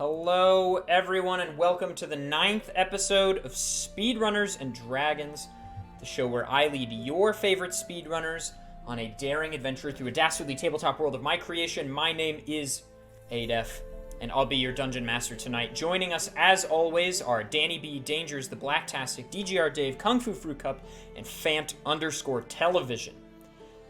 Hello, everyone, and welcome to the 9th episode of Speedrunners and Dragons, the show where I lead your favorite speedrunners on a daring adventure through a dastardly tabletop world of my creation. My name is Adef, and I'll be your dungeon master tonight. Joining us, as always, are Danny B, Dangers, The Blacktastic, DGR Dave, Kung Fu Fruit Cup, and Fant_Television.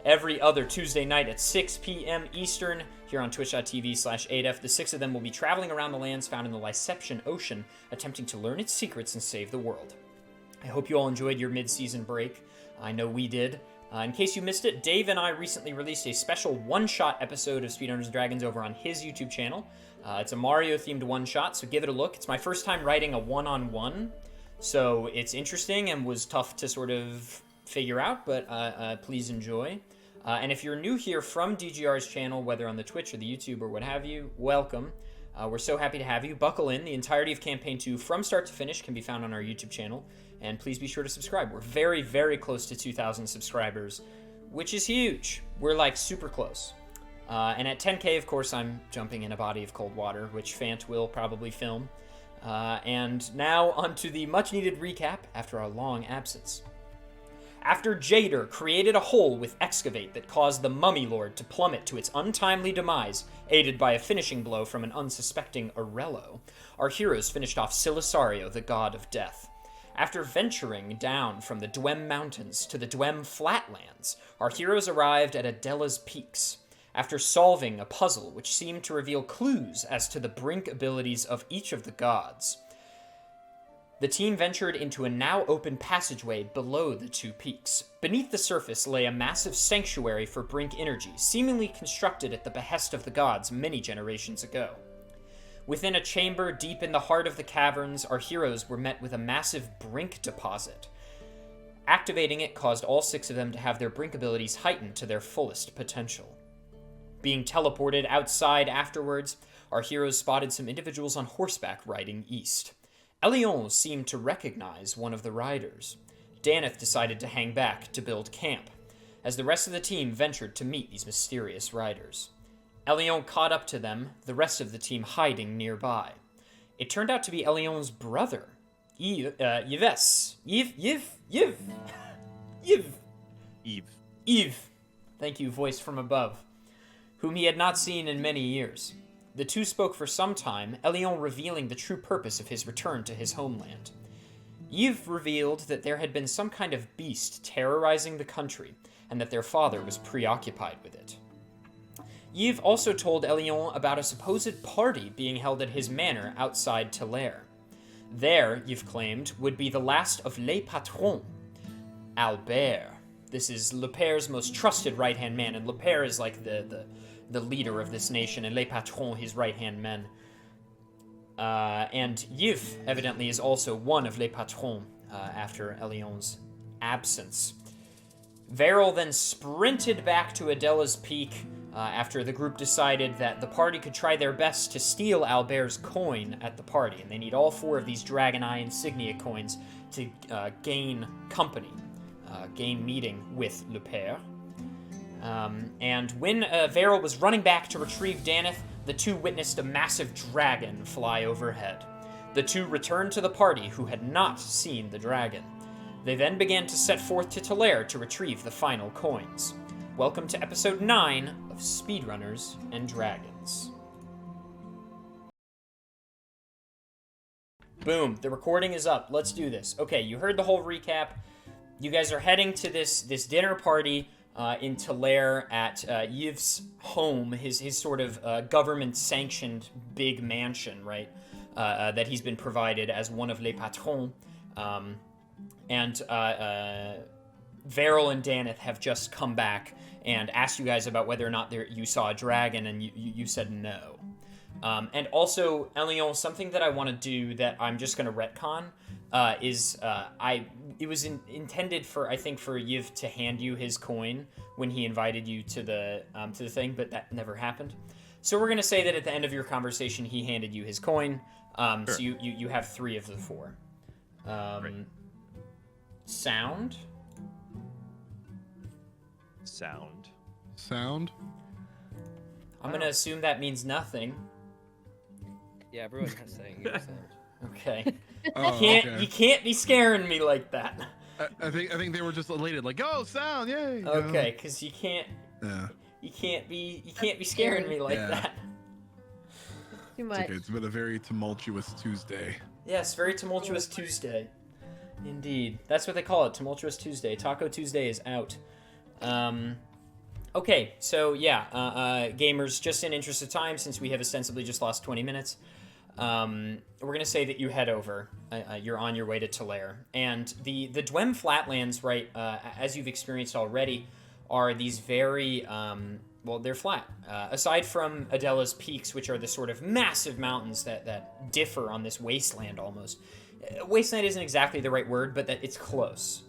Every other Tuesday night at 6 p.m. Eastern, here on twitch.tv/adef, the six of them will be traveling around the lands found in the Liseptian Ocean, attempting to learn its secrets and save the world. I hope you all enjoyed your mid-season break. I know we did. In case you missed it, Dave and I recently released a special one-shot episode of Speedrunners and Dragons over on his YouTube channel. It's a Mario-themed one-shot, so give it a look. It's my first time writing a one-on-one, so it's interesting and was tough to sort of figure out, but please enjoy. And if you're new here from DGR's channel, whether on the Twitch or the YouTube or what have you, welcome. We're so happy to have you. Buckle in. The entirety of Campaign 2 from start to finish can be found on our YouTube channel, and please be sure to subscribe. We're very, very close to 2,000 subscribers, which is huge. We're like super close. And at 10K, of course, I'm jumping in a body of cold water, which Fant will probably film. And now onto the much-needed recap after our long absence. After Jader created a hole with Excavate that caused the Mummy Lord to plummet to its untimely demise, aided by a finishing blow from an unsuspecting Arello, our heroes finished off Silisario, the god of death. After venturing down from the Dwem Mountains to the Dwem Flatlands, our heroes arrived at Adela's Peaks. After solving a puzzle which seemed to reveal clues as to the brink abilities of each of the gods, the team ventured into a now open passageway below the two peaks. Beneath the surface lay a massive sanctuary for brink energy, seemingly constructed at the behest of the gods many generations ago. Within a chamber deep in the heart of the caverns, our heroes were met with a massive brink deposit. Activating it caused all six of them to have their brink abilities heightened to their fullest potential. Being teleported outside afterwards, our heroes spotted some individuals on horseback riding east. Elion seemed to recognize one of the riders. Danath decided to hang back to build camp, as the rest of the team ventured to meet these mysterious riders. Elion caught up to them, the rest of the team hiding nearby. It turned out to be Elion's brother, Yves. Thank you, voice from above. Whom he had not seen in many years. The two spoke for some time, Elion revealing the true purpose of his return to his homeland. Yves revealed that there had been some kind of beast terrorizing the country, and that their father was preoccupied with it. Yves also told Elion about a supposed party being held at his manor outside Telaire. There, Yves claimed, would be the last of les patrons. Albert. This is Le Père's most trusted right-hand man, and Le Père is like the leader of this nation, and les patrons, his right-hand men. And Yves, evidently, is also one of les patrons after Elion's absence. Vaeril then sprinted back to Adela's Peak after the group decided that the party could try their best to steal Albert's coin at the party, and they need all 4 of these Dragon Eye insignia coins to gain company, gain meeting with Le Père. And when Vaeril was running back to retrieve Danath, the two witnessed a massive dragon fly overhead. The two returned to the party, who had not seen the dragon. They then began to set forth to Telaire to retrieve the final coins. Welcome to episode 9 of Speedrunners and Dragons. Boom, the recording is up. Let's do this. Okay, you heard the whole recap. You guys are heading to this dinner party in Telaire at Yves' home, his sort of government-sanctioned big mansion, right? That he's been provided as one of les patrons. And Vaeril and Danath have just come back and asked you guys about whether or not you saw a dragon, and you said no. And also, Elion, something that I want to do that I'm just going to retcon it was intended for, I think, for Yves to hand you his coin when he invited you to the thing, but that never happened. So we're going to say that at the end of your conversation, he handed you his coin. Sure. So you have 3 of the 4. Right. Sound. Sound? I'm going to assume that means nothing. Yeah, everyone has saying you sound. Okay. Oh, You can't be scaring me like that. I think they were just elated, like, oh, sound, yay. Okay, because you can't be scaring me like that. Too It's much. okay. It's been a very tumultuous Tuesday. Yes, very tumultuous Tuesday. Indeed. That's what they call it, Tumultuous Tuesday. Taco Tuesday is out. Okay, so yeah, gamers, just in interest of time, since we have ostensibly just lost 20 minutes, we're going to say that you head over. You're on your way to Talair. And the Dwem Flatlands, right, as you've experienced already, are these very, well, they're flat. Aside from Adela's peaks, which are the sort of massive mountains that differ on this wasteland almost. Wasteland isn't exactly the right word, but that it's close.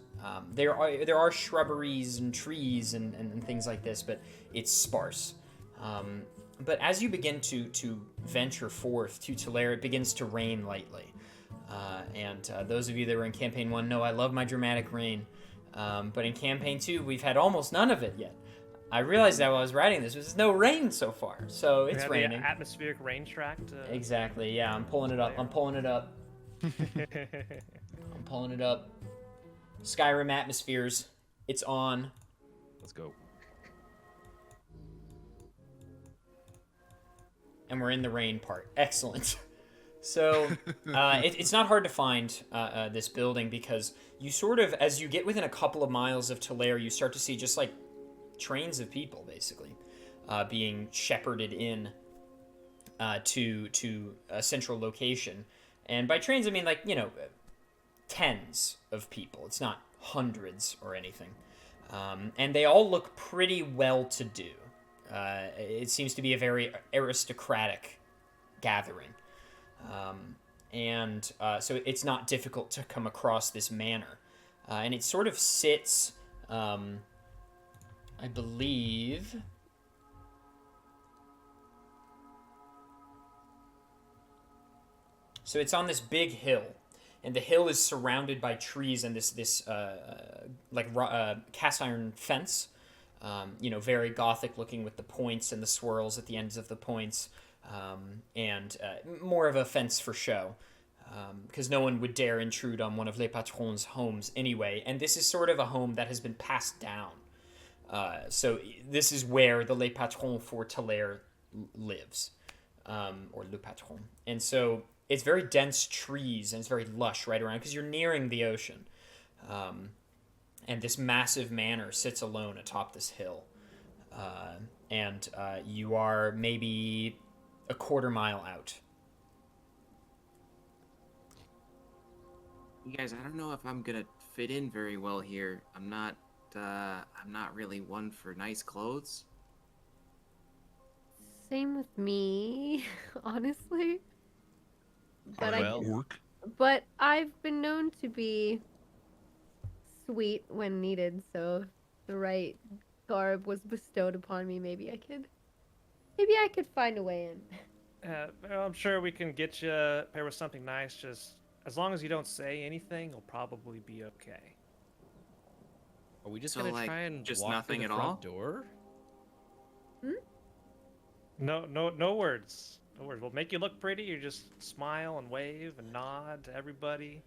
There are shrubberies and trees and things like this, but it's sparse. But as you begin to venture forth to Talair, it begins to rain lightly. And those of you that were in Campaign 1 know I love my dramatic rain. But in Campaign 2, we've had almost none of it yet. I realized that while I was writing this, there's no rain so far, so it's raining. The atmospheric rain track. Exactly, yeah, I'm pulling it up. I'm pulling it up. Skyrim atmospheres. It's on. Let's go. And we're in the rain part. Excellent. So it's not hard to find this building because you sort of, as you get within a couple of miles of Talair, you start to see just like trains of people basically being shepherded in to a central location. And by trains, I mean like, you know, tens of people. It's not hundreds or anything. And they all look pretty well-to-do. It seems to be a very aristocratic gathering. So it's not difficult to come across this manor. And it sort of sits, I believe... So it's on this big hill, and the hill is surrounded by trees and this cast iron fence, very Gothic looking with the points and the swirls at the ends of the points, and more of a fence for show, because no one would dare intrude on one of Les Patrons' homes anyway, and this is sort of a home that has been passed down. So this is where the Les Patrons for Talair lives, or Le Patron, and so it's very dense trees and it's very lush right around because you're nearing the ocean. And this massive manor sits alone atop this hill. And you are maybe a quarter mile out. You guys, I don't know if I'm gonna fit in very well here. I'm not really one for nice clothes. Same with me, honestly. But Work. but I've been known to be sweet when needed, so if the right garb was bestowed upon me, maybe I could find a way in. Well, I'm sure we can get you paired with something nice. Just as long as you don't say anything, you'll probably be okay. Are we just So, gonna like, try and just walk nothing through the at front all? door? No words. No words. We'll make you look pretty. You just smile and wave and nod to everybody.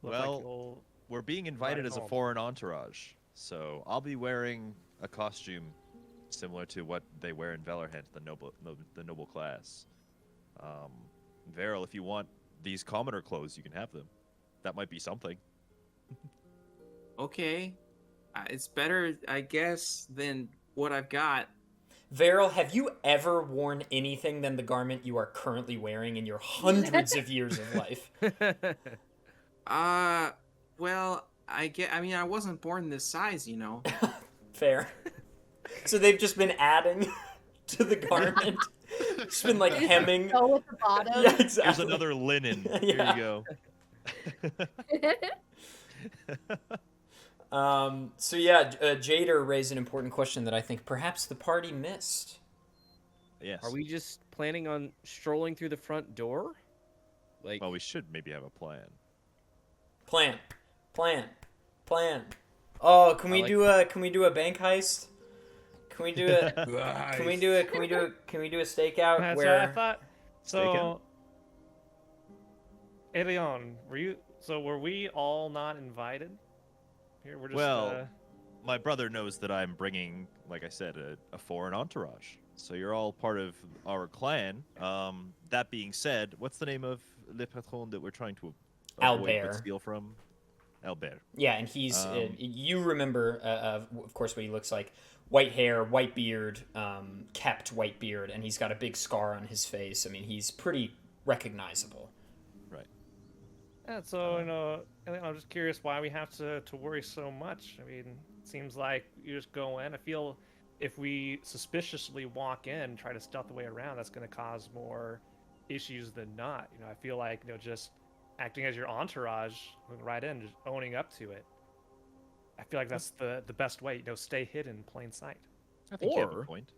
Look like Well, you'll- we're being invited as a home. foreign entourage, so I'll be wearing a costume similar to what they wear in Valerhant, the noble class. Vaeril, if you want these commoner clothes, you can have them. That might be something. Okay, it's better, I guess, than what I've got. Vaeril, have you ever worn anything than the garment you are currently wearing in your hundreds of years of life? Well, I wasn't born this size, you know. Fair. So they've just been adding to the garment. Just been like hemming. Go with the bottom. Yeah, exactly. Here's another linen. Yeah. Here you go. So yeah, Jader raised an important question that I think perhaps the party missed. Yes. Are we just planning on strolling through the front door? Like, Well, we should maybe have a plan. Plan. Oh, can we like do a bank heist? Can we do a stakeout That's where what I thought. Stakeout? So, Elion, were we all not invited? Here, we're just. Well, my brother knows that I'm bringing, like I said, a foreign entourage. So you're all part of our clan. That being said, what's the name of Le Patron that we're trying to avoid Albert. but steal from? Albert. Yeah, and he's you remember, of course, what he looks like: white hair, white beard, kept white beard, and he's got a big scar on his face. I mean, he's pretty recognizable. Right. Yeah, so Elion, I'm just curious why we have to worry so much. I mean, it seems like you just go in. I feel if we suspiciously walk in, try to stealth the way around, that's going to cause more issues than not. I feel like just acting as your entourage, moving right in, just owning up to it. I feel like that's the best way. Stay hidden in plain sight. I think you have a point.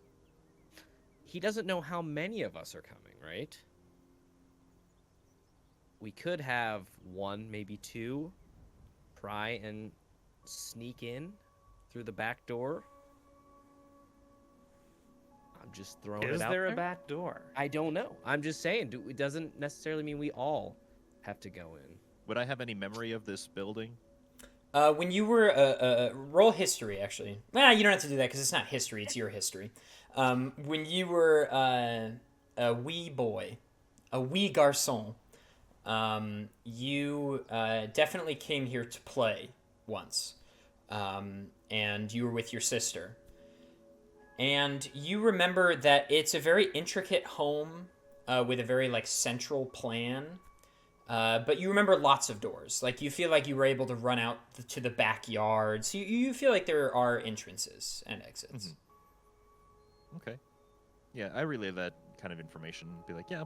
He doesn't know how many of us are coming, right? We could have one, maybe two, pry and sneak in through the back door. I'm just throwing it out Is there. there a back door? I don't know. I'm just saying. It doesn't necessarily mean we all have to go in. Would I have any memory of this building? When you were roll history, actually. You don't have to do that because it's not history; it's your history. When you were a wee boy, a wee garçon, you definitely came here to play once, and you were with your sister. And you remember that it's a very intricate home with a very central plan. But you remember lots of doors. You feel like you were able to run out to the backyard. So you feel like there are entrances and exits. Mm-hmm. Okay. Yeah, I relay that kind of information. Be like, yeah,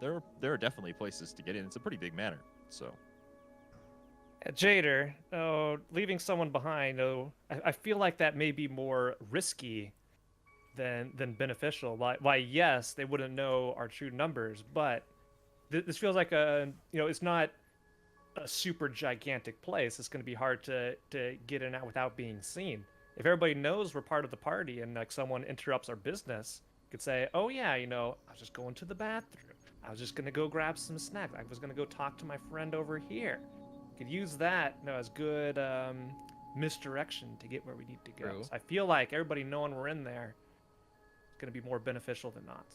there are definitely places to get in. It's a pretty big manor, so. Jader, leaving someone behind, I feel like that may be more risky than beneficial. Why, yes, they wouldn't know our true numbers, but this feels like it's not a super gigantic place. It's going to be hard to get in and out without being seen. If everybody knows we're part of the party and someone interrupts our business, you could say, oh yeah, I was just going to the bathroom. I was just going to go grab some snacks. I was going to go talk to my friend over here. Could use that as good misdirection to get where we need to go. True. So I feel like everybody knowing we're in there is going to be more beneficial than not.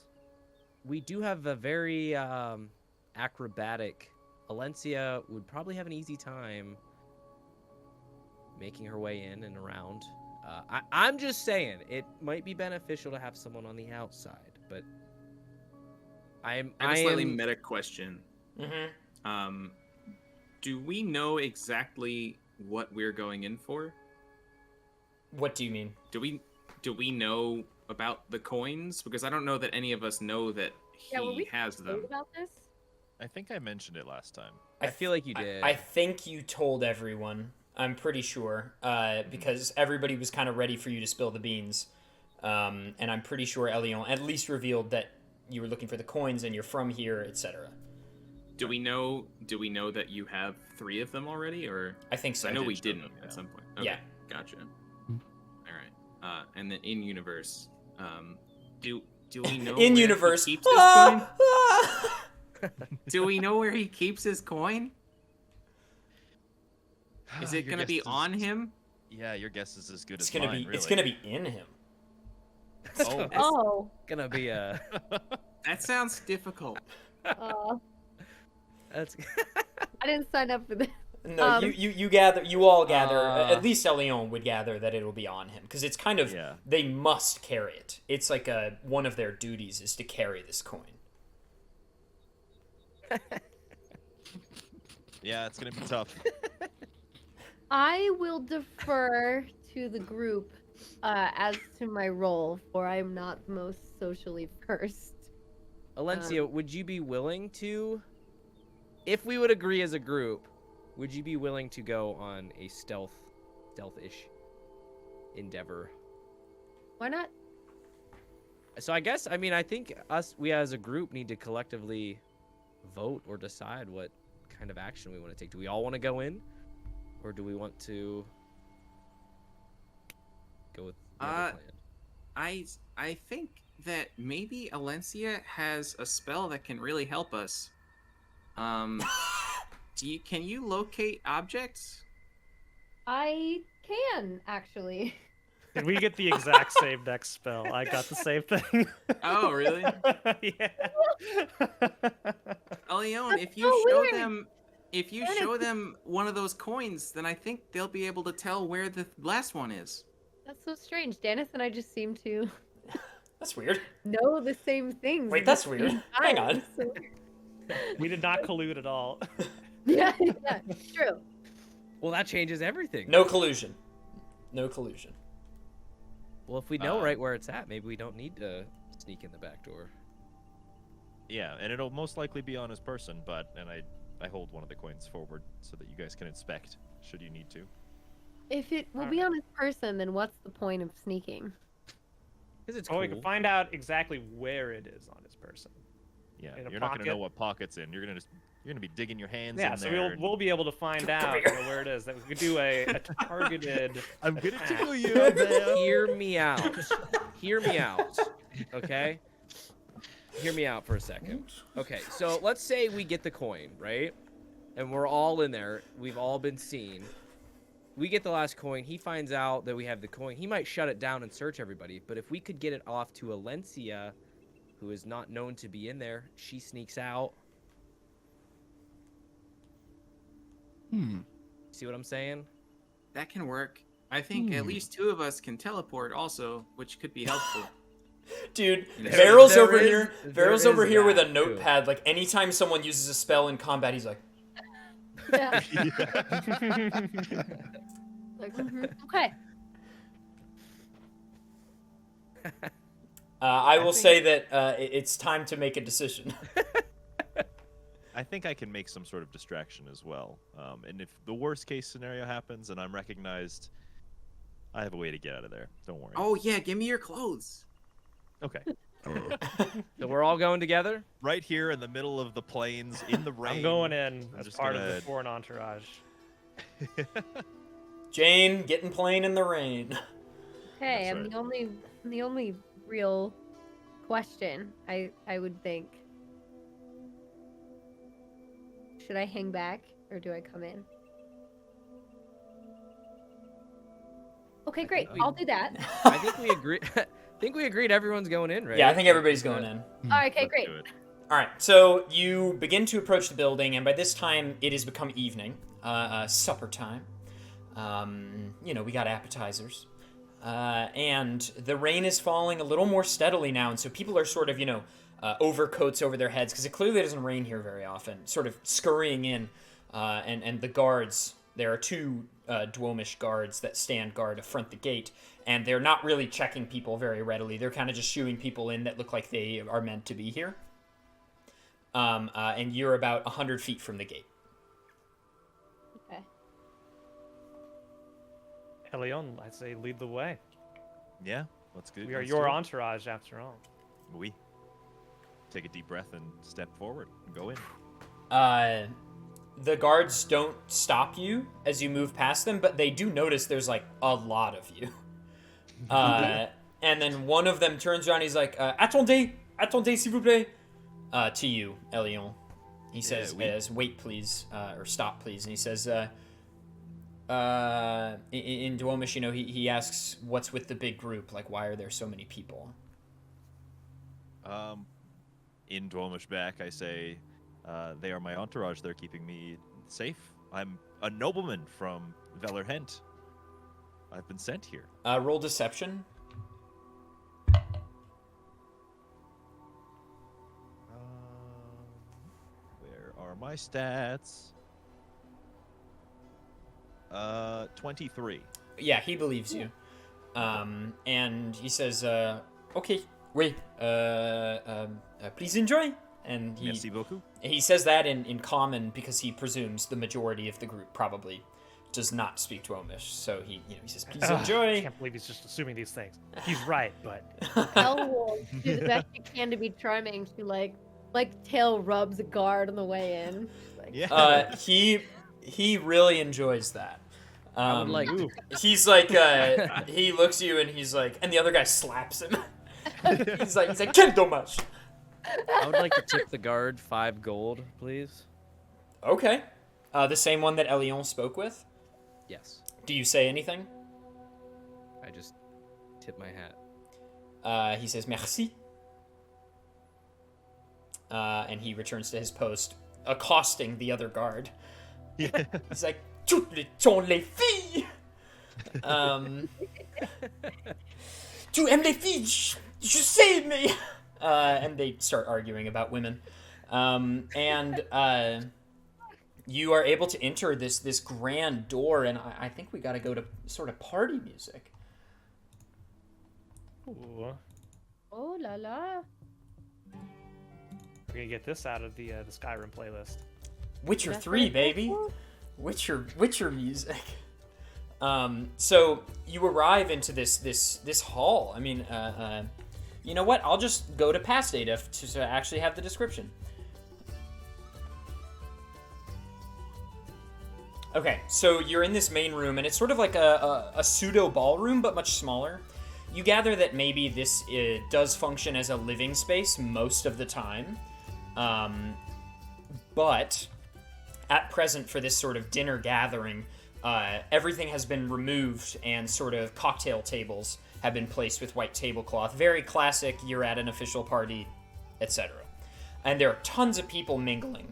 We do have a very acrobatic. Alencia would probably have an easy time making her way in and around. I'm just saying it might be beneficial to have someone on the outside, but I have a slightly meta question. Mm-hmm. Do we know exactly what we're going in for? What do you mean? Do we know about the coins? Because I don't know that any of us know that he has them. About this? I think I mentioned it last time. I feel like you did. I think you told everyone. I'm pretty sure, because everybody was kind of ready for you to spill the beans, and I'm pretty sure Elion at least revealed that you were looking for the coins and you're from here, etc. Do we know that you have 3 of them already, or? I think so. I know we show didn't them, at yeah. some point. Okay, Yeah. Gotcha. All right. And then in universe, do we know In where universe. he keeps his coin? Do we know where he keeps his coin? Is it Your gonna guess be is- on him? Yeah, your guess is as good It's as gonna mine. be. Really. It's gonna be in him. Oh, Oh. Gonna be a. That sounds difficult. That's. I didn't sign up for this. No, you all gather. At least Elion would gather that it'll be on him because it's kind of Yeah. they must carry it. It's like one of their duties is to carry this coin. yeah, it's gonna be tough. I will defer to the group as to my role, for I am not the most socially versed. Alencia, would you be willing to, if we would agree as a group, would you be willing to go on a stealth-ish endeavor? Why not? So I guess, I think we as a group need to collectively vote or decide what kind of action we want to take. Do we all want to go in? Or do we want to go with the other plan? I think that maybe Alencia has a spell that can really help us. Can you locate objects? I can actually. Did we get the exact same next spell? I got the same thing. Oh, really? Yeah. Leon, if you so show weird. them, if you show them one of those coins, then I think they'll be able to tell where the last one is. That's so strange. Danath and I just seem to That's weird. know the same things. Wait, at that's the weird. same Hang time. on. It's so weird. We did not collude at all. Yeah, true. Well, that changes everything. No collusion. No collusion. Well, if we know right where it's at, maybe we don't need to sneak in the back door. Yeah, and it'll most likely be on his person, and I hold one of the coins forward so that you guys can inspect should you need to. If it will be on his person, then what's the point of sneaking? Because it's Oh, cool. we can find out exactly where it is on his person. Yeah, In a you're not gonna know pocket? what pocket's in. You're gonna be digging your hands Yeah, in so there. we'll be able to find out where it is. That we could do a targeted. I'm gonna attack. tickle you, man. Hear me out. Hear me out. Okay? Hear me out for a second. Okay, so let's say we get the coin, right? And we're all in there. We've all been seen. We get the last coin. He finds out that we have the coin. He might shut it down and search everybody. But if we could get it off to Alencia, who is not known to be in there, she sneaks out. See what I'm saying? That can work. I think at least two of us can teleport also, which could be helpful. Dude, There- Vaeril's there over is- here. there Vaeril's over is here with a that, too. notepad. Like anytime someone uses a spell in combat, he's like, Yeah. Like, okay. I will say that it's time to make a decision. I think I can make some sort of distraction as well. And if the worst case scenario happens and I'm recognized, I have a way to get out of there. Don't worry. Oh yeah, give me your clothes. Okay. So we're all going together? Right here in the middle of the plains, in the rain. I'm going in I'm as just part of gonna- the foreign entourage. Jane, getting plain in the rain. Okay, That's I'm right. the only real question I would think. Should I hang back or do I come in? Okay, great. we- I'll do that. I think we agree. I think we agreed everyone's going in, right? Yeah, I think everybody's going in. All right, okay, Let's great. do it. All right, so you begin to approach the building, and by this time it has become evening, supper time. We got appetizers, and the rain is falling a little more steadily now, and so people are sort of, overcoats over their heads because it clearly doesn't rain here very often. Sort of scurrying in, and the guards. There are two Dwomish guards that stand guard to front the gate, and they're not really checking people very readily. They're kind of just shooing people in that look like they are meant to be here. And you're about 100 feet from the gate. Okay. Elion, I say lead the way. Yeah, let's go. We are let's your do it. entourage after all. We take a deep breath and step forward and go in. The guards don't stop you as you move past them, but they do notice there's like a lot of you. And then one of them turns around. He's like, "Attendez, s'il vous plaît," to you, Elion. He says, "As wait, please, or stop, please." And he says, in Dwomish, he asks, "What's with the big group? Like, why are there so many people?" In Dwomish back, I say, they are my entourage. They're keeping me safe. I'm a nobleman from Velerhent. I've been sent here. Roll deception. Where are my stats? 23. Yeah, he believes you. And he says, "Okay, oui, please enjoy." And Merci beaucoup. he says that in common because he presumes the majority of the group probably does not speak Dwomish. So he says, "Please I enjoy." can't believe he's just assuming these things. He's right, but Elwolf, do the best you can to be charming. She like tail rubs a guard on the way in. Like, Yeah. He really enjoys that. I would like to. He's like, he looks at you and he's like, and the other guy slaps him. he's like, Kendo much. I would like to tip the guard 5 gold, please. Okay. The same one that Elion spoke with? Yes. Do you say anything? I just tip my hat. He says, merci. And he returns to his post, accosting the other guard. Yeah. He's like, toutes sont les filles! Tu aimes les filles? Je sais, mais... and they start arguing about women. You are able to enter this grand door, and I think we gotta go to sort of party music. Ooh. Oh la la. We're gonna get this out of the Skyrim playlist. Witcher That's 3, what it's baby. for? Witcher music. So you arrive into this hall. I mean, you know what? I'll just go to past adef to actually have the description. Okay, so you're in this main room, and it's sort of like a pseudo ballroom, but much smaller. You gather that maybe this does function as a living space most of the time, but at present for this sort of dinner gathering, everything has been removed and sort of cocktail tables have been placed with white tablecloth. Very classic, you're at an official party, etc. And there are tons of people mingling.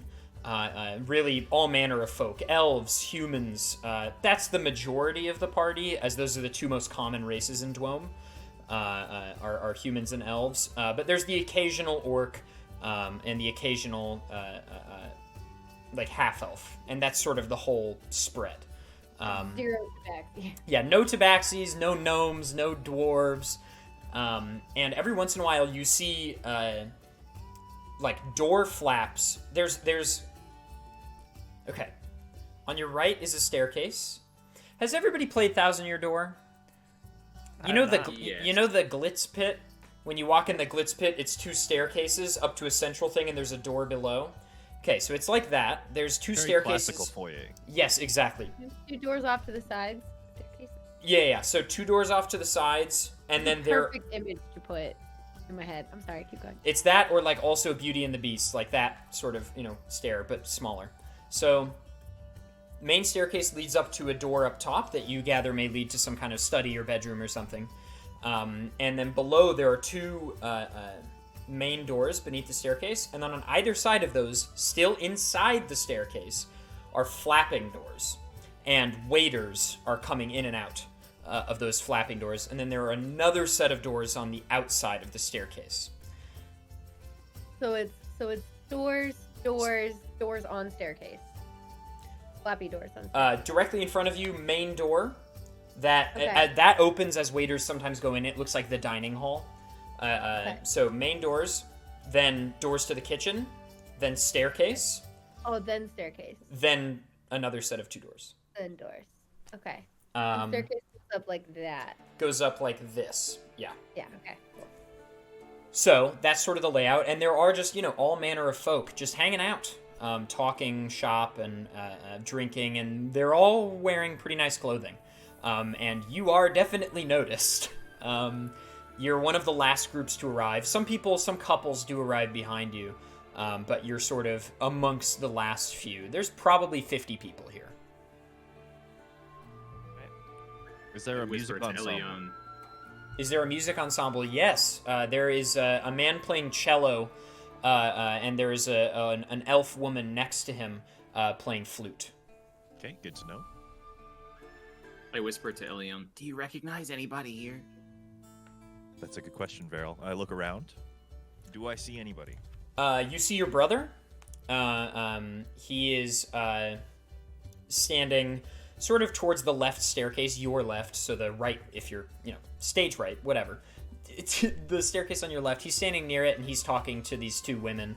Really all manner of folk. Elves, humans. That's the majority of the party, as those are the 2 most common races in Dwome, are humans and elves. But there's the occasional orc and the occasional like half-elf. And that's sort of the whole spread. 0 tabaxi. Yeah, no tabaxis, no gnomes, no dwarves. And every once in a while you see like door flaps. There's okay. On your right is a staircase. Has everybody played Thousand Year Door? You know the Yes. you know the glitz pit? When you walk in the glitz pit, it's 2 staircases up to a central thing and there's a door below. Okay, so it's like that. There's 2 Very staircases. classical foyer. Yes, exactly. 2 doors off to the sides. Staircase. Yeah. So 2 doors off to the sides, and then there. Perfect image to put in my head. I'm sorry, keep going. It's that, or like also Beauty and the Beast, like that sort of stair, but smaller. So, main staircase leads up to a door up top that you gather may lead to some kind of study or bedroom or something. And then below there are 2 main doors beneath the staircase, and then on either side of those, still inside the staircase, are flapping doors, and waiters are coming in and out of those flapping doors, and then there are another set of doors on the outside of the staircase. So it's doors on staircase. Flappy doors on staircase. Directly in front of you, main door. That Okay. that opens as waiters sometimes go in. It looks like the dining hall. Okay. So main doors, then doors to the kitchen, then staircase, Oh, then staircase. then another set of 2 doors. Then doors. Okay. And staircase goes up like that. Goes up like this. Yeah. Yeah, okay. So that's sort of the layout, and there are just all manner of folk just hanging out, talking shop and drinking, and they're all wearing pretty nice clothing, and you are definitely noticed. You're one of the last groups to arrive. Some couples do arrive behind you, but you're sort of amongst the last few. There's probably 50 people here. Is there a Whisper music to ensemble? Elion. Is there a music ensemble? Yes. There is a man playing cello, and there is an elf woman next to him playing flute. Okay, good to know. I whisper to Elion, do you recognize anybody here? That's a good question, Vaeril. I look around. Do I see anybody? You see your brother. He is standing sort of towards the left staircase, your left, so the right, if you're, stage right, whatever. It's the staircase on your left. He's standing near it, and he's talking to these 2 women,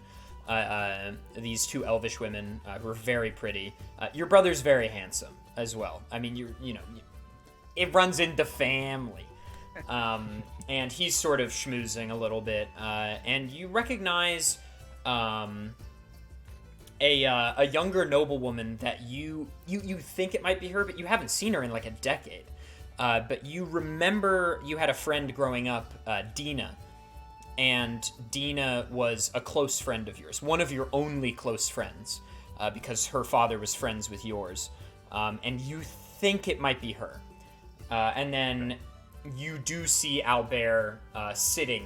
these 2 elvish women who are very pretty. Your brother's very handsome as well. I mean, it runs into family. And he's sort of schmoozing a little bit, and you recognize a younger noblewoman that you think it might be her, but you haven't seen her in like a decade. But you remember you had a friend growing up, Dina, and Dina was a close friend of yours, one of your only close friends, because her father was friends with yours, and you think it might be her. And then you do see Albert sitting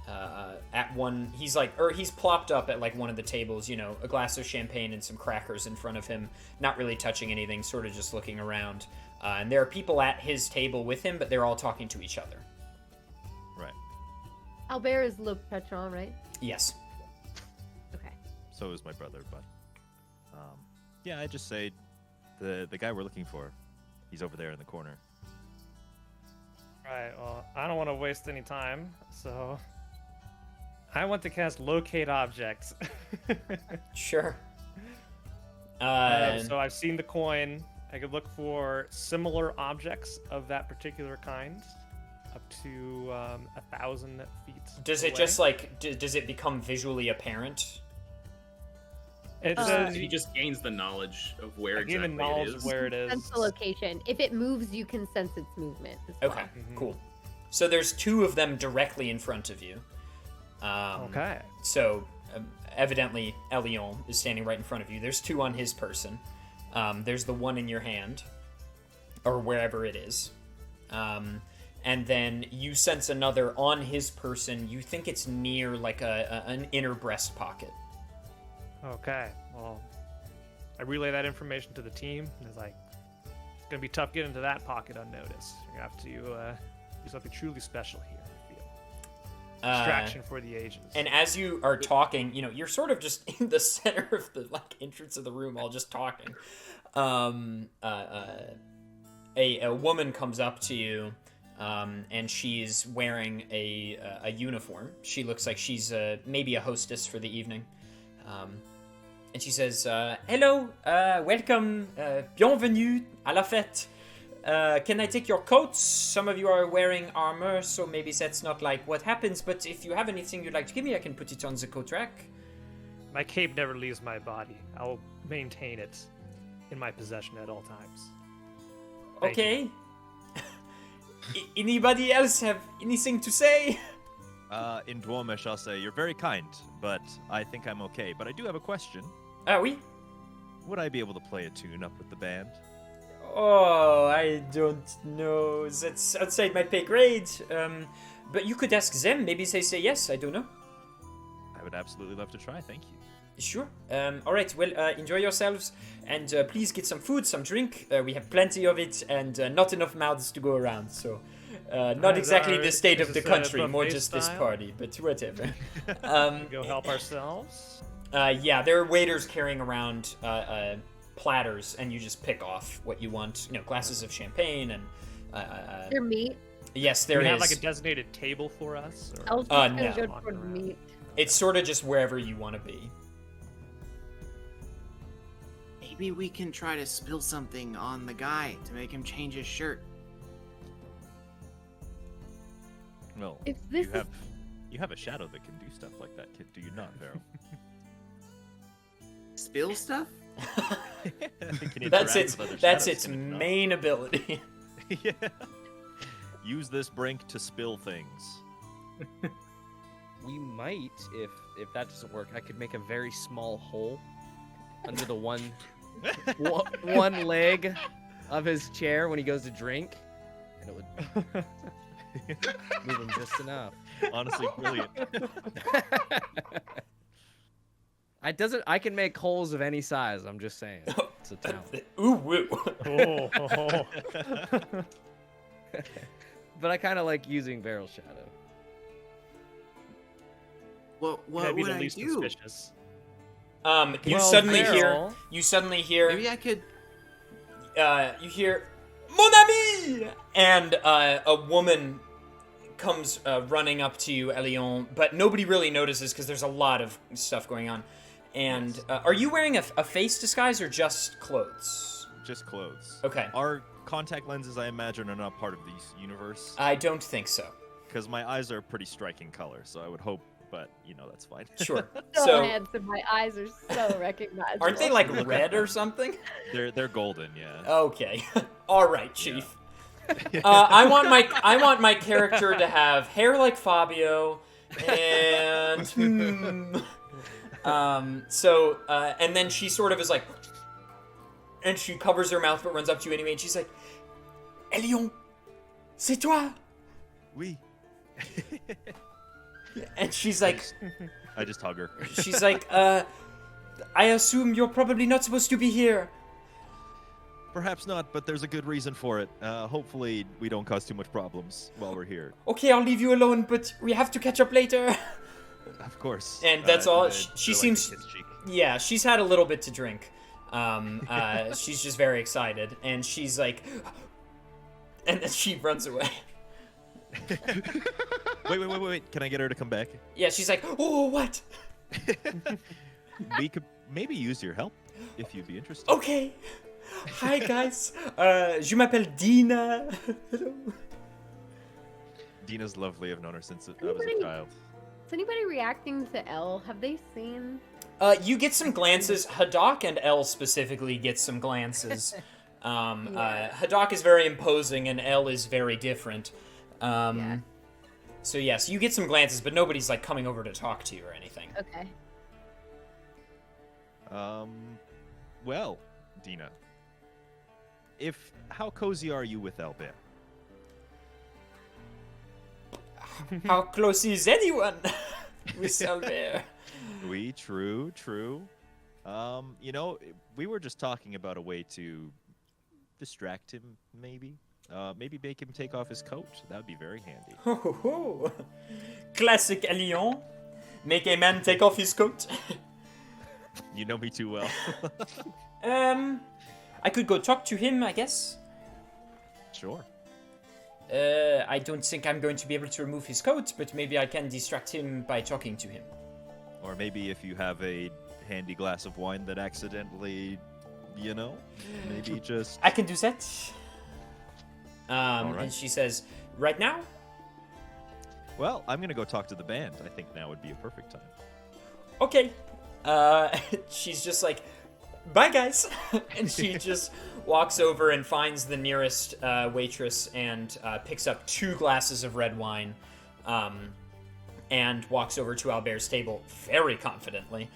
at one. He's plopped up at like one of the tables, you know, a glass of champagne and some crackers in front of him, not really touching anything, sort of just looking around. And there are people at his table with him, but they're all talking to each other. Right. Albert is Le Patron, right? Yes. Okay. So is my brother, but yeah, I just say the guy we're looking for, he's over there in the corner. Right, well, I don't want to waste any time, so I want to cast Locate Objects. Sure. So I've seen the coin. I could look for similar objects of that particular kind, up to 1,000 feet. Does it away. just like does it become visually apparent? It So says he just gains the knowledge of where I gain the exactly knowledge it of is. where it is. Sense the location. If it moves, you can sense its movement as well. Okay, Mhm. cool. So there's two of them directly in front of you. Okay. So evidently, Elion is standing right in front of you. There's two on his person. There's the one in your hand, or wherever it is. And then you sense another on his person. You think it's near like an inner breast pocket. Okay. Well, I relay that information to the team, and it's like, it's gonna be tough getting into that pocket unnoticed. You have to do something truly special here. I feel distraction for the agents. And as you are talking, you know, you're sort of just in the center of the like entrance of the room, all just talking. A woman comes up to you, and she's wearing a uniform. She looks like she's maybe a hostess for the evening. And she says, hello, welcome, bienvenue à la fête. Can I take your coats? Some of you are wearing armor, so maybe that's not like what happens, but if you have anything you'd like to give me, I can put it on the coat rack. My cape never leaves my body. I'll maintain it in my possession at all times. Thank Okay. Anybody else have anything to say? In Dwarmish, I'll say, you're very kind, but I think I'm okay. But I do have a question. Oui. Would I be able to play a tune up with the band? Oh, I don't know. That's outside my pay grade. But you could ask them. Maybe they say yes. I don't know. I would absolutely love to try, thank you. Sure. All right. Well, enjoy yourselves, and please get some food, some drink. We have plenty of it, and not enough mouths to go around. So, not exactly the state of the country, more just this party. But whatever. Go help ourselves. Yeah, there are waiters carrying around platters, and you just pick off what you want. You know, glasses of champagne and. Your meat. Yes, Do there we is. have like a designated table for us? Or... I was just gonna no. go for meat. It's sort of just wherever you want to be. Maybe we can try to spill something on the guy to make him change his shirt. Well, If this you have a shadow that can do stuff like that, kid, do you not, Vaeril? Spill stuff? Can you That's interact its with other that's shadows? its Can it not? main ability. Yeah. Use this brink to spill things. We might, if that doesn't work, I could make a very small hole under the one leg of his chair when he goes to drink, and it would move him just enough. Honestly, brilliant. I can make holes of any size. I'm just saying. It's a talent. Ooh woo. Oh. But I kind of like using Vaeril's shadow. What That'd be would the I least do? suspicious. You Well, suddenly Vaeril- hear Maybe I could. you hear mon ami, and a woman comes running up to you, Elion, but nobody really notices because there's a lot of stuff going on. And are you wearing a face disguise or just clothes? Just clothes. Okay. Our contact lenses, I imagine, are not part of this universe. I don't think so. because my eyes are a pretty striking color, so I would hope, but that's fine. Sure. So, So, handsome. My eyes are so recognizable. aren't they like red or something? They're golden, yeah. Okay. All right, Chief. I want my character to have hair like Fabio, and and then she sort of is like, and she covers her mouth but runs up to you anyway, and she's like, Elion, c'est toi. Oui. And she's like, I just hug her. she's like, I assume you're probably not supposed to be here. Perhaps not, but there's a good reason for it. Hopefully we don't cause too much problems while we're here. Okay, I'll leave you alone, but we have to catch up later. Of course. And that's all. they're She like seems. the kid's cheek. Yeah, she's had a little bit to drink. She's just very excited, and she's like, and then she runs away. Wait. Can I get her to come back? Yeah, she's like, oh, what? We could maybe use your help if you'd be interested. Okay. Hi, guys. Je m'appelle Dina. Hello. Dina's lovely. I've known her since I was a Anybody- child. Is anybody reacting to Elle? Have they seen? You get some glances. Haddock and Elle specifically get some glances. Haddock is very imposing, and Elle is very different. Yeah. So yes, you get some glances, but nobody's like coming over to talk to you or anything. Okay. Well, Dina, how cozy are you with Albert? How close is anyone with Albert? Oui, true. We were just talking about a way to distract him, maybe. Maybe make him take off his coat. That would be very handy. Ho, ho, ho. Classic Elion. Make a man take off his coat. You know me too well. I could go talk to him, I guess. Sure. I don't think I'm going to be able to remove his coat, but maybe I can distract him by talking to him. Or maybe if you have a handy glass of wine that accidentally, maybe just... I can do that. All right. And she says, right now? Well, I'm going to go talk to the band. I think now would be a perfect time. Okay. She's just like, bye, guys. And she just walks over and finds the nearest waitress and picks up 2 glasses of red wine and walks over to Albert's table very confidently.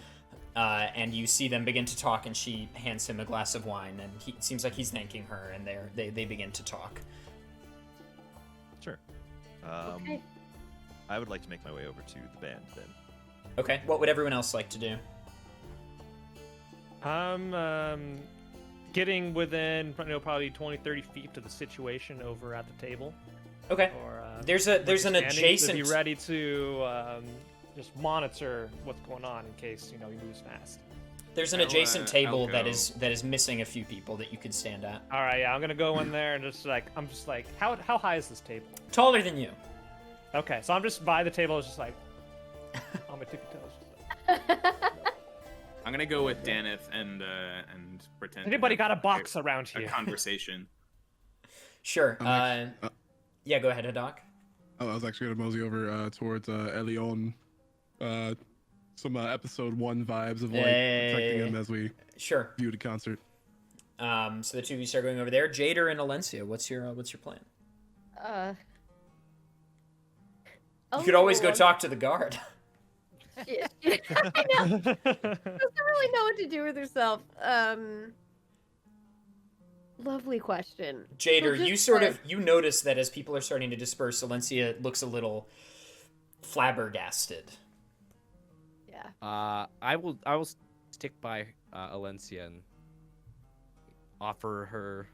And you see them begin to talk, and she hands him a glass of wine, and it seems like he's thanking her, and they begin to talk. Sure. Okay. I would like to make my way over to the band then. Okay, what would everyone else like to do? I'm getting within, probably 20-30 feet to the situation over at the table. Okay. Or There's an standing adjacent. To be ready to just monitor what's going on in case he moves fast. There's an I'll, adjacent table I'll that go. is missing a few people that you could stand at. All right, yeah, I'm gonna go in there and I'm just like, how high is this table? Taller than you. Okay, so I'm just by the table, it's just like on my tippy toes. I'm gonna go with Danath and pretend. to Anybody have got a box around a here? conversation? Sure. I'm Yeah, go ahead, Haddock. I was actually gonna mosey over towards Elion. Some episode 1 vibes of like protecting him as we Sure. view the concert. So the two of you start going over there. Jader and Alencia, what's your plan? You could always go talk to the guard. I know. Doesn't really know what to do with herself. Lovely question. Jader, So you just sort like- of you notice that as people are starting to disperse, Alencia looks a little flabbergasted. Yeah. I will stick by Alencia and offer her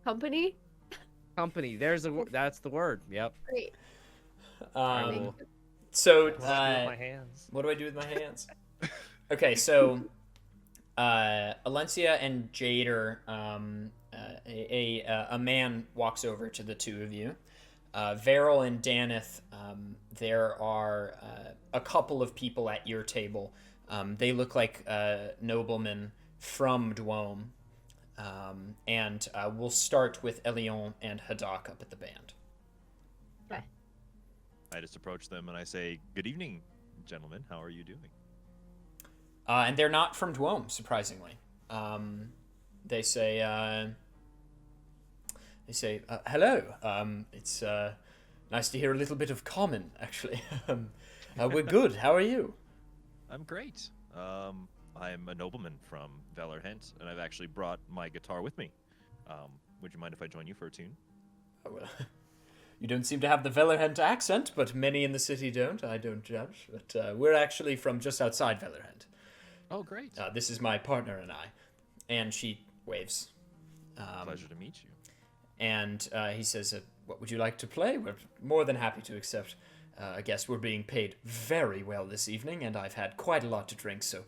Company. company. That's the word. Yep. Great. Um, so What do I do with my hands? what do I do with my hands? Okay, so Alencia and Jader, a man walks over to the two of you. Vaeril and Danath, there are a couple of people at your table. They look like noblemen from Dwome. And we'll start with Elion and Hadak up at the band. Okay. I just approach them and I say, "Good evening, gentlemen. How are you doing?" And they're not from Dwome, surprisingly. They say, hello. It's nice to hear a little bit of common, actually. We're good. How are you? I'm great. I'm a nobleman from Velerhent, and I've actually brought my guitar with me. Would you mind if I join you for a tune? Oh, well, you don't seem to have the Velerhent accent, but many in the city don't. I don't judge. But we're actually from just outside Velerhent. Oh, great. This is my partner and I. And she waves. Pleasure to meet you. And he says, what would you like to play? We're more than happy to accept a guest. We're being paid very well this evening, and I've had quite a lot to drink, so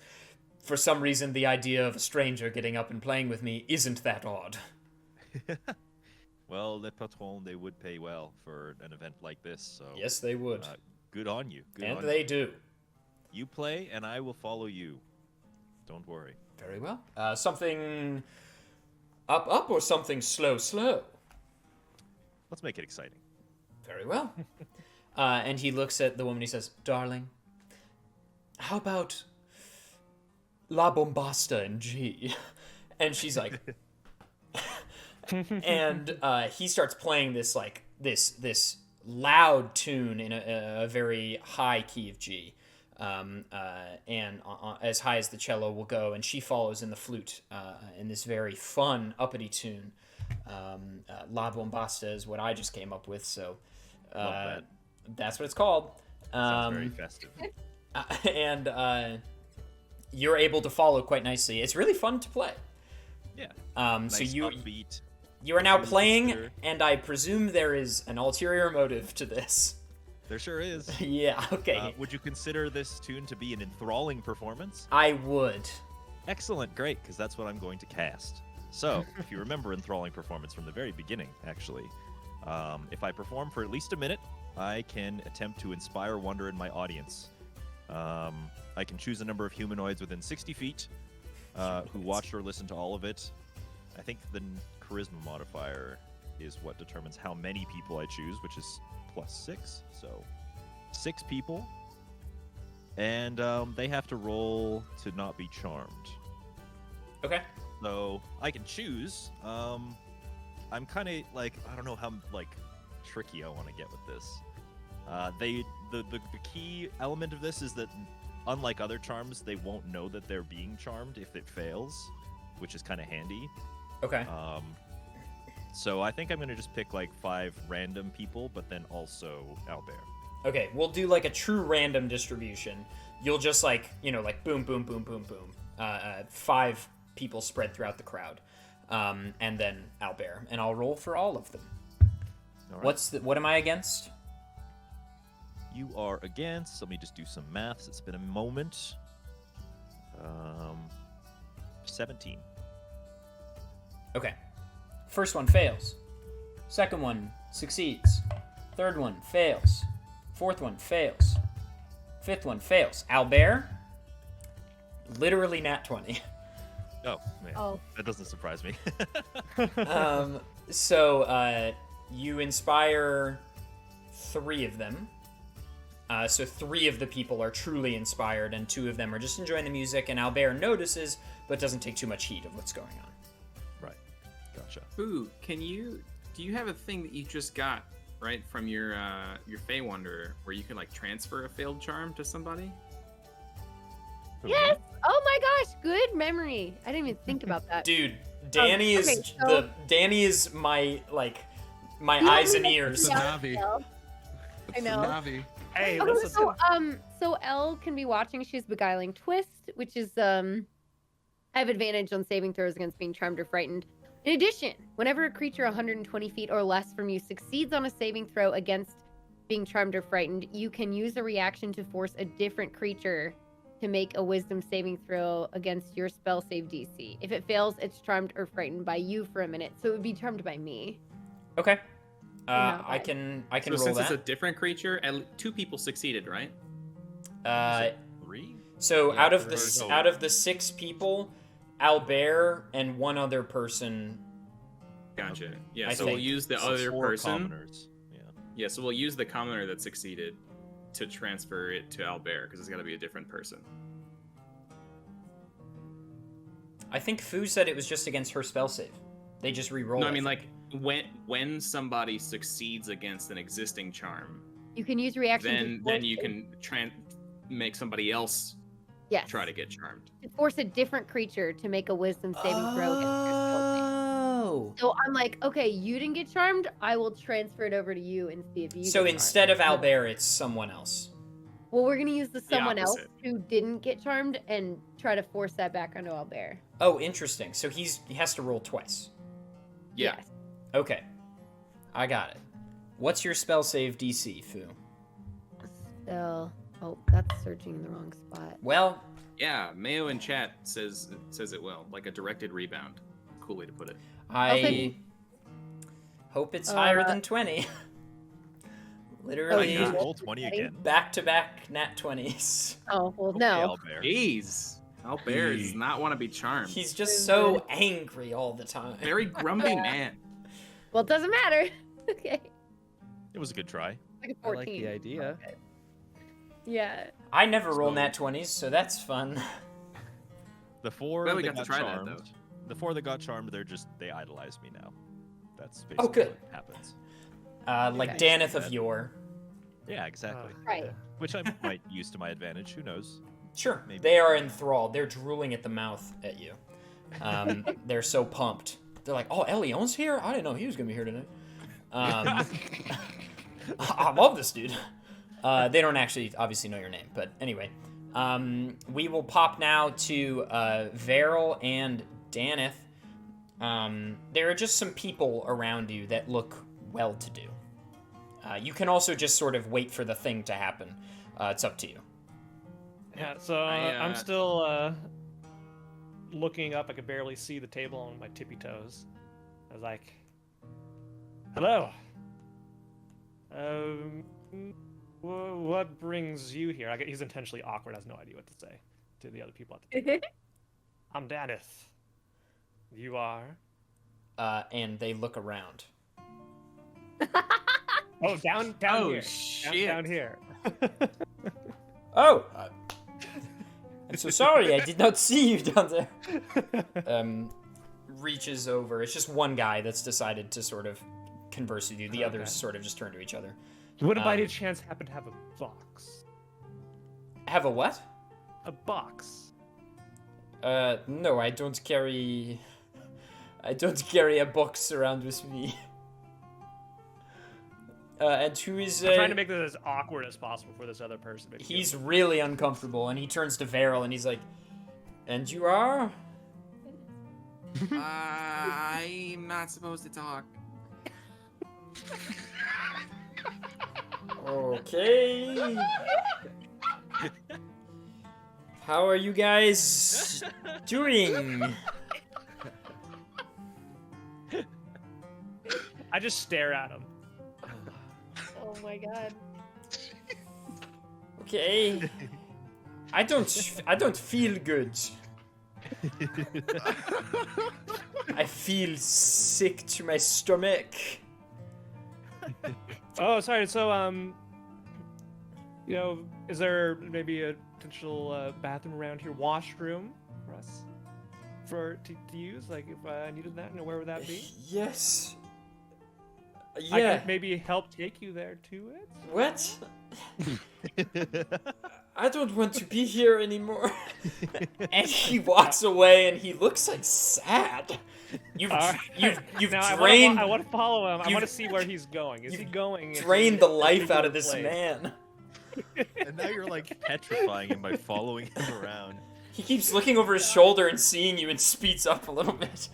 for some reason the idea of a stranger getting up and playing with me isn't that odd. Well, Le Patron, they would pay well for an event like this, so... Yes, they would. Good on you. Good and on they you. do. You play, and I will follow you. Don't worry. Very well. Something up or something slow? Let's make it exciting. Very well. And he looks at the woman, he says, "Darling, how about La Bombasta in G?" And she's like... and he starts playing this, like, this loud tune in a very high key of G. And as high as the cello will go, and she follows in the flute in this very fun, uppity tune. La Bombasta is what I just came up with, so that's what it's called. Sounds very festive. And you're able to follow quite nicely. It's really fun to play. Yeah. So Nice you upbeat. you are now Really playing, consider- and I presume there is an ulterior motive to this. There sure is. Yeah. Okay. Would you consider this tune to be an enthralling performance? I would. Excellent, great, because that's what I'm going to cast. So, if you remember enthralling performance from the very beginning, actually, if I perform for at least a minute, I can attempt to inspire wonder in my audience. I can choose a number of humanoids within 60 feet who watched or listened to all of it. I think the charisma modifier is what determines how many people I choose, which is +6, so 6 people. And they have to roll to not be charmed. Okay. So I can choose. I'm kind of like, I don't know how like tricky I want to get with this. The key element of this is that unlike other charms, they won't know that they're being charmed if it fails, which is kind of handy. Okay. So I think I'm gonna just pick like 5 random people, but then also Albert. Okay, we'll do like a true random distribution. You'll just like, like boom, boom, boom, boom, boom. 5 people spread throughout the crowd. And then Albert. And I'll roll for all of them. All right. What am I against? You are against. Let me just do some maths. It's been a moment. 17. Okay. First one fails. Second one succeeds. Third one fails. Fourth one fails. Fifth one fails. Albert, literally nat 20. Oh man, Oh. that doesn't surprise me. So you inspire 3 of them. So 3 of the people are truly inspired, and 2 of them are just enjoying the music, and Albert notices, but doesn't take too much heed of what's going on. Right. Gotcha. Ooh, do you have a thing that you just got, right, from your Fey Wanderer, where you can like transfer a failed charm to somebody? Yes. Oh my gosh, good memory. I didn't even think about that. Dude, Danny okay, is so- Danny is my my You eyes don't and even ears. It's a Yeah, Navi. L. It's I know. a Navi. Hey, Okay, listen. so Elle can be watching. She has Beguiling Twist, which is I have advantage on saving throws against being charmed or frightened. In addition, whenever a creature 120 feet or less from you succeeds on a saving throw against being charmed or frightened, you can use a reaction to force a different creature to make a wisdom saving throw against your spell save DC. If it fails, it's charmed or frightened by you for a minute, so it would be charmed by me. Okay. not I bad. can So roll since that. it's a different creature, 2 people succeeded, right? Uh, 3? so Yeah, out of or the no. out of the 6 people, Albert and one other person. Gotcha. Yeah, I so we'll think. use the So other 4 person. commoners. Yeah. Yeah, so we'll use the commoner that succeeded to transfer it to Albert, because it's got to be a different person. I think Fu said it was just against her spell save. They just re-roll. No, I mean, like, when somebody succeeds against an existing charm, You can use reaction. then you can make somebody else yes. try to get charmed. force a different creature to make a wisdom saving throw against your spell save. Oh. So I'm like, okay, you didn't get charmed. I will transfer it over to you and see if you. So get instead charmed. of Albert, it's someone else. Well, we're gonna use the someone else opposite. who didn't get charmed and try to force that back onto Albert. Oh, interesting. So he has to roll twice. Yeah. Yes. Okay. I got it. What's your spell save DC, Fu? So, oh, that's searching in the wrong spot. Well, Yeah, Mayo in chat says it will, like a directed rebound. Cool way to put it. I Okay. hope it's higher than 20. Literally, God, roll 20 again. back-to-back nat 20s. Oh well, Okay, no. Albert. Jeez, Albert does not want to be charmed. He's just so angry all the time. Very grumpy man. Well, it doesn't matter. Okay, It was a good try. like a I 14. like the idea. Yeah. I never roll So- nat 20s, so that's fun. The 4 Well, we that got to got try that, charmed. though. The 4 that got charmed, they idolize me now. That's basically Oh, good. what happens. Like Okay. Danath of yore. Yeah, exactly. Right. Which I might use to my advantage. Who knows? Sure. Maybe. They are enthralled. They're drooling at the mouth at you. They're so pumped. They're like, oh, Elion's here? I didn't know he was going to be here tonight. I love this dude. They don't actually obviously know your name, but anyway. We will pop now to Vaeril and Danath. There are just some people around you that look well-to-do. You can also just sort of wait for the thing to happen. It's up to you. Yeah, so I'm still looking up. I could barely see the table on my tippy toes. I was like, "Hello. What brings you here?" He's intentionally awkward. Has no idea what to say to the other people at the table. I'm Danath. You are? And they look around. Oh, down Oh, here. shit. Down here. Oh! I'm so sorry, I did not see you down there. Reaches over. It's just one guy that's decided to sort of converse with you. The others sort of just turn to each other. Would by any chance happen to have a box? Have a what? A box. No, I don't carry a box around with me. And who is... I'm trying to make this as awkward as possible for this other person. but He's really uncomfortable, and he turns to Vaeril, and he's like, and you are? I'm not supposed to talk. Okay. How are you guys doing? I just stare at him. Oh my god. Okay. I don't feel good. I feel sick to my stomach. Oh, sorry. So, is there maybe a potential bathroom around here, washroom for us to use? Like, if I needed that, where would that be? Yes. I Yeah. could maybe help take you there to it. What? I don't want to be here anymore. And he walks away, and he looks like sad. You've Now, drained I want to follow him. I you've- want to see where he's going. Is he going? drained the life out of this place? man. And now you're like petrifying him by following him around. He keeps looking over his shoulder and seeing you, and speeds up a little bit.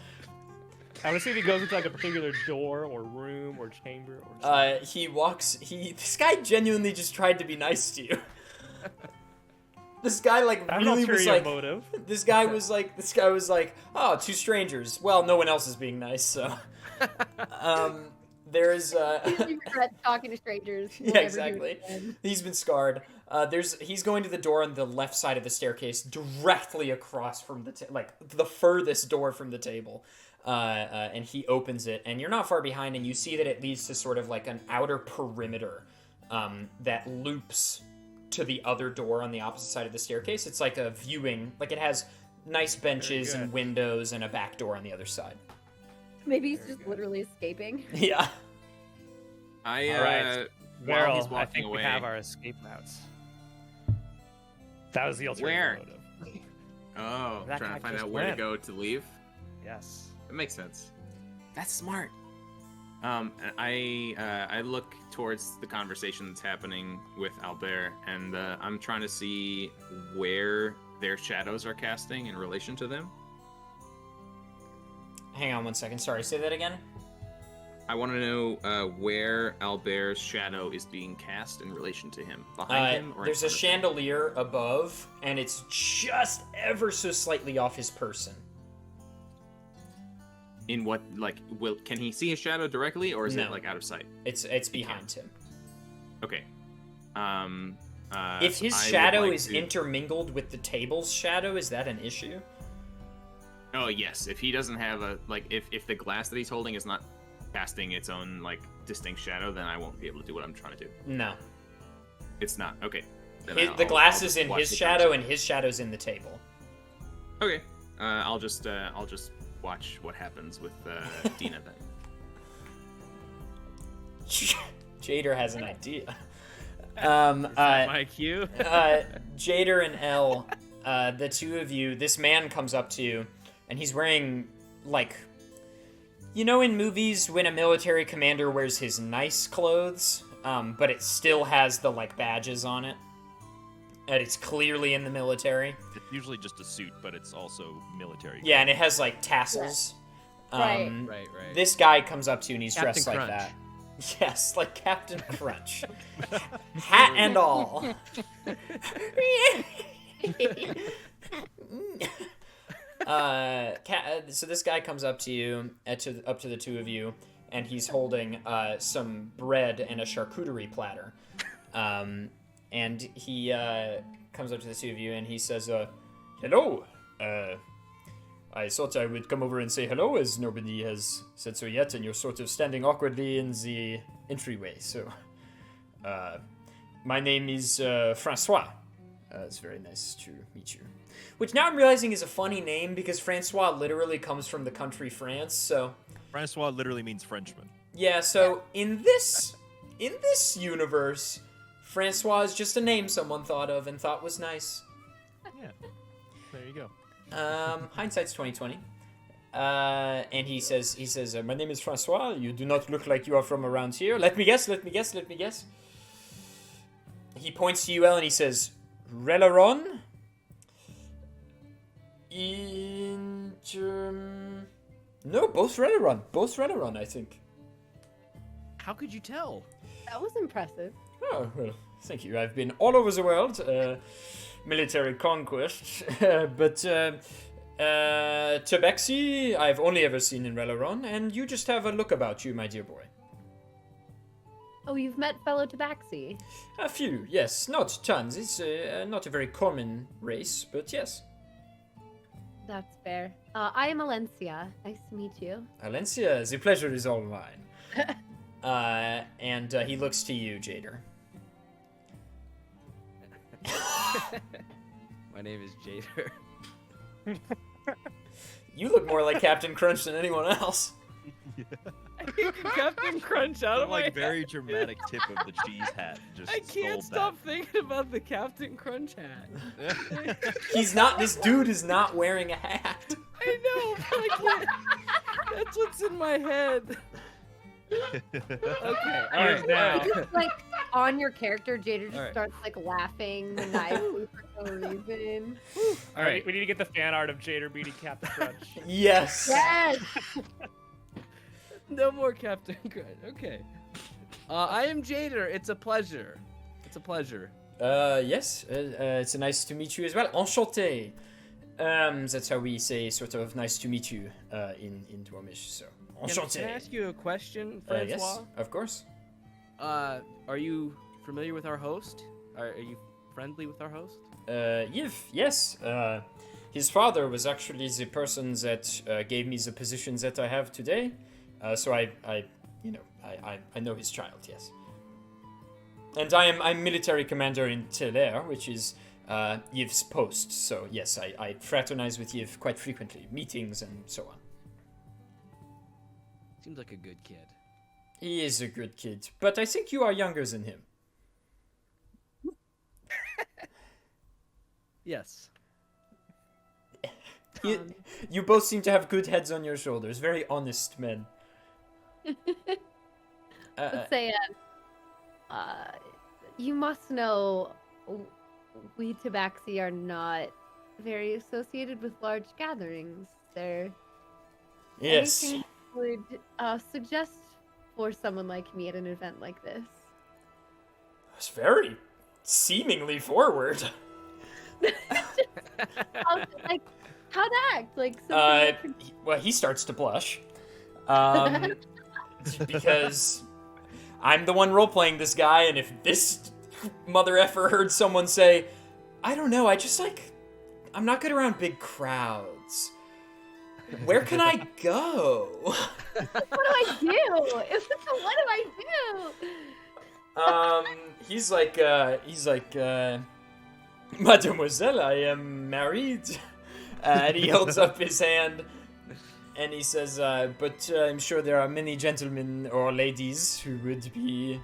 I want to see if he goes into like a particular door or room or chamber or something. This guy genuinely just tried to be nice to you. This guy like I have really an was ulterior like, motive. this guy was like, oh, two strangers. Well, no one else is being nice, so. There's He regrets talking to strangers. We'll Yeah, never do exactly. it again. He's been scarred. He's going to the door on the left side of the staircase, directly across from the the furthest door from the table. And he opens it, and you're not far behind, and you see that it leads to sort of like an outer perimeter that loops to the other door on the opposite side of the staircase. It's like a viewing, like it has nice benches and windows and a back door on the other side. Maybe he's just literally escaping. Yeah. All right. while he's Daryl, walking I think away, we have our escape routes. That was the ulterior Where? motive. Oh, That trying guy to find just out where to went. go to leave. Yes. That makes sense. That's smart. And I look towards the conversation that's happening with Albert, and I'm trying to see where their shadows are casting in relation to them. Hang on 1 second. Sorry, say that again. I want to know where Albert's shadow is being cast in relation to him. Behind him, or in There's a front of him? chandelier above, and it's just ever so slightly off his person. In what, like, can he see his shadow directly, or is No. it like out of sight? It's behind him. Okay. If his I would shadow like is to- intermingled with the table's shadow, is that an issue? Oh yes, if he doesn't have a if the glass that he's holding is not casting its own like distinct shadow, then I won't be able to do what I'm trying to do. No. It's not. Okay. Then The glass I'll is just in watch his the shadow, conversation. and his shadow's in the table. Okay. I'll just watch what happens with Dina then. Jader has an idea. My cue. Jader and Elle, the two of you, this man comes up to you, and he's wearing, like, you know in movies when a military commander wears his nice clothes, but it still has the, like, badges on it? And it's clearly in the military? It's usually just a suit, but it's also military. Yeah, and it has, like, tassels. Right. Right. This guy comes up to you, and he's Captain dressed like Crunch. that. Yes, like Captain Crunch. Hat and all. So this guy comes up to you, up to the two of you, and he's holding some bread and a charcuterie platter. And he comes up to the two of you, and he says, "Hello. I thought I would come over and say hello, as nobody has said so yet, and you're sort of standing awkwardly in the entryway. So, my name is Francois. It's very nice to meet you." Which now I'm realizing is a funny name because Francois literally comes from the country France. So, Francois literally means Frenchman. yeah. So in this universe, Francois is just a name someone thought of and thought was nice. Yeah. There you go. Hindsight's 2020. And he says, "My name is Francois. You do not look like you are from around here. Let me guess. He points to you, Elle, and he says, Releron? No, both Releron, I think. How could you tell? That was impressive. Oh, well, thank you. I've been all over the world, military conquest, but Tabaxi I've only ever seen in Releron, and you just have a look about you, my dear boy. Oh, you've met fellow Tabaxi. A few, yes, not tons. It's not a very common race, but yes. That's fair. I am Alencia. Nice to meet you. Alencia, the pleasure is all mine. And he looks to you, Jader. My name is Jader. You look more like Captain Crunch than anyone else. Captain Crunch out The of my like very head. dramatic tip of the cheese hat just I can't stole stop thinking about the Captain Crunch hat. This dude is not wearing a hat. I know, but I can't. That's what's in my head. Okay, all right. now. Just, like, on your character, Jader just Alright. starts, like, laughing maniacally for no reason. All right. We need to get the fan art of Jader beating Captain Crunch. Yes. Yes! No more Captain Crunch. Okay. I am Jader. It's a pleasure. Yes. It's nice to meet you as well. Enchanté. That's how we say sort of nice to meet you in Dwarmish. So Enchanté. Can I ask you a question, Yes, Francois? of course. Are you familiar with our host? Are you friendly with our host? Yes. His father was actually the person that gave me the position that I have today. So I know his child. Yes. And I'm military commander in Teler, which is Yv's post. So yes, I fraternize with Yv quite frequently, meetings and so on. Seems like a good kid. He is a good kid, but I think you are younger than him. Yes. You both seem to have good heads on your shoulders. Very honest men. Let's say, you must know, we Tabaxi are not very associated with large gatherings. They're Yes. anything you would suggest for someone like me at an event like this. It's very seemingly forward. How to act like something Well, he starts to blush. Because I'm the one role-playing this guy, and if this mother effer heard someone say, I don't know, I'm not good around big crowds. Where can I go? What do I do? What do I do? He's like, Mademoiselle, I am married. And he holds up his hand, and he says, but I'm sure there are many gentlemen or ladies who would be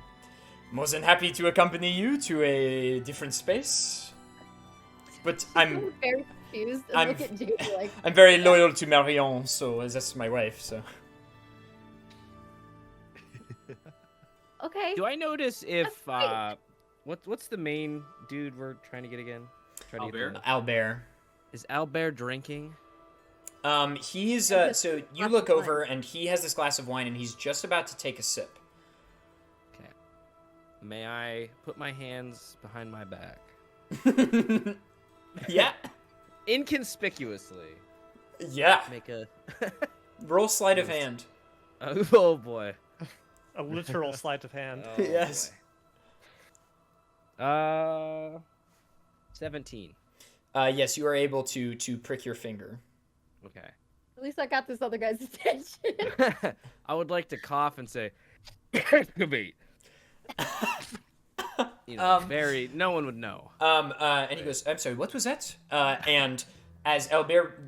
more than happy to accompany you to a different space. But I'm very confused and look at Jake like... I'm very loyal to Marion, so that's my wife, so... Okay. Do I notice if what's the main dude we're trying to get again? Albert. Is Albert drinking? He's so you look over and he has this glass of wine and he's just about to take a sip. Okay. May I put my hands behind my back? Yeah. Inconspicuously. Yeah. Make a roll sleight of hand. Oh boy. A literal sleight of hand. Oh, yes. Boy. 17. Yes, you are able to prick your finger. Okay. At least I got this other guy's attention. I would like to cough and say, "Wait." You know, very. No one would know. And he goes, "I'm sorry, what was that?" And as Albert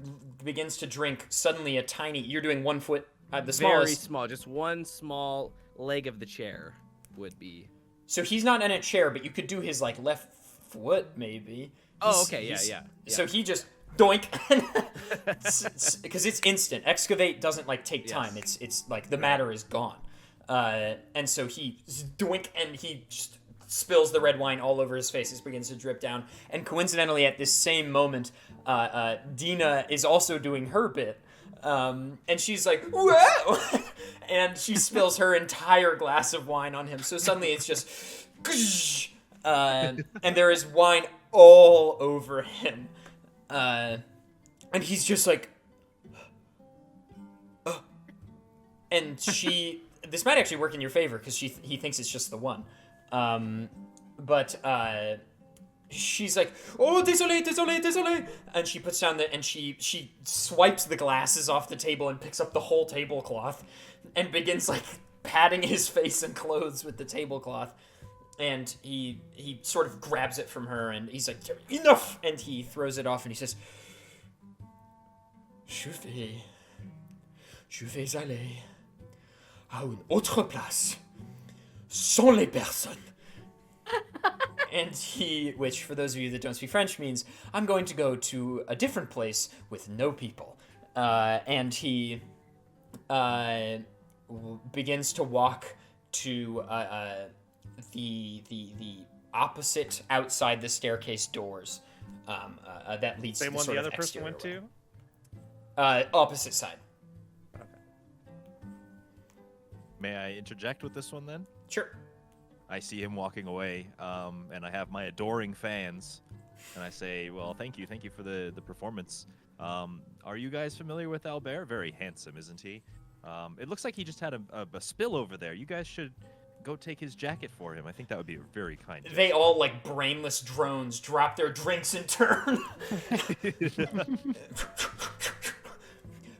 begins to drink, suddenly a tiny. You're doing 1 foot. The smallest. Very small. Just one small leg of the chair would be. So he's not in a chair, but you could do his like left foot maybe. Oh, okay, yeah. So he just doink, because it's instant. Excavate doesn't like take time. It's like the matter is gone, and so he doink and he just spills the red wine all over his face. It begins to drip down, and coincidentally at this same moment, Dina is also doing her bit, and she's like, "Whoa!" and she spills her entire glass of wine on him. So suddenly it's just, and there is wine all over him. And he's just like, and this might actually work in your favor because he thinks it's just the one. But she's like, oh, désolé, and she puts down and she swipes the glasses off the table and picks up the whole tablecloth and begins like patting his face and clothes with the tablecloth. And he sort of grabs it from her and he's like, enough! And he throws it off and he says, Je vais aller à une autre place, sans les personnes. And which for those of you that don't speak French means, I'm going to go to a different place with no people. And he begins to walk to the opposite outside the staircase doors that leads to Same the one sort the of other person went exterior to? way. Opposite side. May I interject with this one then? Sure. I see him walking away, and I have my adoring fans, and I say, well, thank you for the performance. Are you guys familiar with Albert? Very handsome, isn't he? It looks like he just had a spill over there. You guys should go take his jacket for him. I think that would be a very kind gesture. They all, like brainless drones, drop their drinks in turn.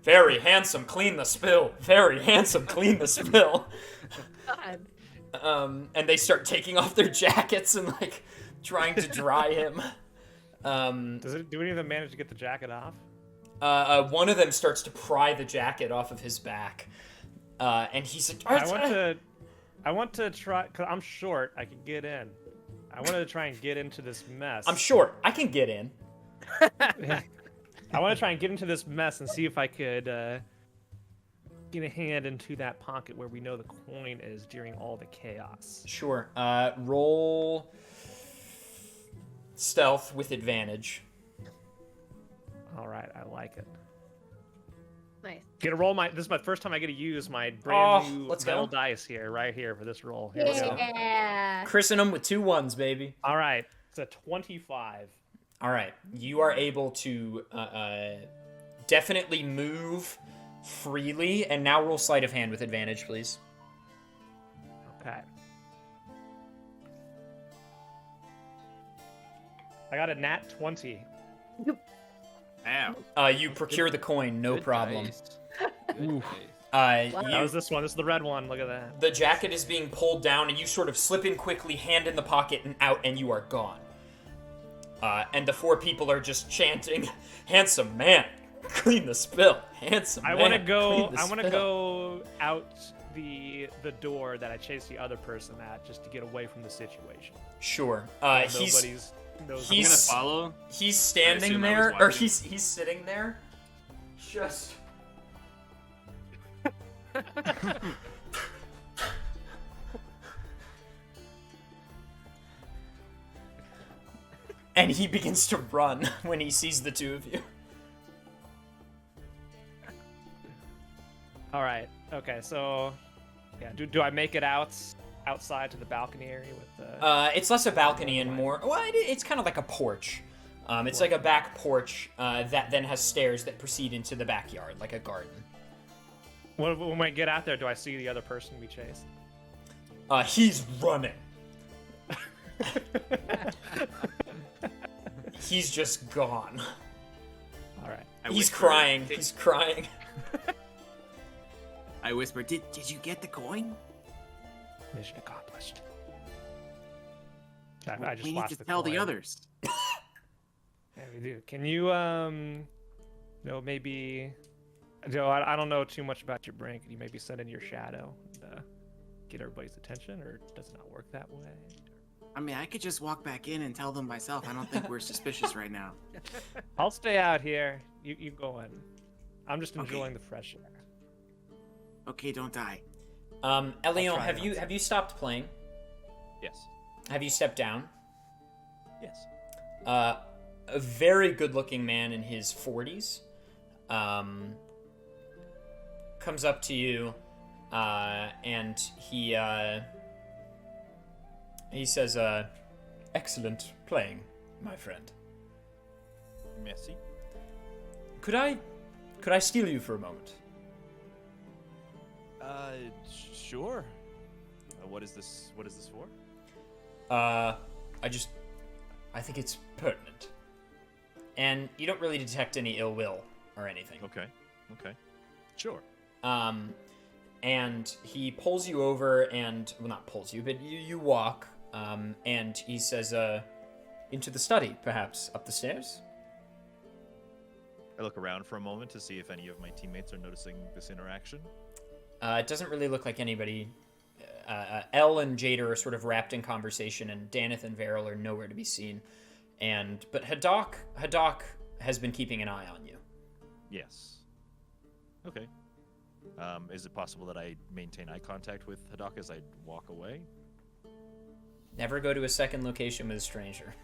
Very handsome, clean the spill. Very handsome, clean the spill. God. And they start taking off their jackets and like trying to dry him. Do any of them manage to get the jacket off? One of them starts to pry the jacket off of his back, and he's like, I want to try, cause I'm short. I can get in. I wanted to try and get into this mess. I'm short. I can get in. I want to try and get into this mess and see if I could get a hand into that pocket where we know the coin is during all the chaos. Sure. Roll stealth with advantage. All right, I like it. Nice. Get a roll. This is my first time I get to use my brand new let's metal go. dice here, right here for this roll. Here we go. Yeah. Christen them with 2 1s, baby. All right, it's a 25. All right. You are able to definitely move freely, and now roll sleight of hand with advantage, please. Okay. I got a nat 20. Ow. You procure the coin, no Good problem. dice. Good dice. That was this one. This is the red one. Look at that. The jacket is being pulled down, and you sort of slip in quickly, hand in the pocket, and out, and you are gone. And the 4 people are just chanting, "Handsome man, clean the spill. Handsome man, I want to go. clean the I want to spill." go out the door that I chased the other person at, just to get away from the situation. Sure. Nobody's. I'm he's- gonna follow. He's standing assume I was there, or watching. he's sitting there, just. And he begins to run when he sees the 2 of you. All right. Okay. So, yeah. Do I make it outside to the balcony area with the? It's less a balcony and more. Well, it's kind of like a porch. It's like a back porch that then has stairs that proceed into the backyard, like a garden. When I get out there, do I see the other person we chased? He's running. He's just gone. All right. He's crying. He's crying. I whisper, did you get the coin? Mission accomplished. I just We need lost to the tell the coin. others. Yeah, we do. Can you maybe? Joe, I don't know too much about your brain. Can you maybe send in your shadow and get everybody's attention, or does it not work that way? I mean, I could just walk back in and tell them myself. I don't think we're suspicious right now. I'll stay out here. You go in. I'm just Okay. enjoying the fresh air. Okay, don't die. Elion, try it have you stopped playing? Yes. Have you stepped down? Yes. A very good-looking man in his 40s comes up to you, and he says, "Excellent playing, my friend. Merci. Could I steal you for a moment?" Sure. What is this for? I think it's pertinent. And you don't really detect any ill will or anything. Okay. Sure. And he pulls you over and, well, not pulls you, but you walk, and he says, into the study, perhaps, up the stairs? I look around for a moment to see if any of my teammates are noticing this interaction. It doesn't really look like anybody. Elle and Jader are sort of wrapped in conversation, and Danath and Vaeril are nowhere to be seen. But Haddock has been keeping an eye on you. Yes. Okay. Is it possible that I maintain eye contact with Haddock as I walk away? Never go to a second location with a stranger.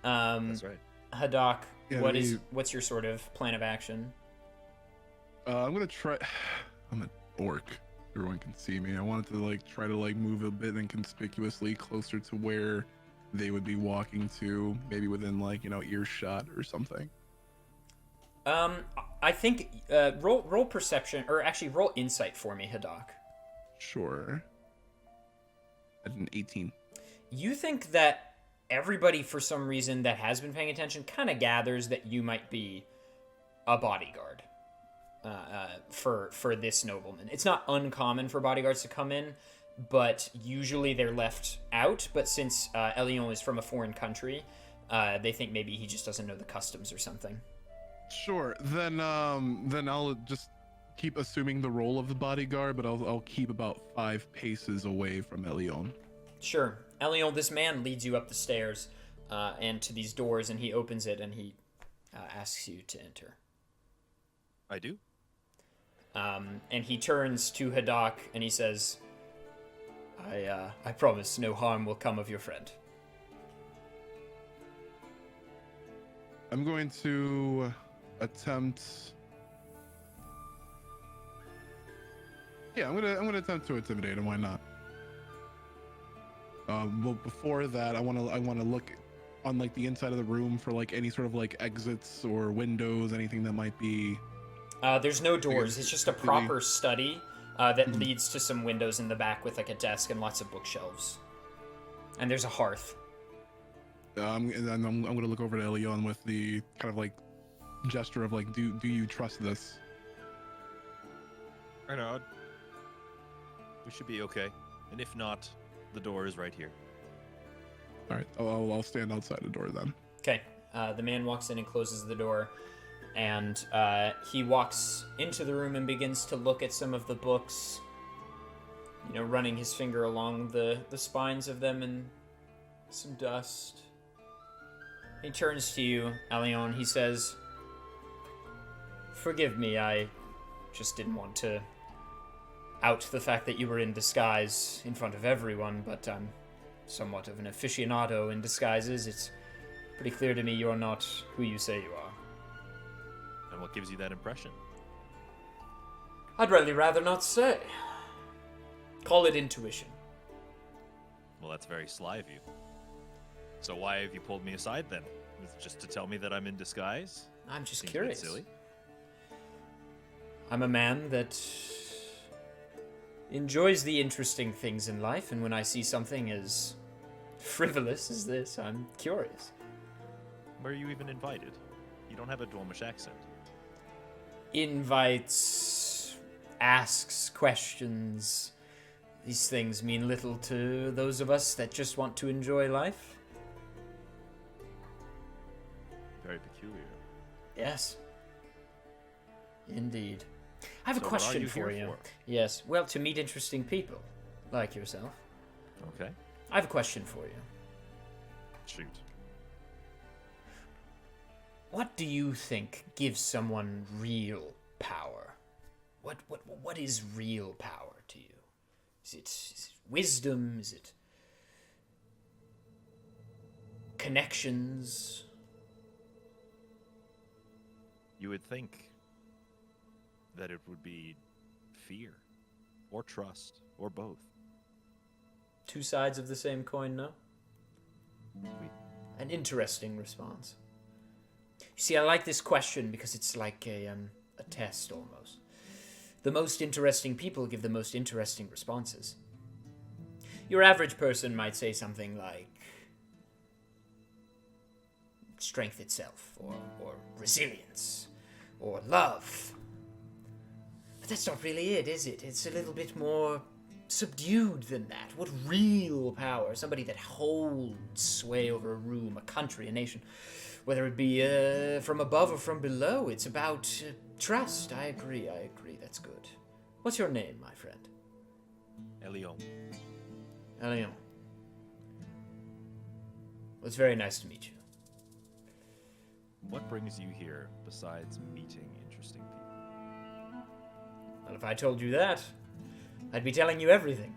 That's right. Haddock, Yeah, what's your sort of plan of action? I'm gonna try. I'm an orc. Everyone can see me. I wanted to try to move a bit inconspicuously closer to where they would be walking to, maybe within earshot or something. I think roll perception, or actually roll insight for me, Hadak. Sure. At an 18. You think that everybody, for some reason, that has been paying attention kind of gathers that you might be a bodyguard for this nobleman. It's not uncommon for bodyguards to come in, but usually they're left out. But since Elion is from a foreign country, they think maybe he just doesn't know the customs or something. Sure. Then I'll just keep assuming the role of the bodyguard, but I'll keep about 5 paces away from Elion. Sure. Elion, this man leads you up the stairs and to these doors, and he opens it, and he asks you to enter. I do. And he turns to Hadak, and he says, I promise no harm will come of your friend. I'm going to attempt. Yeah, I'm gonna attempt to intimidate him. Why not? Well, before that, I wanna look on like the inside of the room for like any sort of like exits or windows, anything that might be. There's no doors. It's just a proper study that leads to some windows in the back with like a desk and lots of bookshelves. And there's a hearth. And then I'm gonna look over to Elion with the kind of like gesture of like, do you trust this? I nod. We should be okay, and if not, the door is right here. All right, I'll stand outside the door then. Okay. The man walks in and closes the door, and he walks into the room and begins to look at some of the books, you know, running his finger along the spines of them and some dust. He turns to you, Elion. He says, "Forgive me, I just didn't want to out the fact that you were in disguise in front of everyone, but I'm somewhat of an aficionado in disguises. It's pretty clear to me you're not who you say you are." And what gives you that impression? I'd really rather not say. Call it intuition. Well, that's very sly of you. So why have you pulled me aside then? Is it just to tell me that I'm in disguise? I'm just Seems a bit curious. silly. I'm a man that enjoys the interesting things in life, and when I see something as frivolous as this, I'm curious. Where are you even invited? You don't have a Dwarmish accent. Invites, asks, questions. These things mean little to those of us that just want to enjoy life. Very peculiar. Yes. Indeed. I have a So what are question you for here you. for? Yes. Well, to meet interesting people, like yourself. Okay. I have a question for you. Shoot. What do you think gives someone real power? What is real power to you? Is it wisdom? Is it connections? You would think that it would be fear, or trust, or both. Two sides of the same coin, no? We- An interesting response. You see, I like this question because it's like a test almost. The most interesting people give the most interesting responses. Your average person might say something like strength itself, or resilience, or love. But that's not really it, is it? It's a little bit more subdued than that. What real power? Somebody that holds sway over a room, a country, a nation. Whether it be from above or from below, it's about trust. I agree. That's good. What's your name, my friend? Elion. Elion. Well, it's very nice to meet you. What brings you here besides meeting interesting people? Well, if I told you that, I'd be telling you everything.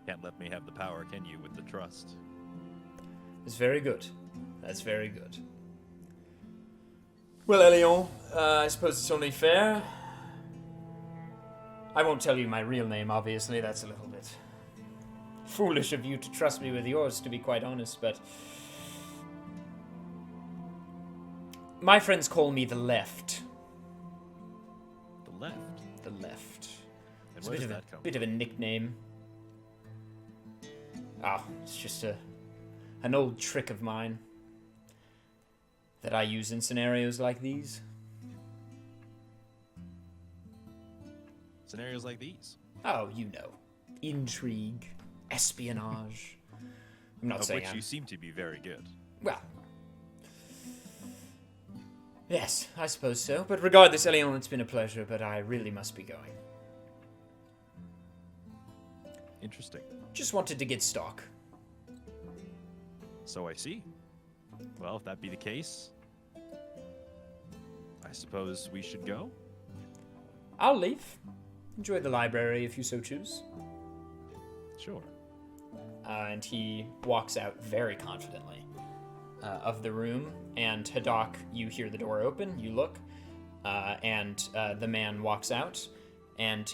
Can't let me have the power, can you, with the trust? It's very good. That's very good. Well, Elion, I suppose it's only fair. I won't tell you my real name, obviously. That's a little bit foolish of you to trust me with yours, to be quite honest, but My friends call me the Left. The left. The Left. And It's a where bit does of that come bit of a nickname. Oh, it's just an old trick of mine that I use in scenarios like these. Scenarios like these, Oh, you know, intrigue, espionage. I'm not of saying which I'm... you seem to be very good. Well, yes, I suppose so. But regardless, Elion, it's been a pleasure, but I really must be going. Interesting. Just wanted to get stock. So I see. Well, if that be the case, I suppose we should go. I'll leave. Enjoy the library if you so choose. Sure. And he walks out very confidently of the room. And Hadak, you hear the door open, you look, and the man walks out. And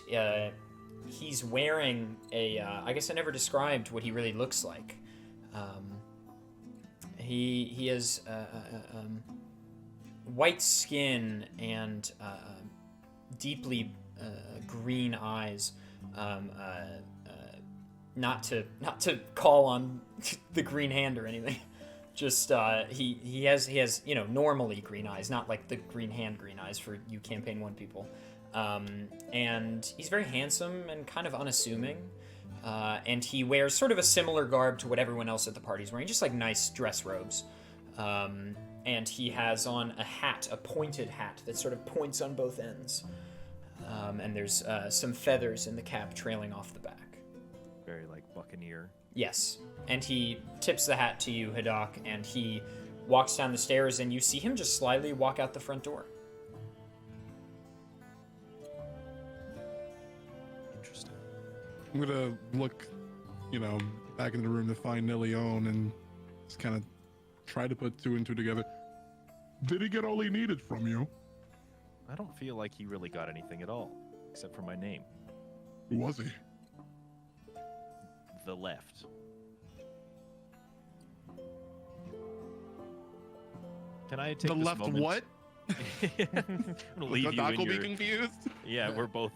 he's wearing a... I guess I never described what he really looks like. He has white skin and deeply green eyes. Not to call on the green hand or anything. Just he has normally green eyes, not like the green hand green eyes for you campaign 1 people. And he's very handsome and kind of unassuming. And he wears sort of a similar garb to what everyone else at the party is wearing, just like nice dress robes. And he has on a hat, a pointed hat that sort of points on both ends. And there's some feathers in the cap trailing off the back. Very like buccaneer. Yes. And he tips the hat to you, Hadak, and he walks down the stairs, and you see him just slyly walk out the front door. Interesting. I'm gonna look, back in the room to find Leon and just kind of try to put 2 and 2 together. Did he get all he needed from you? I don't feel like he really got anything at all, except for my name. Who was he? The Left. Can I take The this left moment? what? I'm gonna leave you Doc in will your... be confused. Yeah, we're both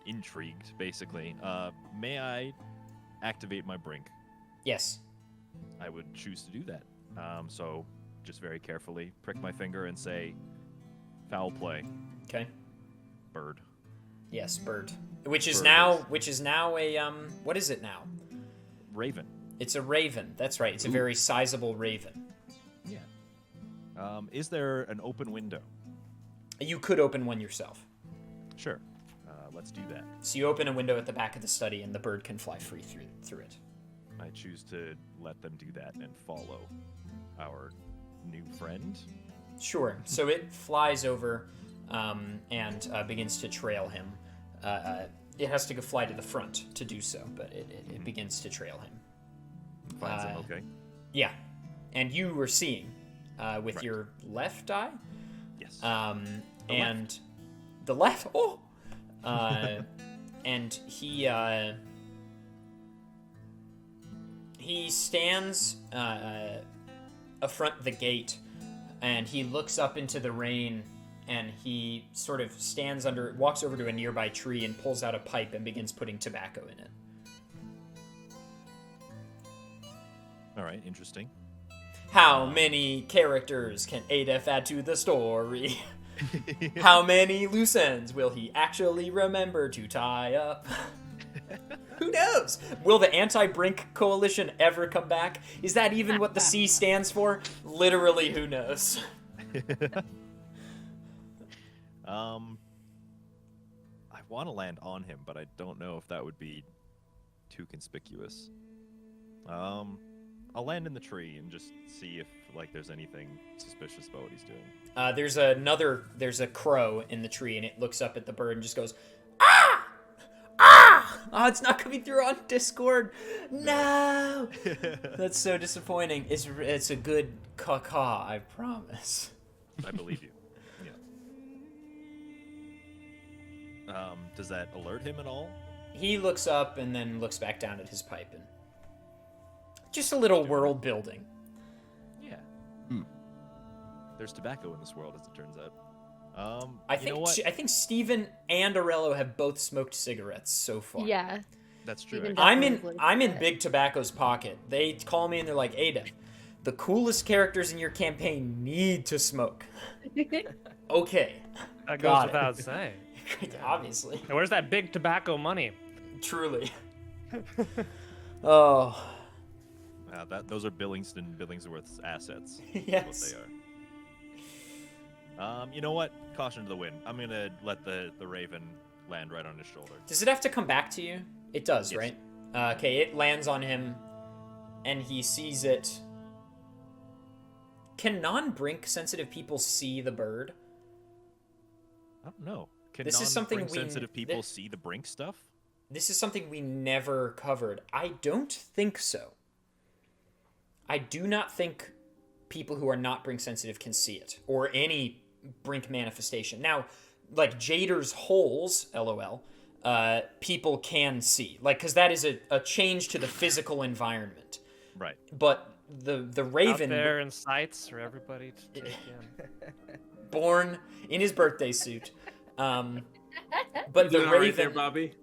intrigued, basically. May I activate my brink? Yes. I would choose to do that. So, just very carefully, prick my finger and say, foul play, Okay. bird. Yes, bird. Which is Bird now is- a what is it now? Raven. It's a raven. That's right. It's a very sizable raven. Yeah. Is there an open window? You could open one yourself. Sure. Let's do that. So you open a window at the back of the study, and the bird can fly free through it. I choose to let them do that and follow our new friend. Sure. So it flies over and begins to trail him. It has to go fly to the front to do so, but it begins to trail him. Finds him, okay. Yeah. And you were seeing with Right. your left eye. Yes. And the left. Oh! And he stands affront the gate, and he looks up into the rain, and he sort of walks over to a nearby tree and pulls out a pipe and begins putting tobacco in it. All right, interesting. How many characters can adef add to the story? How many loose ends will he actually remember to tie up? Who knows? Will the anti-Brink coalition ever come back? Is that even what the C stands for? Literally, who knows? I want to land on him, but I don't know if that would be too conspicuous. I'll land in the tree and just see if there's anything suspicious about what he's doing. There's a crow in the tree, and it looks up at the bird and just goes, ah! Ah! Oh, it's not coming through on Discord. No! That's so disappointing. It's a good caw-caw, I promise. I believe you. Yeah. Does that alert him at all? He looks up and then looks back down at his pipe, and just a little world building. Yeah. there's tobacco in this world, as it turns out. I you know what? think Steven and Aurelio have both smoked cigarettes so far. Yeah. That's true. Steven actually. I'm in Big Tobacco's pocket. They call me and they're like, Adef, the coolest characters in your campaign need to smoke. Okay. That Got goes it. without saying. Obviously. And where's that big tobacco money? Truly. Oh. Those are Billingsworth's assets. Yes. What they are. You know what? Caution to the wind. I'm gonna let the raven land right on his shoulder. Does it have to come back to you? It does, Yes. right? Okay, it lands on him, and he sees it. Can non-brink sensitive people see the bird? I don't know. Can This is something sensitive people thi- see the brink stuff? This is something we never covered. I don't think so. I do not think people who are not brink sensitive can see it, or any brink manifestation. Now, like Jader's holes, LOL, people can see. Like, because that is a change to the physical environment. Right. But the raven... Out there in sights for everybody to take in. born in his birthday suit. But You the doing all right raven... there, Bobby?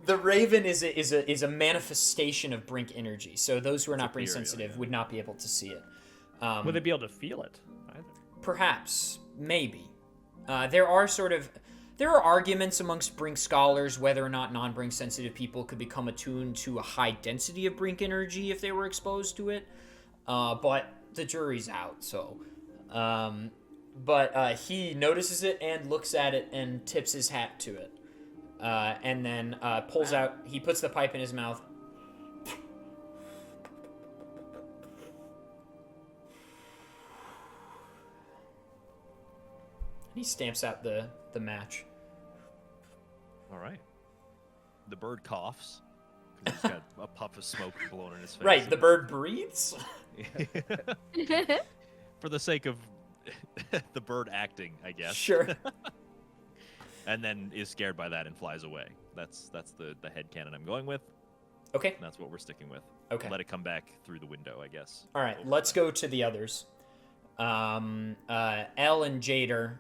The raven is a manifestation of brink energy. So those who are not brink ethereal, sensitive yeah. would not be able to see it. Would they be able to feel it either? Perhaps, maybe. There are arguments amongst brink scholars whether or not non-brink sensitive people could become attuned to a high density of brink energy if they were exposed to it. But the jury's out. So, but he notices it and looks at it and tips his hat to it. And then pulls out. He puts the pipe in his mouth. He stamps out the match. All right. The bird coughs because he's got a puff of smoke blowing in his face. Right, the bird breathes. For the sake of the bird acting, I guess. Sure. And then is scared by that and flies away. That's the headcanon I'm going with. Okay. And that's what we're sticking with. Okay. Let it come back through the window, I guess. All right. Let's go to the others. Elle and Jader.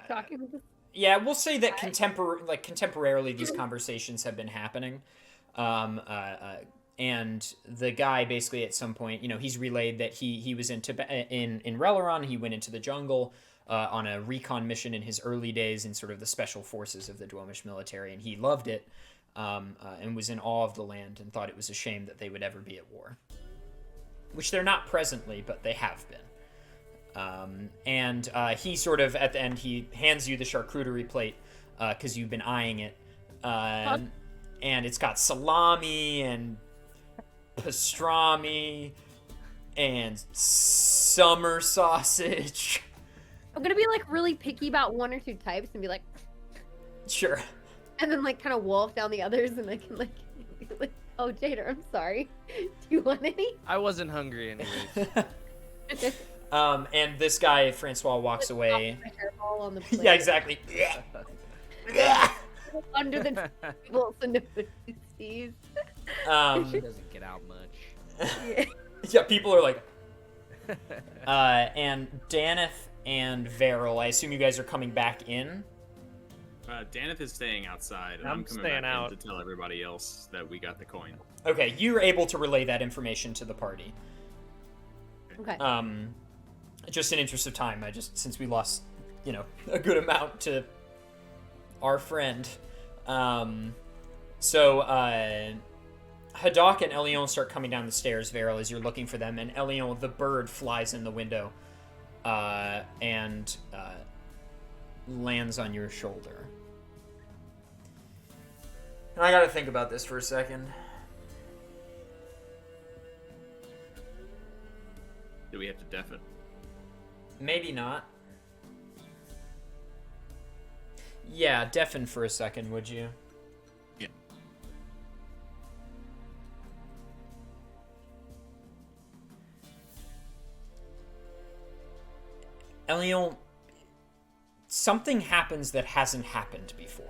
Talking with Yeah, we'll say that contemporarily these conversations have been happening. And the guy basically at some point, he's relayed that he was in Releron. He went into the jungle on a recon mission in his early days in sort of the special forces of the Dwomish military, and he loved it and was in awe of the land and thought it was a shame that they would ever be at war. Which they're not presently, but they have been. And he sort of, at the end, he hands you the charcuterie plate because you've been eyeing it. And it's got salami and pastrami and summer sausage. I'm gonna be like really picky about one or two types and be like, Sure. and then like kind of wolf down the others, and I can like, be like, oh Jader, I'm sorry. Do you want any? I wasn't hungry anyways. And this guy, Francois, walks away. My hairball on the plate. Yeah, exactly. Under the table so nobody sees. She doesn't get out much. Yeah, people are like... and Danath and Vaeril, I assume you guys are coming back in? Danath is staying outside, and I'm I'm coming staying back out. in to tell everybody else that we got the coin. Okay, you're able to relay that information to the party. Okay. Just in interest of time, since we lost, a good amount to our friend. So, Haddock and Elion start coming down the stairs, Vaeril, as you're looking for them, and Elion, the bird, flies in the window, and lands on your shoulder. And I gotta think about this for a second. Do we have to def it? Maybe not. Yeah, deafen for a second, would you? Yeah. Elion, something happens that hasn't happened before.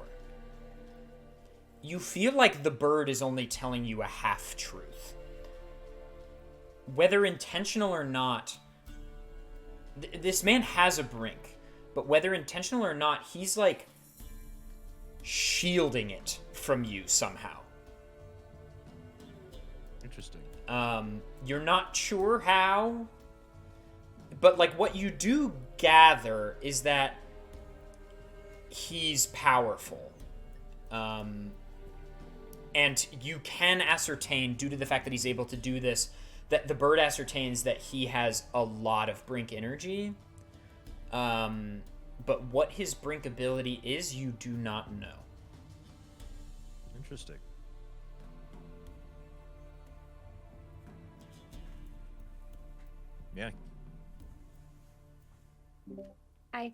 You feel like the bird is only telling you a half-truth. whether intentional or not, this man has a brink, but whether intentional or not, he's like shielding it from you somehow. Interesting. You're not sure how, but like what you do gather is that he's powerful. And you can ascertain, due to the fact that he's able to do this, that the bird ascertains that he has a lot of brink energy. But what his brink ability is, you do not know. Interesting. Yeah. Hi.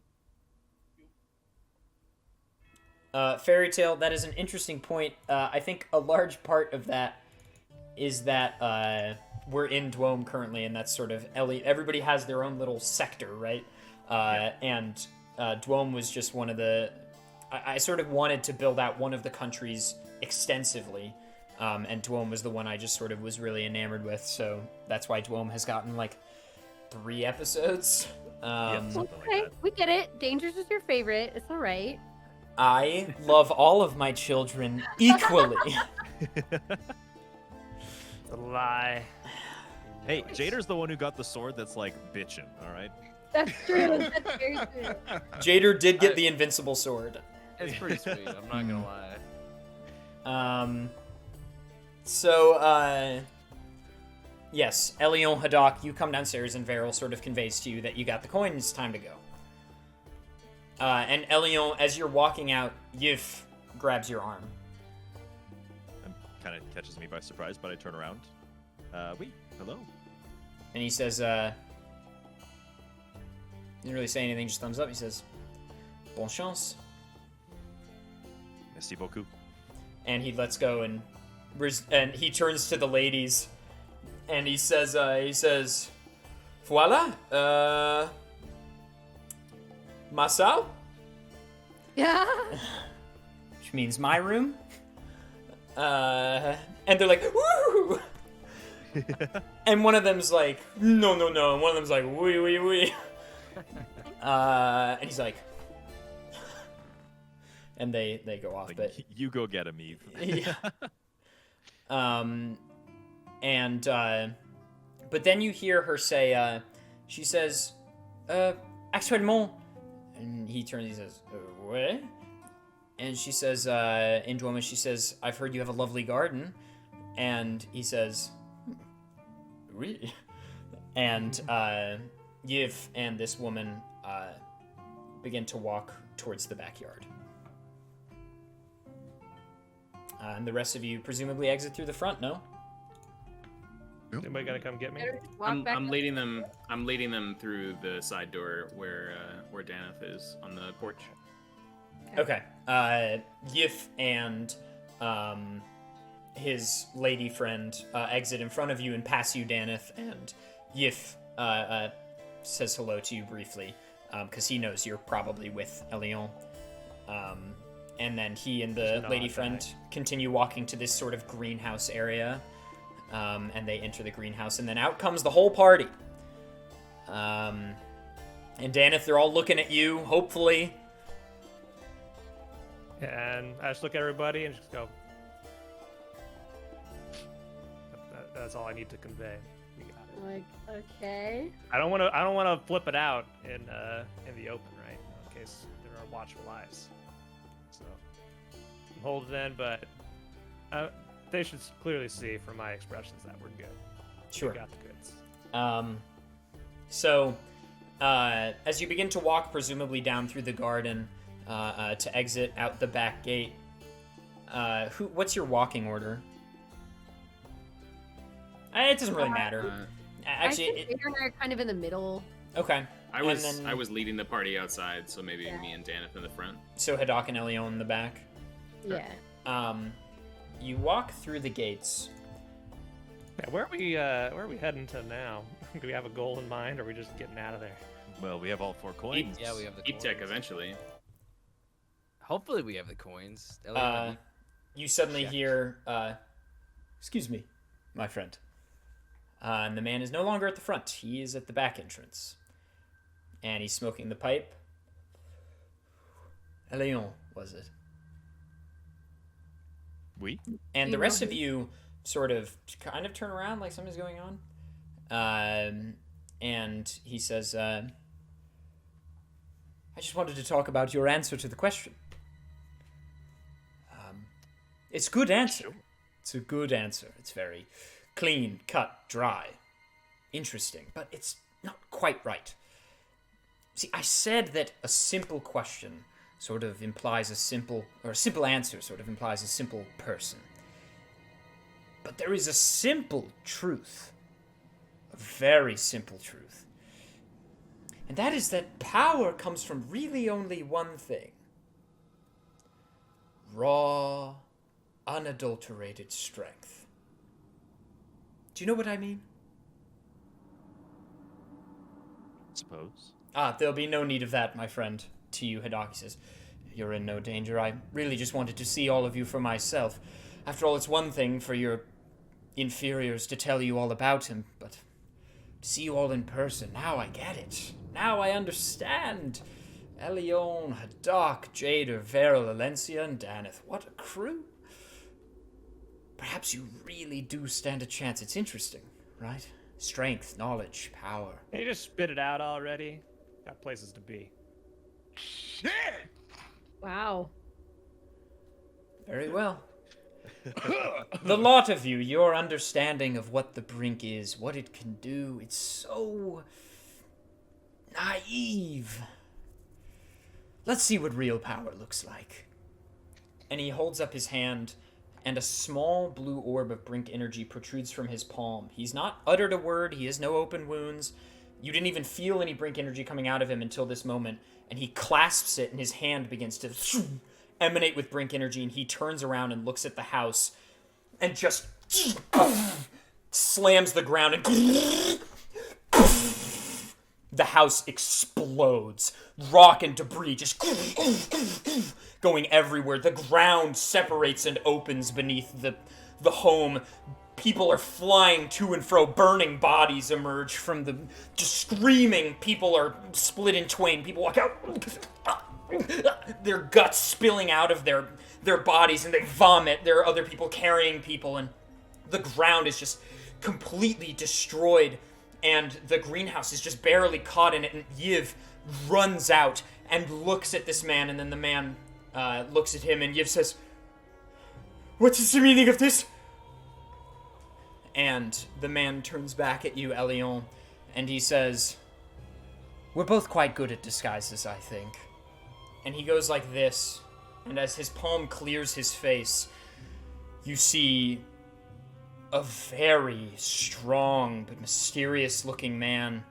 Fairy tale, that is an interesting point. I think a large part of that is that we're in Dwome currently, and that's sort of everybody has their own little sector, right? And Dwome was just one of the... I sort of wanted to build out one of the countries extensively, and Dwome was the one I just sort of was really enamored with, so that's why Dwome has gotten, like, 3 episodes. Something Okay, like that. we get it. Danger's is your favorite. It's all right. I love all of my children equally. It's a lie. Hey, Jader's the one who got the sword that's like bitchin', all right? That's true. That's very true. Jader did get the invincible sword. It's pretty sweet. I'm not gonna lie. Yes, Elion Haddock, you come downstairs and Vaeril sort of conveys to you that you got the coin, it's time to go. And Elion, as you're walking out, Yif grabs your arm. And kind of catches me by surprise, but I turn around. Oui, hello. And he says, didn't really say anything, just thumbs up. He says, Bon chance. Merci beaucoup. And he lets go and he turns to the ladies and he says, Voila, ma salle? Yeah. Which means my room. And they're like, woo! And one of them's like, no. And one of them's like, oui. And he's like, and they go off, Like, but you go get him, Eve. yeah. But then you hear her say, she says, actuellement, and he turns, he says, what? And she says, in Dwoma, she says, I've heard you have a lovely garden. And he says, oui. And Yiv and this woman begin to walk towards the backyard. And the rest of you presumably exit through the front, no? Anybody gonna come get me? Better just walk I'm, back I'm up. leading them. I'm leading them through the side door where Danath is on the porch. Okay. Yif and his lady friend exit in front of you and pass you, Danath, and Yif says hello to you briefly, because he knows you're probably with Elion. And then he and the Just lady nod friend back. continue walking to this sort of greenhouse area, and they enter the greenhouse, and then out comes the whole party. And Danath, they're all looking at you, hopefully. And I just look at everybody and just go. That's all I need to convey. You got it. Like, okay. I don't want to flip it out in the open, right? In case there are watchful eyes. So I'm holding in, but they should clearly see from my expressions that we're good. Sure. We got the goods. So, as you begin to walk, presumably down through the garden, to exit out the back gate, what's your walking order? It doesn't really matter. Actually, I think Vader and I are kind of in the middle. okay. I And was then- I was leading the party outside, so maybe Yeah. me and Danath in the front. So Haddock and Elion in the back. Yeah. You walk through the gates. Yeah, where are we heading to now? Do we have a goal in mind, or are we just getting out of there? Well, we have all 4 coins. Yeah, we have the Eeptech coins. eventually. Hopefully we have the coins. Elliot, You suddenly Check. hear, excuse me, my friend. And the man is no longer at the front. He is at the back entrance. And he's smoking the pipe. Elion, was it? We? And the rest of you sort of kind of turn around like something's going on. And he says, I just wanted to talk about your answer to the question. It's a good answer. It's a good answer. It's very clean, cut, dry. Interesting, but it's not quite right. See, I said that a simple question sort of implies a simple answer sort of implies a simple person. But there is a simple truth. A very simple truth. And that is that power comes from really only one thing. Raw, unadulterated strength. Do you know what I mean? Suppose. There'll be no need of that, my friend. To you, Hidaki says. You're in no danger. I really just wanted to see all of you for myself. After all, it's one thing for your inferiors to tell you all about him, but to see you all in person, now I get it. Now I understand. Elion, Hadak, Jader, Vaeril, Alencia, and Danath. What a crew. Perhaps you really do stand a chance. It's interesting, right? Strength, knowledge, power. Can you just spit it out already? Got places to be. Shit! Wow. Very well. The lot of you, your understanding of what the brink is, what it can do, it's so naive. Let's see what real power looks like. And he holds up his hand, and a small blue orb of brink energy protrudes from his palm. He's not uttered a word, he has no open wounds. You didn't even feel any brink energy coming out of him until this moment, and he clasps it, and his hand begins to emanate with brink energy, and he turns around and looks at the house, and just slams the ground, and the house explodes. Rock and debris just going everywhere. The ground separates and opens beneath the home. People are flying to and fro. Burning bodies emerge from the... just screaming. People are split in twain. People walk out. Their guts spilling out of their bodies, and they vomit. There are other people carrying people, and the ground is just completely destroyed. And the greenhouse is just barely caught in it, and Yiv runs out and looks at this man, and then the man looks at him, and Yiv says, "What is the meaning of this?" And the man turns back at you, Elion, and he says, "We're both quite good at disguises, I think." And he goes like this, and as his palm clears his face, you see a very strong but mysterious-looking man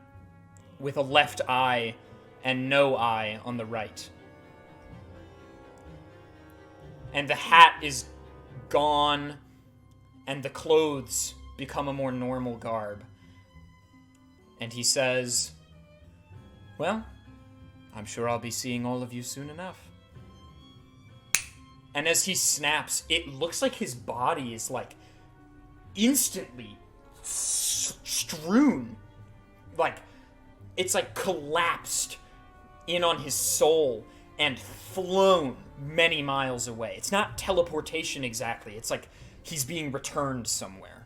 with a left eye and no eye on the right. And the hat is gone, and the clothes become a more normal garb. And he says, "Well, I'm sure I'll be seeing all of you soon enough." And as he snaps, it looks like his body is like instantly strewn. Like, it's like collapsed in on his soul and flown many miles away. It's not teleportation exactly. It's like he's being returned somewhere.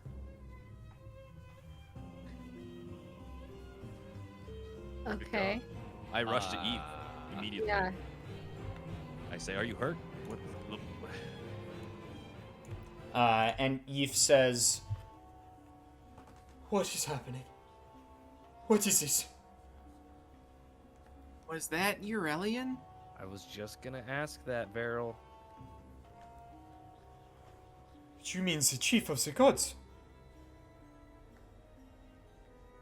Okay. I rush to Eve immediately. Yeah. I say, "Are you hurt?" What? And Eve says, "What is happening? What is this?" Was that your alien? I was just gonna ask that, Vaeril. You mean the chief of the gods?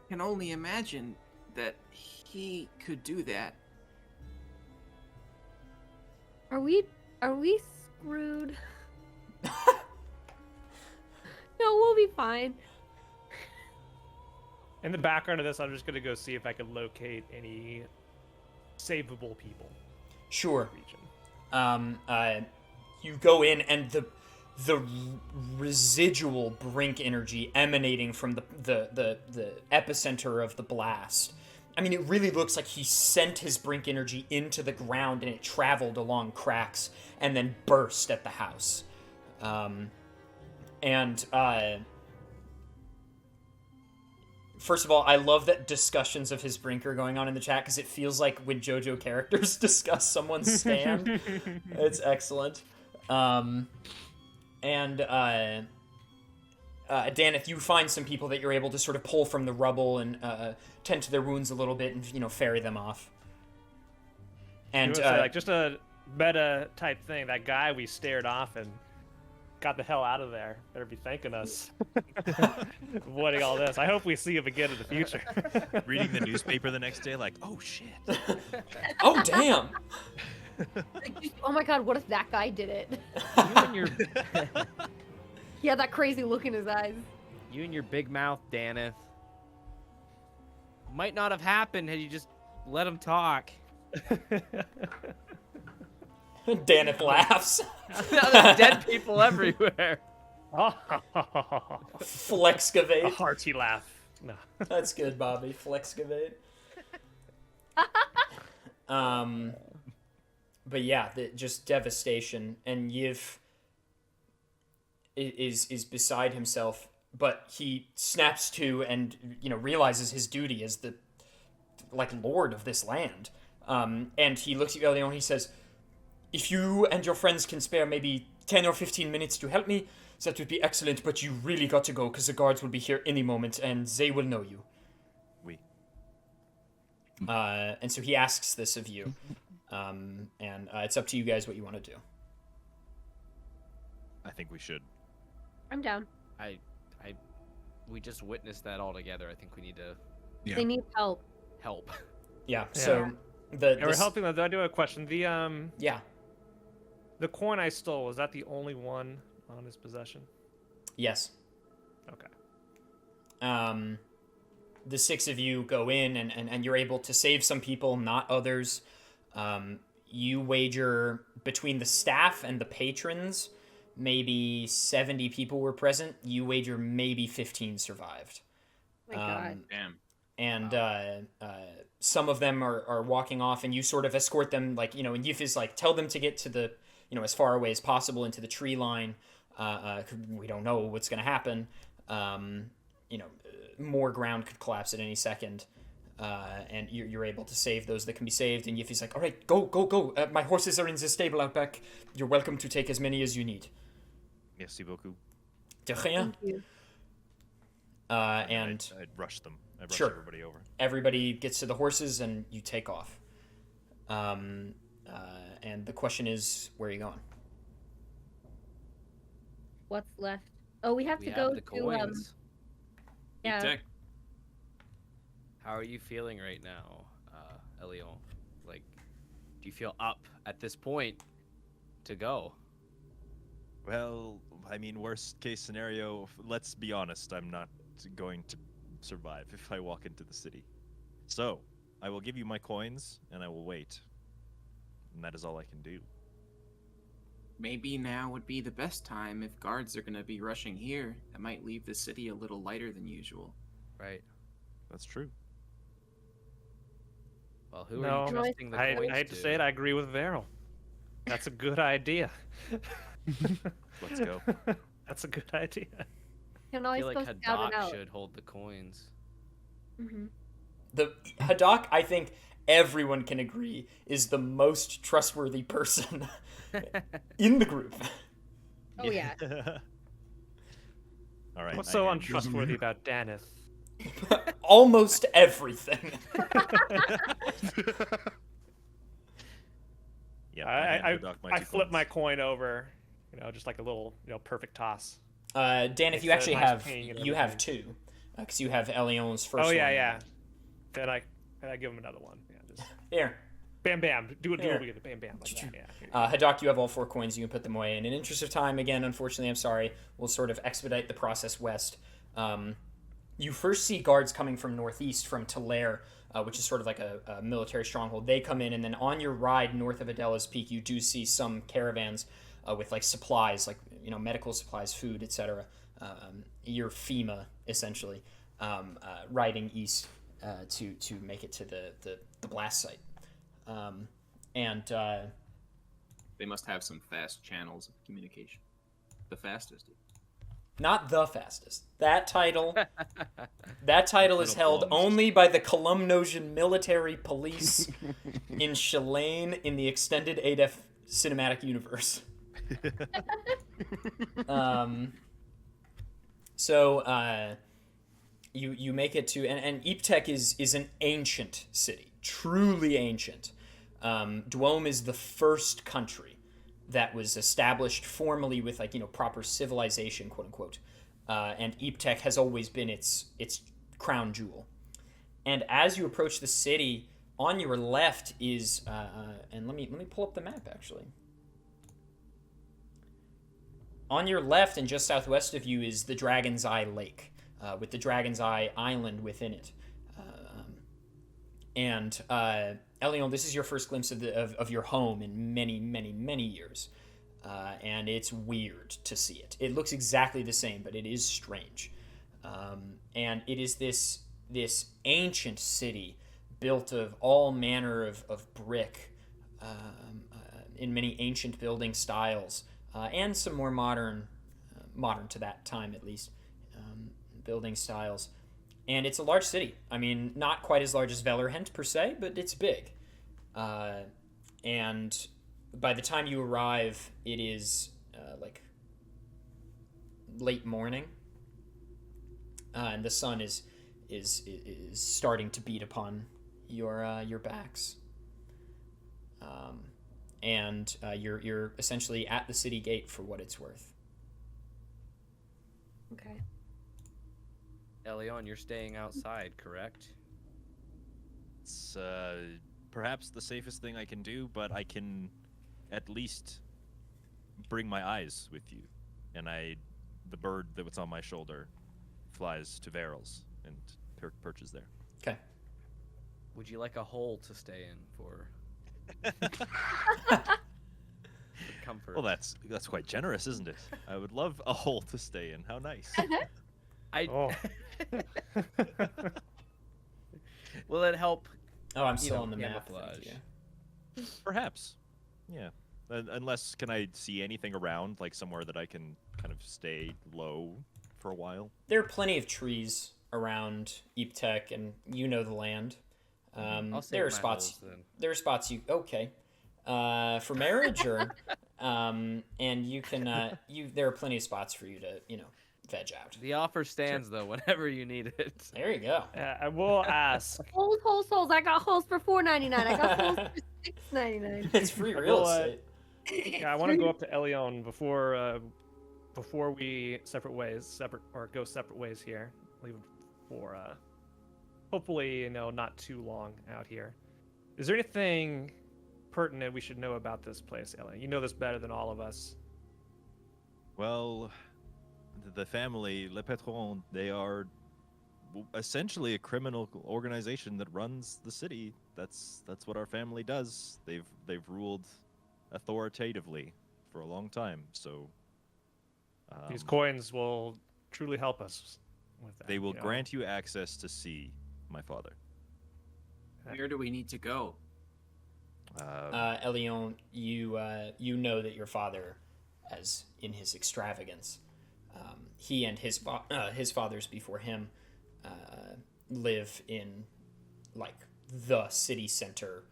Can only imagine that he could do that. Are we screwed? No, we'll be fine. In the background of this, I'm just gonna go see if I can locate any savable people. Sure. Region. You go in, and the residual brink energy emanating from the epicenter of the blast. I mean, it really looks like he sent his brink energy into the ground and it traveled along cracks and then burst at the house. First of all, I love that discussions of his brink are going on in the chat because it feels like when JoJo characters discuss someone's stand. It's excellent. Danath, you find some people that you're able to sort of pull from the rubble and tend to their wounds a little bit and, ferry them off. And Say, like, just a meta type thing. That guy we stared off and got the hell out of there. Better be thanking us. Avoiding all this. I hope we see him again in the future. Reading the newspaper the next day, like, oh shit. Oh damn. Oh my god, what if that guy did it? You and your He had that crazy look in his eyes. you and your big mouth, Danath. Might not have happened had you just let him talk. Danath laughs. Now there's dead people everywhere. Flexcavate. A hearty laugh. No. That's good, Bobby. Flexcavate. But yeah, just devastation, and Yiv is beside himself, but he snaps to and realizes his duty as the lord of this land. And he looks at Elion and he says, "If you and your friends can spare maybe 10 or 15 minutes to help me, that would be excellent, but you really got to go because the guards will be here any moment and they will know you." We. And so he asks this of you. And it's up to you guys what you want to do. I think we should. I'm down. We just witnessed that all together. I think we need to Yeah. They need help. help. Yeah, so Yeah, we're helping them. I do have a question. Yeah. The coin I stole, was that the only one on his possession? Yes. Okay. The six of you go in and you're able to save some people, not others. You wager between the staff and the patrons, maybe 70 people were present. You wager maybe 15 survived. Oh my god. Damn. And some of them are walking off, and you sort of escort them, and Yif is like, tell them to get to the, as far away as possible into the tree line. We don't know what's going to happen. More ground could collapse at any second. And you're able to save those that can be saved. And Yiffy's like, all right, go. My horses are in the stable out back. You're welcome to take as many as you need. Merci beaucoup. De rien. Thank you. And I'd rush them. I'd rush Sure. everybody over. everybody gets to the horses and you take off. And the question is, where are you going? What's left? Oh, we have We to have go the to coins. yeah. Eeptech. How are you feeling right now, Elion? Like, do you feel up at this point to go? Well, I mean, worst case scenario, let's be honest, I'm not going to survive if I walk into the city. So, I will give you my coins, and I will wait. And that is all I can do. Maybe now would be the best time if guards are going to be rushing here. That might leave the city a little lighter than usual. Right. That's true. Well, who No, are you trusting the I coins hate to to? say it, I agree with Vaeril. That's a good idea. Let's go. That's a good idea. Can I always feel go like scout it Hadak out. should hold the coins. Mm-hmm. The Hadak, I think everyone can agree, is the most trustworthy person in the group. Oh yeah. All right. What's I so am- untrustworthy about Danath? Almost everything. Yeah, I I Uh, flip my coin over, just like a little, perfect toss. Dan, if It's you a actually nice have, ping and you have everything. two, because you have Elion's first Oh yeah, one. yeah. Then I give him another one. Yeah, just Here. bam, bam. Do it Here. again. Bam, bam. Like that. Yeah. Here you go. Hadak, you have all 4 coins. You can put them away. And in interest of time, again, unfortunately, I'm sorry, we'll sort of expedite the process west. You first see guards coming from northeast, from Talair, which is sort of like a military stronghold. They come in, and then on your ride north of Adela's Peak, you do see some caravans with like supplies, like medical supplies, food, etc. Your FEMA essentially riding east to make it to the blast site, and They must have some fast channels of communication. The fastest. not the fastest. That title is held Little bombs. only by the Columnosian Military Police in Shalane in the extended adef cinematic universe. So you make it to, and Eeptech is an ancient city, truly ancient. Dwome is the first country that was established formally with proper civilization, quote unquote. And Eeptech has always been its crown jewel. And as you approach the city, on your left is and let me pull up the map actually. On your left and just southwest of you is the Dragon's Eye Lake, with the Dragon's Eye Island within it. And Elion, this is your first glimpse of your home in many, many, many years. And it's weird to see it. It looks exactly the same, but it is strange. And it is this ancient city built of all manner of brick in many ancient building styles. And some more modern to that time at least, building styles. And it's a large city. I mean, not quite as large as Velerhent per se, but it's big. And by the time you arrive, it is like late morning, and the sun is starting to beat upon your backs. And you're essentially at the city gate for what it's worth. Okay. Elion, you're staying outside, correct? It's perhaps the safest thing I can do, but I can at least bring my eyes with you. And the bird that was on my shoulder flies to Vaeril's and perches there. Okay. Would you like a hole to stay in for comfort? Well, that's quite generous, isn't it? I would love a hole to stay in. How nice. Oh. Will it help? Oh, I'm still on the map. camouflage. Thank you. Perhaps. Yeah. Unless, can I see anything around, like somewhere that I can kind of stay low for a while? There are plenty of trees around Eeptech, and you know the land. I'll save There are my spots. holes, then. There are spots you okay for marriage, or and you can there are plenty of spots for you to veg out. The offer stands though whenever you need it. There you go. I will ask. Holes. I got holes for $4.99. I got holes for $6.99. It's free real Well, estate. Yeah, I want to go up to Elion before we go separate ways here. Leave for hopefully not too long out here. Is there anything pertinent we should know about this place, Elion? You know this better than all of us. Well, the family, Le Patron, they are essentially a criminal organization that runs the city. That's what our family does. They've ruled authoritatively for a long time. So These coins will truly help us with that. they will grant you access to see my father. Where do we need to go? Elion, you know that your father, as in his extravagance, he and his fathers before him live in like the city center,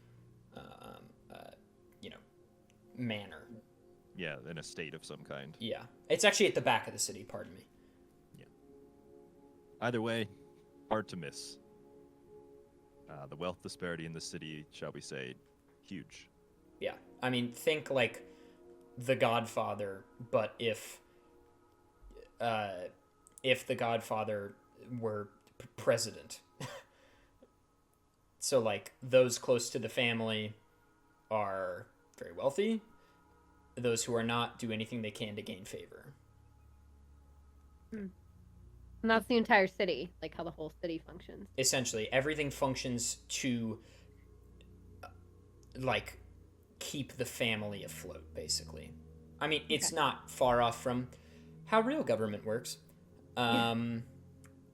manor. Yeah, an estate of some kind. Yeah, it's actually at the back of the city. Pardon me. Either way, hard to miss. The wealth disparity in the city, shall we say, huge. Yeah, I mean, think like The Godfather, but if The Godfather were president. So like those close to the family are very wealthy. Those who are not do anything they can to gain favor. And that's the entire city, like how the whole city functions. Essentially, everything functions to like keep the family afloat, basically. I mean, it's not far off from how real government works.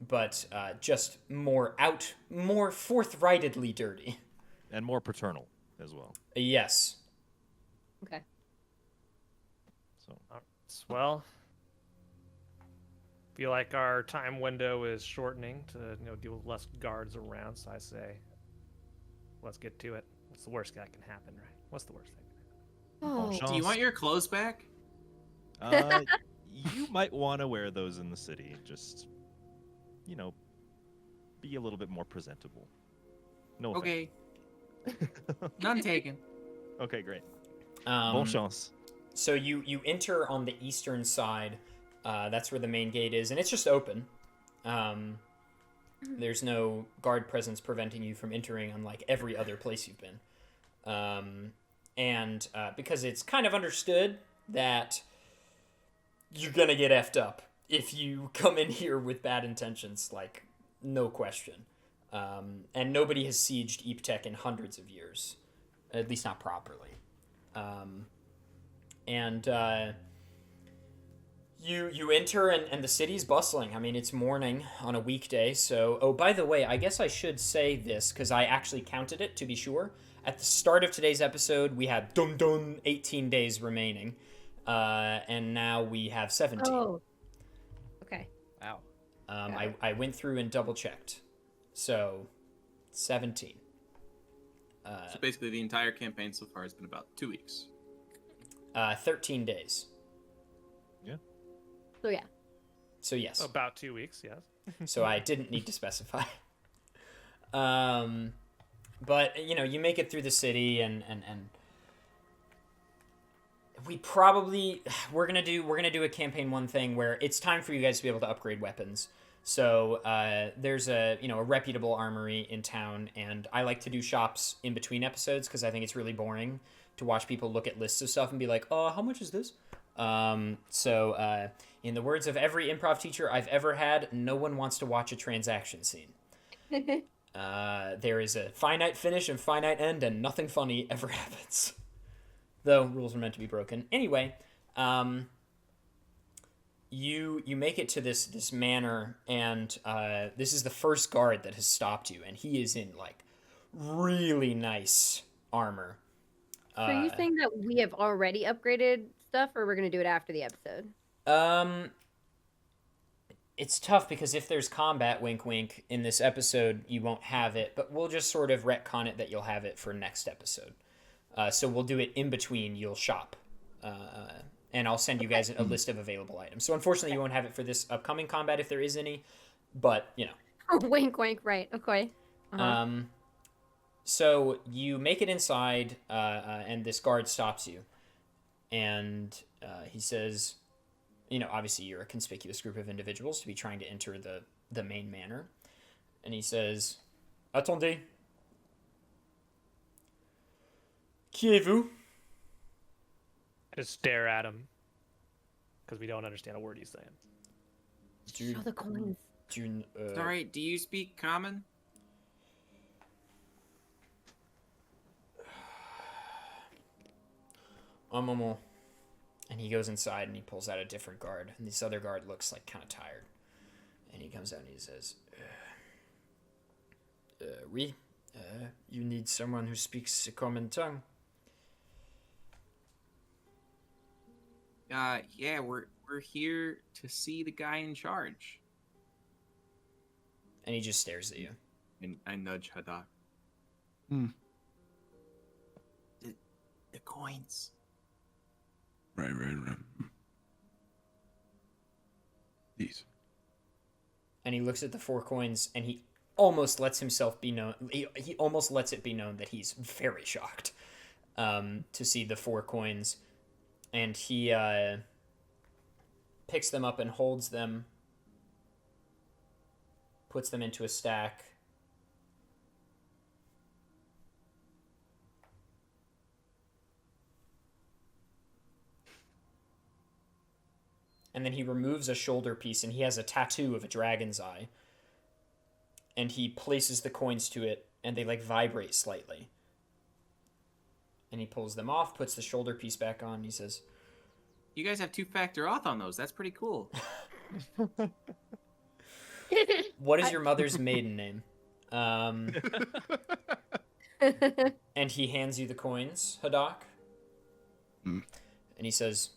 But just more forthrightedly dirty. And more paternal as well. Yes. Okay. So Well, feel like our time window is shortening to deal with less guards around. So I say, let's get to it. What's the worst that can happen, right? What's the worst thing? Oh, Do you want your clothes back? You might want to wear those in the city. Just, be a little bit more presentable. No offense. Okay. None taken. Okay, great. Bon chance. So you enter on the eastern side. That's where the main gate is, and it's just open. There's no guard presence preventing you from entering, unlike every other place you've been. And because it's kind of understood that you're gonna get effed up if you come in here with bad intentions, like, no question. And nobody has sieged Eeptech in hundreds of years, at least not properly. You enter, and the city's bustling. I mean, it's morning on a weekday, so... Oh, by the way, I guess I should say this, because I actually counted it, to be sure. At the start of today's episode, we had 18 days remaining, and now we have 17. Oh. Okay. Wow. I went through and double-checked. So, 17. So basically, the entire campaign so far has been about 2 weeks. 13 days. So yeah. So, yes. About 2 weeks, yes. So I didn't need to specify. But, you make it through the city, and we're gonna do a campaign 1 thing where it's time for you guys to be able to upgrade weapons. So there's a reputable armory in town, and I like to do shops in between episodes because I think it's really boring to watch people look at lists of stuff and be like, oh, how much is this? So in the words of every improv teacher I've ever had, no one wants to watch a transaction scene. There is a finite finish and finite end, and nothing funny ever happens. Though rules are meant to be broken. Anyway, you make it to this manor, and this is the first guard that has stopped you, and he is in like really nice armor. So are you saying that we have already upgraded stuff, or we're gonna do it after the episode? It's tough because if there's combat, wink wink, in this episode, you won't have it, but we'll just sort of retcon it that you'll have it for next episode. So we'll do it in between. You'll shop, and I'll send you guys a list of available items. So unfortunately, you won't have it for this upcoming combat if there is any, but Wink, wink. Right. Okay. Uh-huh. So you make it inside, and this guard stops you, and he says, obviously you're a conspicuous group of individuals to be trying to enter the main manor, and he says, "Attendez. Qui êtes-vous?" I just stare at him because we don't understand a word he's saying. Show the coins. Sorry, do you speak common? Un moment. And he goes inside and he pulls out a different guard. And this other guard looks like kind of tired. And he comes out and he says, oui, you need someone who speaks a common tongue. Yeah, we're here to see the guy in charge. And he just stares at you. And I nudge Hadak. The coins. Right. These. And he looks at the 4 coins and he almost lets himself be known. He almost lets it be known that he's very shocked to see the 4 coins. And he picks them up and holds them, puts them into a stack. And then he removes a shoulder piece, and he has a tattoo of a dragon's eye. And he places the coins to it, and they like vibrate slightly. And he pulls them off, puts the shoulder piece back on, and he says, You guys have two-factor auth on those. That's pretty cool. What is your mother's maiden name? And he hands you the coins, Hadak. Hmm. And he says,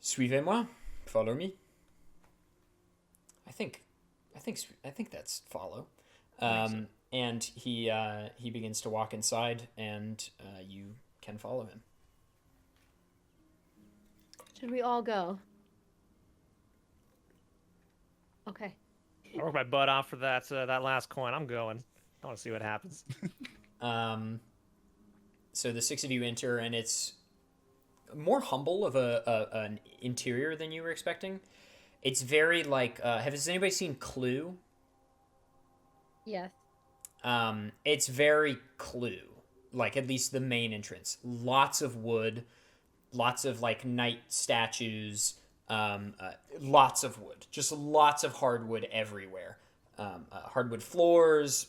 "Suivez-moi. Follow me." I think that's follow. And he begins to walk inside, and you can follow him. Should we all go? Okay. I work my butt off for that last coin. I'm going. I want to see what happens. So the six of you enter, and it's more humble of an interior than you were expecting. It's very like, has anybody seen Clue? Yes. It's very Clue, like at least the main entrance. Lots of wood, lots of like knight statues, lots of wood, just lots of hardwood everywhere. Hardwood floors,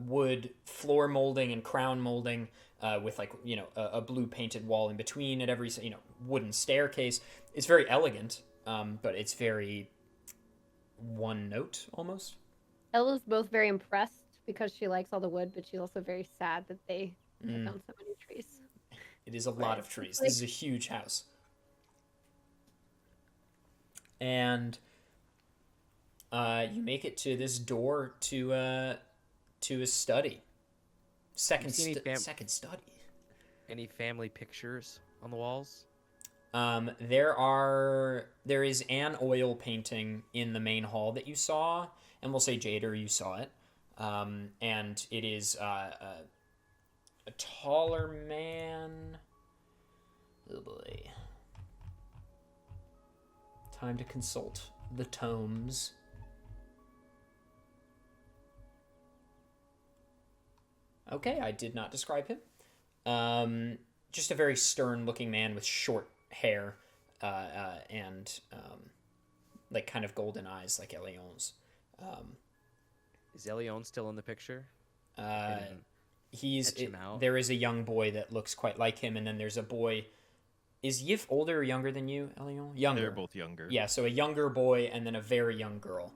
wood floor molding and crown molding, with like, a blue painted wall in between at every, wooden staircase. It's very elegant, but it's very one note almost. Ella's both very impressed because she likes all the wood, but she's also very sad that they found so many trees. It is a lot of trees. This is a huge house. And you make it to this door to a study. Second study. Any family pictures on the walls? There is an oil painting in the main hall that you saw, and we'll say Jader, you saw it. And it is a taller man. Oh boy. Time to consult the tomes. Okay, I did not describe him. Just a very stern-looking man with short hair, and like kind of golden eyes, like Elion's. Is Elion still in the picture? There is a young boy that looks quite like him, and then there's a boy. Is Yif older or younger than you, Elion? Younger. They're both younger. Yeah, so a younger boy and then a very young girl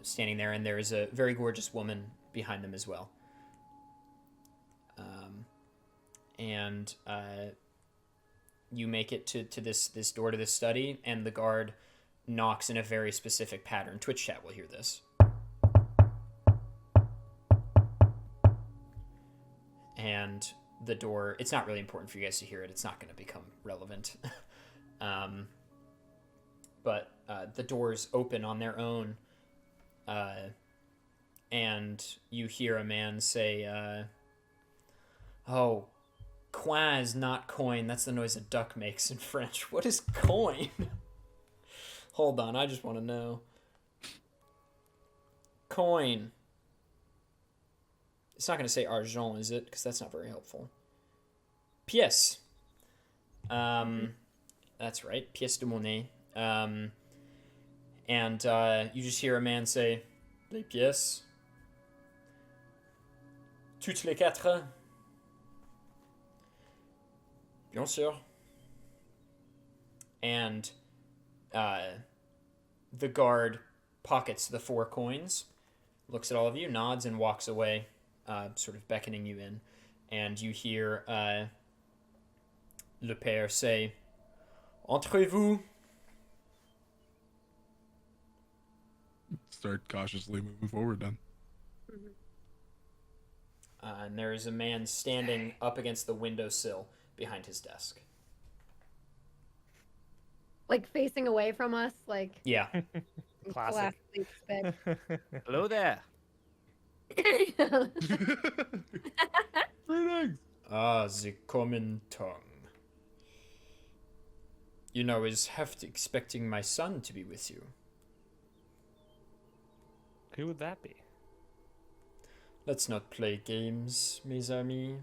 standing there, and there is a very gorgeous woman behind them as well. And you make it to this door to this study, and the guard knocks in a very specific pattern. Twitch chat will hear this. And the door, it's not really important for you guys to hear it. It's not going to become relevant. But the doors open on their own, and you hear a man say, "Oh, coin is not coin. That's the noise a duck makes in French. What is coin?" Hold on, I just want to know. Coin. It's not going to say argent, is it? Because that's not very helpful. Pièce. That's right. Pièce de monnaie. And you just hear a man say, "Les pièces. Toutes les quatre. Bien sûr." And the guard pockets the 4 coins, looks at all of you, nods, and walks away, sort of beckoning you in. And you hear le père say, "Entrez-vous." Start cautiously moving forward then. And there is a man standing up against the windowsill behind his desk. Like facing away from us, like Yeah. Classic. classically expect. Hello there. Greetings. Ah, the common tongue. You know, is half expecting my son to be with you. Who would that be? Let's not play games, mes amis.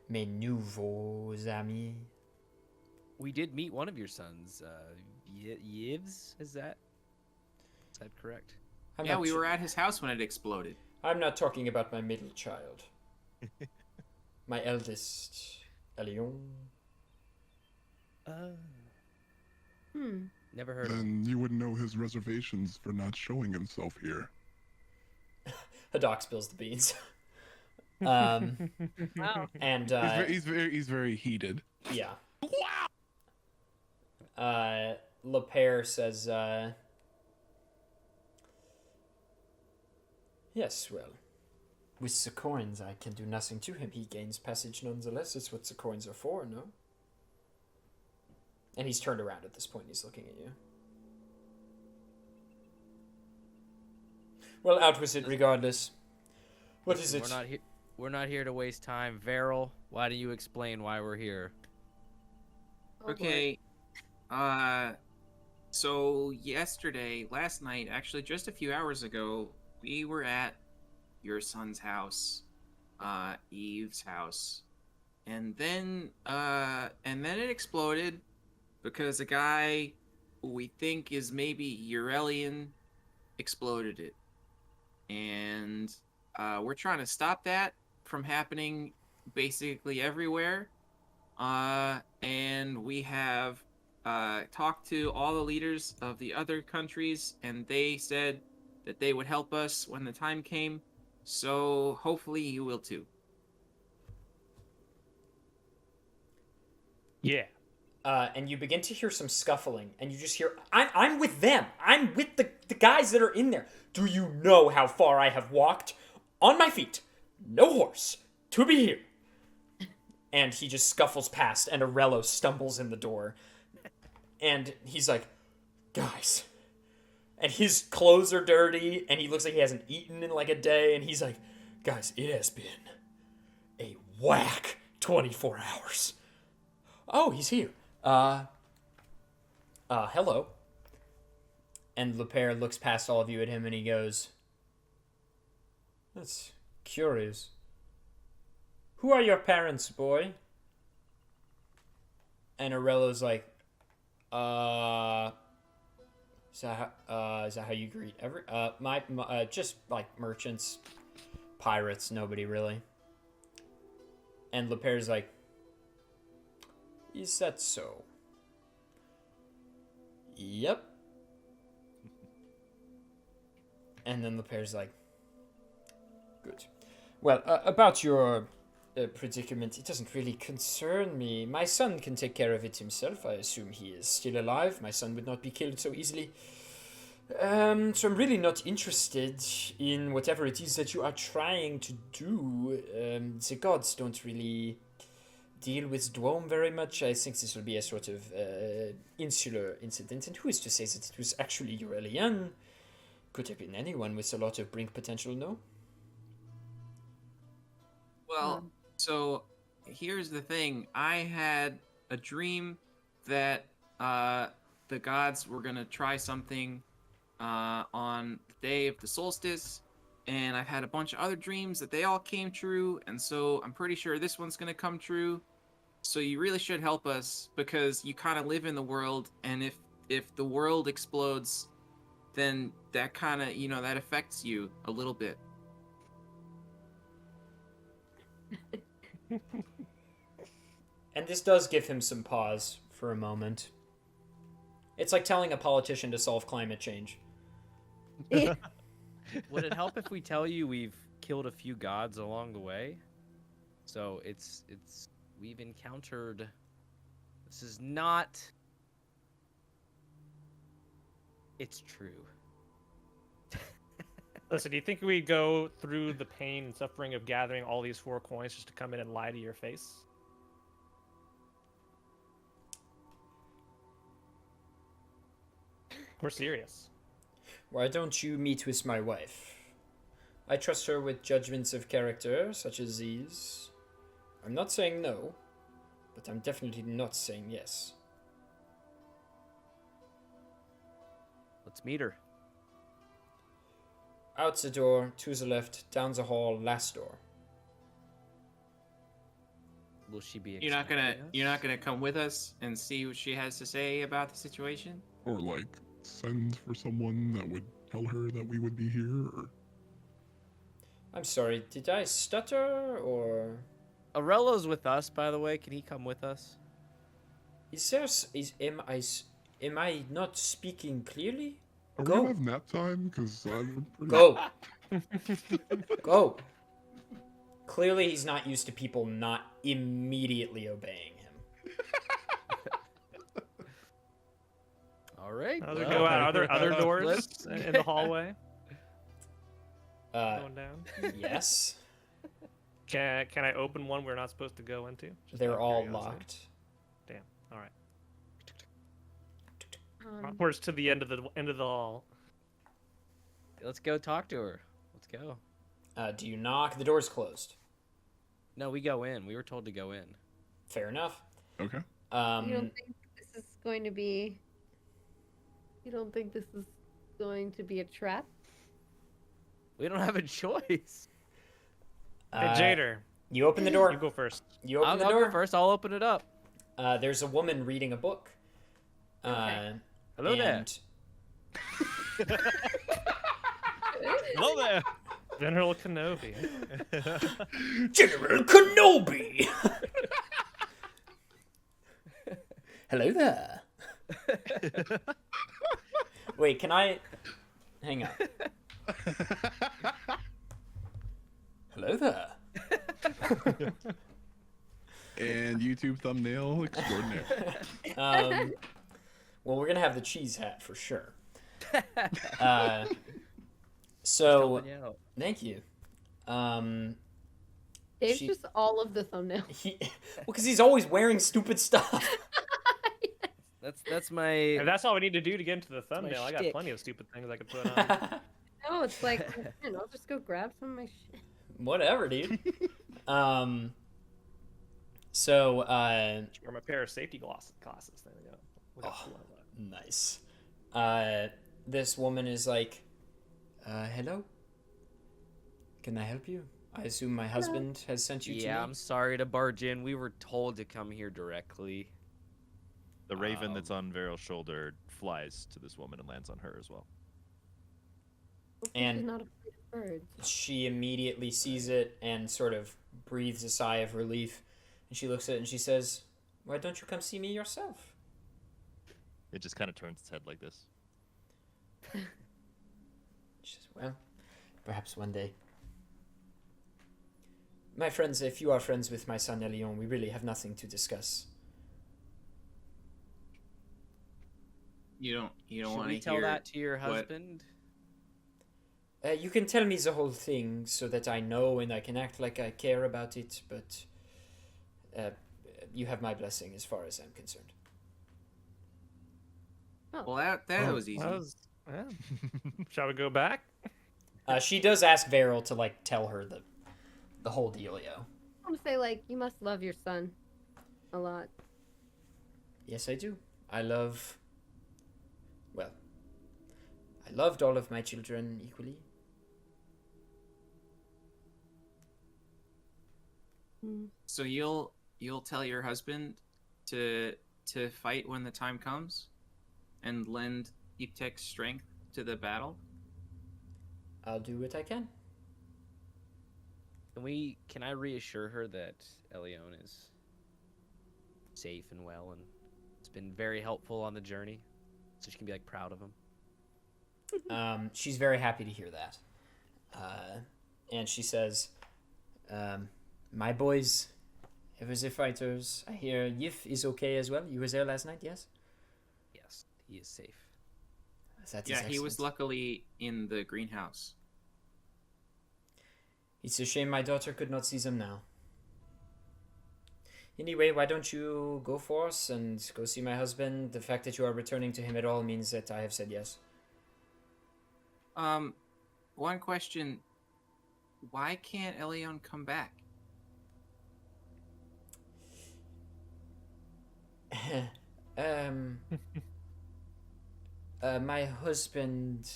Mes nouveaux amis. We did meet one of your sons, Yves. Is that correct? Yeah, we were at his house when it exploded. I'm not talking about my middle child. My eldest, Elion. Never heard of him. Then you would know his reservations for not showing himself here. Haddock spills the beans. Wow. And He's very heated. yeah. LePere says, yes, well, with the coins, I can do nothing to him. He gains passage nonetheless. That's what the coins are for, no? And he's turned around at this point. He's looking at you. Well, out with it regardless. What is it? We're not here to waste time. Vaeril, why do you explain why we're here? Oh, boy. Okay. So last night, actually just a few hours ago, we were at your son's house, Eve's house. And then it exploded because a guy who we think is maybe Urelian exploded it. And we're trying to stop that from happening basically everywhere. And we have talked to all the leaders of the other countries, and they said that they would help us when the time came. So hopefully you will too. Yeah. And you begin to hear some scuffling, and you just hear, I'm with them. I'm with the guys that are in there. Do you know how far I have walked? On my feet. No horse. To be here. And he just scuffles past, and Arello stumbles in the door. And he's like, guys. And his clothes are dirty, and he looks like he hasn't eaten in like a day. And he's like, guys, it has been a whack 24 hours. Oh, he's here. Hello. And LePere looks past all of you at him, and he goes, that's curious. Who are your parents, boy? And Arello's like, is that how you greet my just like merchants, pirates, nobody really. And LePere's like, is that so? Yep. And then LePere's like, good. Well, about your predicament, it doesn't really concern me. My son can take care of it himself. I assume he is still alive. My son would not be killed so easily. So I'm really not interested in whatever it is that you are trying to do. The gods don't really deal with Dwome very much. I think this will be a sort of insular incident. And who is to say that it was actually Urelian? Could have been anyone with a lot of brink potential, no? Well, so here's the thing. I had a dream that the gods were going to try something on the day of the solstice, and I've had a bunch of other dreams that they all came true, and so I'm pretty sure this one's going to come true. So you really should help us, because you kind of live in the world, and if the world explodes, then that kind of, that affects you a little bit. And this does give him some pause for a moment. It's like telling a politician to solve climate change. Would it help if we tell you we've killed a few gods along the way? So we've encountered. This is not. It's true. Listen, do you think we go through the pain and suffering of gathering all these 4 coins just to come in and lie to your face? We're serious. Why don't you meet with my wife? I trust her with judgments of character, such as these. I'm not saying no, but I'm definitely not saying yes. Let's meet her. Out the door, to the left, down the hall, last door. Will she be? You're not expecting us? gonna come with us and see what she has to say about the situation? Or like send for someone that would tell her that we would be here, or I'm sorry, did I stutter, or... Aurelio's with us, by the way. Can he come with us? Am I not speaking clearly? Are we Go. gonna have nap time? Because I'm pretty... Go. Go. Clearly, he's not used to people not immediately obeying him. All right. Other well, go out. Are there other doors let's- in the hallway Uh, going down? yes. Can I open one we're not supposed to go into? Just out They're of all curiosity. locked. Damn. All right. Um, Where's to the end of the hall? Let's go talk to her. Let's go. Do you knock? The door's closed. No, we go in. We were told to go in. Fair enough. Okay. you don't think this is going to be? You don't think this is going to be a trap? We don't have a choice. Hey, Uh, Jader, You open the door. you go first. You open I'll the go door. first. I'll open it up. There's a woman reading a book. Okay. Hello there. and Hello there. General Kenobi. General Kenobi. Hello there. Wait, can I? Hang on. Hello there. And YouTube thumbnail extraordinary. Well, we're gonna have the cheese hat for sure. So, Helping you out. thank you. Dave's She- just all of the thumbnail. Well, because he's always wearing stupid stuff. That's my. If that's all we need to do to get into the thumbnail, I got shtick. plenty of stupid things I could put on. No, it's like, man, I'll just go grab some of my shit. Whatever, dude. So, Or my pair of safety glasses. There we go. We got two of that. nice. This woman is like, hello? Can I help you? I assume my husband has sent you to Yeah, me? I'm sorry to barge in. We were told to come here directly. The raven that's on Vaeril's shoulder flies to this woman and lands on her as well. Hopefully And- she's not afraid of birds. She immediately sees it and sort of breathes a sigh of relief. And she looks at it and she says, why don't you come see me yourself? It just kind of turns its head like this. She says, well, perhaps one day. My friends, if you are friends with my son Elion, we really have nothing to discuss. You don't Should want we to tell hear that to your what- husband? You can tell me the whole thing so that I know and I can act like I care about it, but you have my blessing as far as I'm concerned. Well, that was easy. Yeah. Shall we go back? She does ask Vaeril to like tell her the whole dealio. I want to say, like, you must love your son a lot. Yes, I do. I loved all of my children equally. So you'll tell your husband to fight when the time comes, and lend Eeptech's strength to the battle. I'll do what I can. Can I reassure her that Elion is safe and well and it's been very helpful on the journey, so she can be like proud of him? She's very happy to hear that. And she says, my boys, it was the fighters. I hear Yif is okay as well. You was there last night, yes? Yes, he is safe. That is Yeah, he was excellent. luckily in the greenhouse. It's a shame my daughter could not see them now. Anyway, why don't you go forth and go see my husband? The fact that you are returning to him at all means that I have said yes. One question. Why can't Elion come back? My husband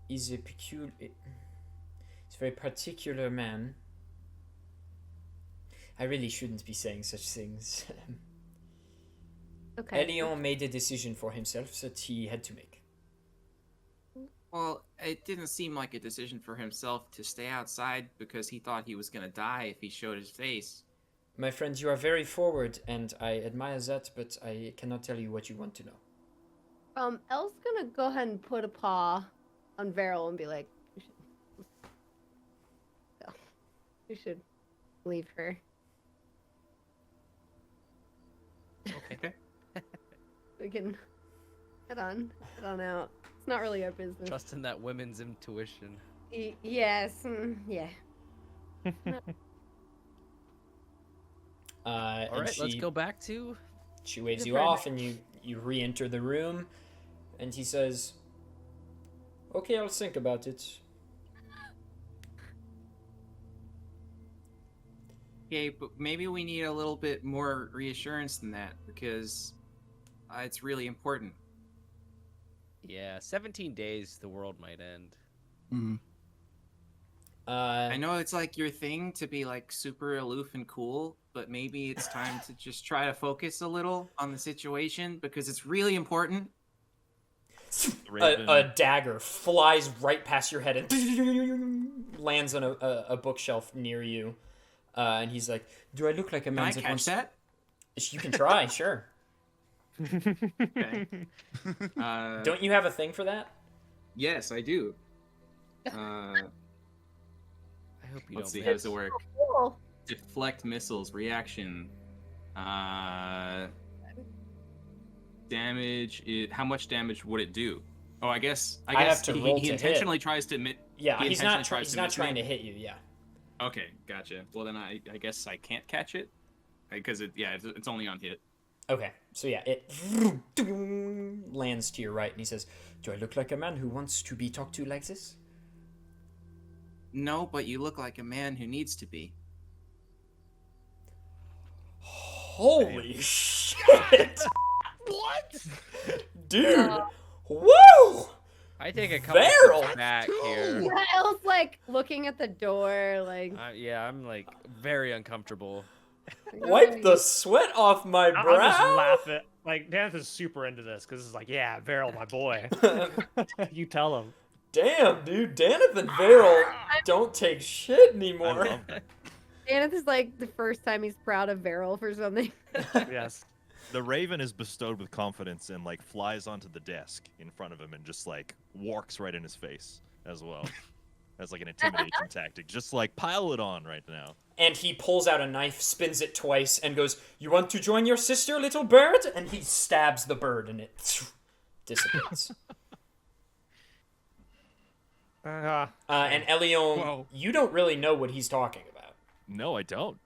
is a peculiar... He's a very particular man. I really shouldn't be saying such things. Okay. Elion made a decision for himself that he had to make. Well, it didn't seem like a decision for himself to stay outside because he thought he was gonna die if he showed his face. My friend, you are very forward, and I admire that, but I cannot tell you what you want to know. Elle's gonna go ahead and put a paw on Vaeril and be like, we should leave her. Okay. We can head on out. It's not really our business. Trust in that women's intuition. Yes, yeah. All right, let's go back to. She waves The you friend. off, and you re-enter the room, and he says, "Okay, I'll think about it." Okay, but maybe we need a little bit more reassurance than that because it's really important. Yeah, 17 days, the world might end. Mhm. I know it's like your thing to be like super aloof and cool, but maybe it's time to just try to focus a little on the situation because it's really important. Raven, A dagger flies right past your head and lands on a bookshelf near you. And he's like, "Do I look like a Can man I that catch wants-" that? You can try, sure. Okay. Don't you have a thing for that? Yes, I do. I hope you Let's see, don't. how does it work? Cool. Deflect missiles, reaction. Damage. How much damage would it do? Oh, I guess I have to he roll to intentionally tries to miss. Yeah, He he's not. intentionally tries He's to not miss trying me? to hit you. Yeah. Okay, gotcha. Well, then I guess I can't catch it because it's only on hit. Okay, so yeah, it lands to your right, and he says, "Do I look like a man who wants to be talked to like this?" No, but you look like a man who needs to be. Holy shit! What? Dude! Woo! I take a couple Vaeril! steps back here. Yeah, Elle's like looking at the door, like. Yeah, I'm like very uncomfortable. Wipe the sweat off my I'm brow. just laughing. Like, Danath is super into this because it's like, yeah, Vaeril, my boy. You tell him. Damn, dude, Danath and Vaeril don't take shit I anymore. love that. Danath is like the first time he's proud of Vaeril for something. Yes. The Raven is bestowed with confidence and like flies onto the desk in front of him and just like walks right in his face as well. As like an intimidation tactic. Just like pile it on right now. And he pulls out a knife, spins it twice, and goes, "You want to join your sister, little bird?" And he stabs the bird, and it dissipates. And Elion, Whoa. you don't really know what he's talking about. No, I don't.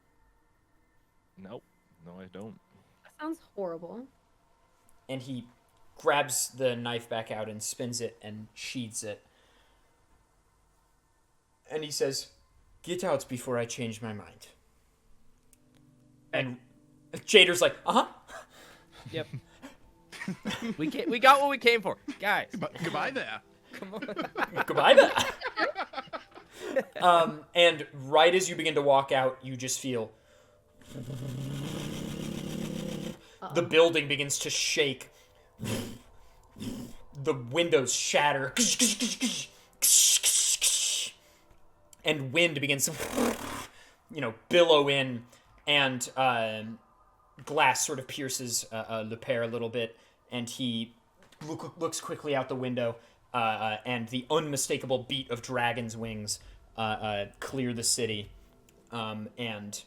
Nope. No, I don't. That sounds horrible. And he grabs the knife back out and spins it and sheathes it. And he says, "Get out before I change my mind." And Jader's like, "Uh-huh." Yep. We got what we came for, guys. Goodbye there. Come on. Goodbye then. And right as you begin to walk out, you just feel the building begins to shake. The windows shatter. And wind begins to, billow in, and glass sort of pierces Le Père a little bit, and he looks quickly out the window, and the unmistakable beat of dragon's wings clear the city, and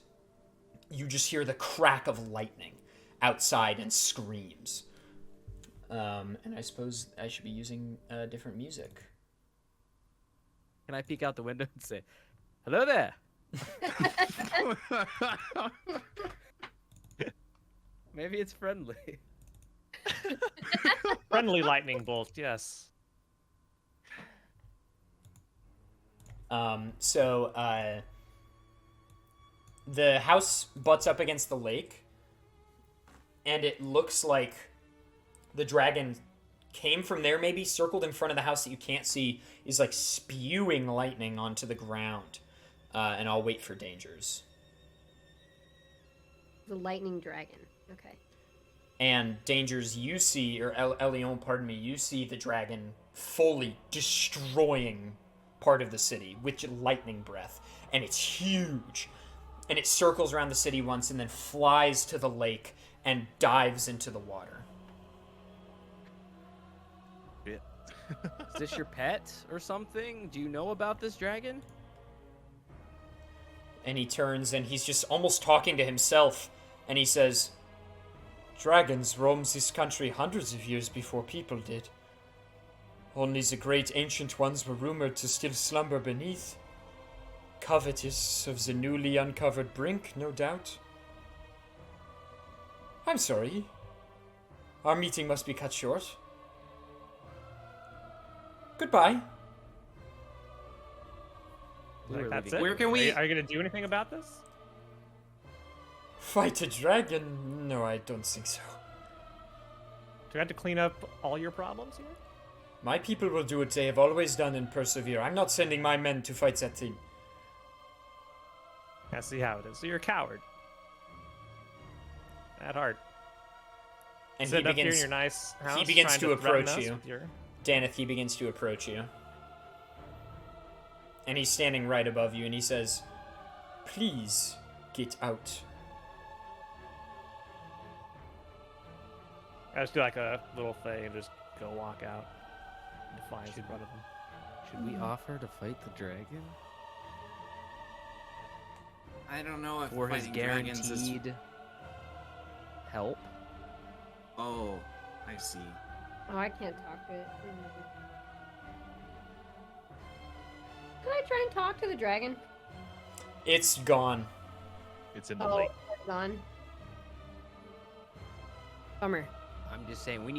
you just hear the crack of lightning outside and screams. And I suppose I should be using different music. Can I peek out the window and say, "Hello there"? Maybe it's friendly. Friendly lightning bolt, yes. So the house butts up against the lake, and it looks like the dragon came from there, maybe circled in front of the house that you can't see, is like spewing lightning onto the ground. And I'll wait for dangers. The lightning dragon. Okay. And Dangers, you see, or Elion, pardon me, you see the dragon fully destroying part of the city with lightning breath. And it's huge. And it circles around the city once and then flies to the lake and dives into the water. Yeah. Is this your pet or something? Do you know about this dragon? And he turns and he's just almost talking to himself. And he says, "Dragons roamed this country hundreds of years before people did. Only the great ancient ones were rumored to still slumber beneath. Covetous of the newly uncovered brink, no doubt. I'm sorry. Our meeting must be cut short. Goodbye." Like, that's leaving. it? Where can we- Are you gonna do anything about this? Fight a dragon? No, I don't think so. Do we have to clean up all your problems here? My people will do what they have always done and persevere. I'm not sending my men to fight that thing. I see how it is. So you're a coward. At heart. And Sitting he up here in begins, your nice house, begins trying to threaten approach us you. with your- Danath, he begins to approach you. And he's standing right above you, and he says, "Please get out." I just do like a little thing and just go walk out. Defiance in front of him. Should we offer to fight the dragon? I don't know if For his fighting dragons is... guaranteed help? Oh, I see. Oh, I can't talk to it. Can I try and talk to the dragon? It's gone. It's in the Oh, lake. it's gone. Bummer. I'm just saying we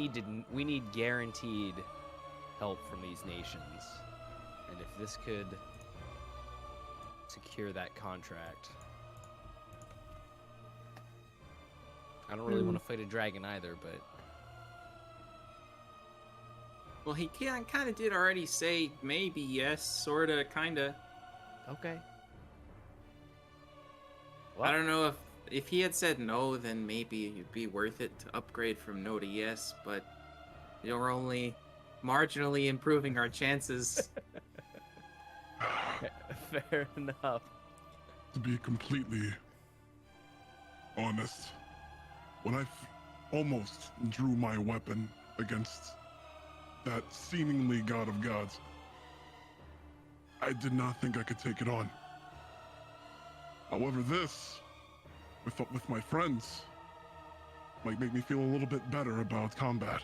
need guaranteed help from these nations. And if this could secure that contract. I don't really want to fight a dragon either, but Well, he kind of did already say maybe yes, sorta, kinda. okay. I don't know if he had said no, then maybe it'd be worth it to upgrade from no to yes, but you're only marginally improving our chances. Fair enough. To be completely honest, when I almost drew my weapon against that seemingly god of gods, I did not think I could take it on. However, this, with my friends, might make me feel a little bit better about combat.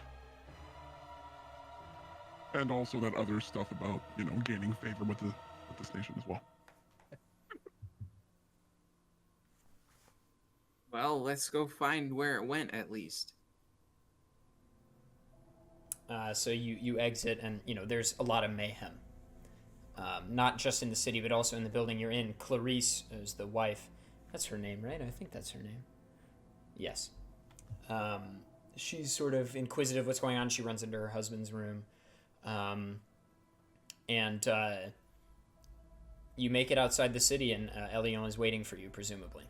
And also that other stuff about, gaining favor with this nation as well. Well, let's go find where it went at least. So you exit, and there's a lot of mayhem. Not just in the city, but also in the building you're in. Cris is the wife. That's her name, right? I think that's her name. Yes. She's sort of inquisitive what's going on. She runs into her husband's room. And you make it outside the city, and Elion is waiting for you, presumably.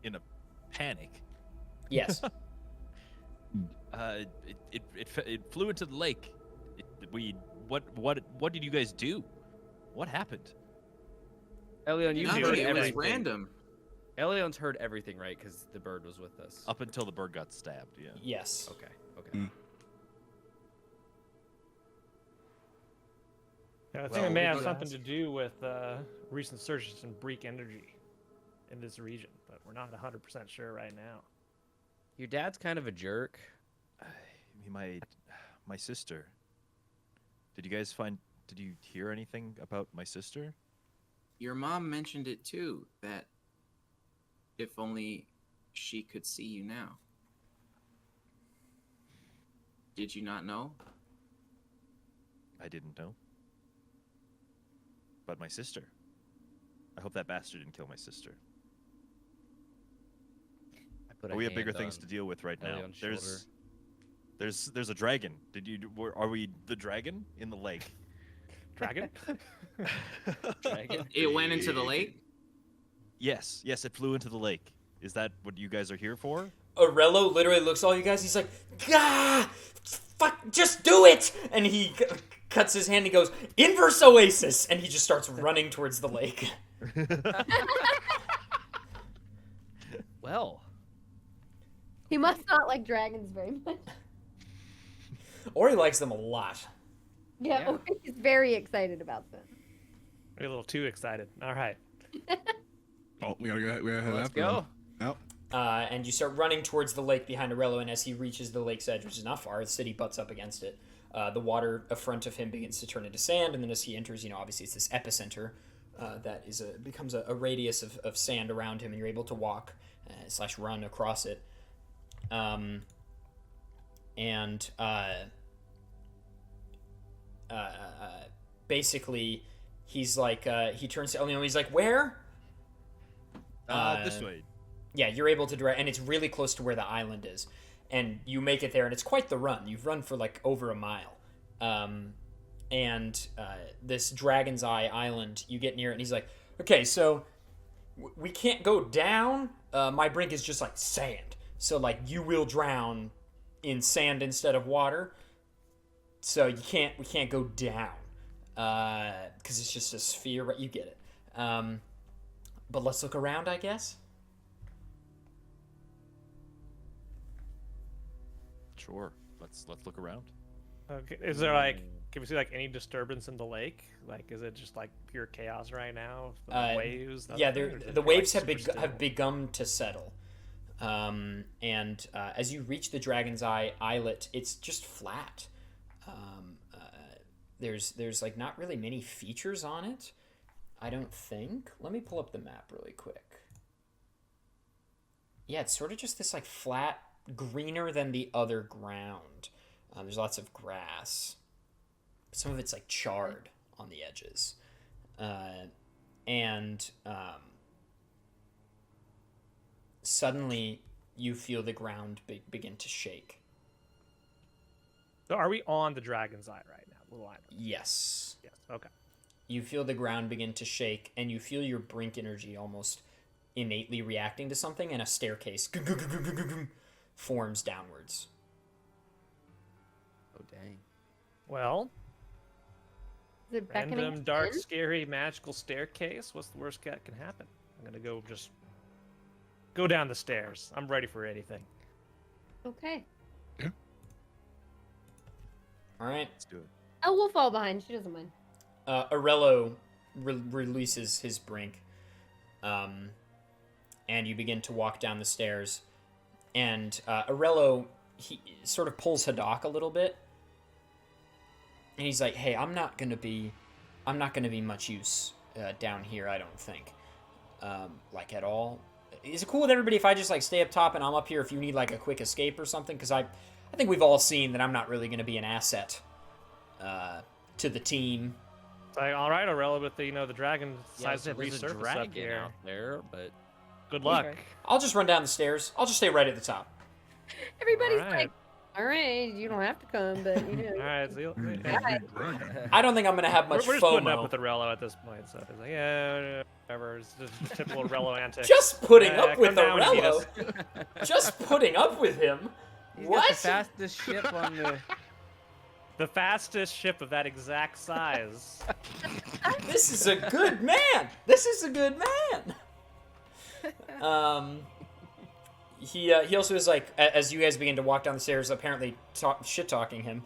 In a panic. Yes. It flew into the lake. What did you guys do? What happened? Elion, you've Nothing, heard it was everything. random. Elion's heard everything, right? Because the bird was with us. Up until the bird got stabbed, yeah. Yes. Okay. Yeah, I think Well, it may we have could something ask. to do with recent surges in Break energy in this region, but we're not 100% sure right now. Your dad's kind of a jerk. My sister. Did you hear anything about my sister? Your mom mentioned it too, that if only she could see you now. Did you not know? I didn't know. But my sister. I hope that bastard didn't kill my sister. I put But we have bigger things to deal with right now. Elion's shoulder. There's a dragon. Are we the dragon in the lake? Dragon? Dragon? It went into the lake? Yes, it flew into the lake. Is that what you guys are here for? Arello literally looks at all you guys. He's like, "Gah! Fuck! Just do it!" And he cuts his hand. And he goes, "Inverse Oasis!" And he just starts running towards the lake. Well, He must not like dragons very much. Or he likes them a lot. Yeah, or he's very excited about them. Maybe a little too excited. All right. Oh, we gotta head let's after go. him. Yep. And you start running towards the lake behind Arello, and as he reaches the lake's edge, which is not far, the city butts up against it. The water in front of him begins to turn into sand, and then as he enters, obviously it's this epicenter that becomes a radius of sand around him, and you're able to walk / run across it. Basically, he's like, he turns to Elnio, he's like, "Where?" This way. Yeah, you're able to direct, and it's really close to where the island is. And you make it there, and it's quite the run. You've run for like over a mile. This Dragon's Eye Island, you get near it, and he's like, "Okay, so we can't go down. My brink is just like sand. So like you will drown in sand instead of water. So we can't go down because it's just a sphere. Right? You get it. But let's look around, I guess." Sure. Let's look around. Okay. Is there like, can we see like any disturbance in the lake? Like, is it just like pure chaos right now? The waves. Yeah, or is it, the waves like, have super still? begun to settle. As you reach the Dragon's Eye islet, it's just flat. There's like not really many features on it, I don't think. Let me pull up the map really quick. Yeah, it's sort of just this like flat, greener than the other ground. There's lots of grass. Some of it's like charred on the edges. Suddenly you feel the ground begin to shake. So are we on the Dragon's Eye right now? Little island. Yes. Yes. Okay. You feel the ground begin to shake, and you feel your brink energy almost innately reacting to something, and a staircase forms downwards. Oh dang. Well, Is it beckoning random, us dark, in? scary, magical staircase. What's the worst that can happen? I'm gonna go down the stairs. I'm ready for anything. Okay. All right. Let's do it. Oh, we'll fall behind. She doesn't mind. Arello releases his brink, and you begin to walk down the stairs. And Arello, he sort of pulls Hadak a little bit, and he's like, "Hey, I'm not gonna be much use down here. I don't think, like at all. Is it cool with everybody if I just like stay up top and I'm up here if you need like a quick escape or something? Because I think we've all seen that I'm not really gonna be an asset to the team." It's like, all right, Aurela, with the the dragon Yeah, decides to there's a resurface up dragon here. out there, but Good luck. Okay. I'll just run down the stairs. I'll just stay right at the top. Everybody's All right. like, all right, you don't have to come, but you All know. right, so Big Yeah. dragon. I don't think I'm gonna have we're much just putting up FOMO. with Aurela at this point. So it's like, yeah, whatever. It's just typical Aurela antics. Just putting Yeah, up with come down when you need Arello. Just putting up with him. he's What? got the fastest ship on the. The fastest ship of that exact size. This is a good man. This is a good man. He also is like, as you guys begin to walk down the stairs, apparently shit talking him.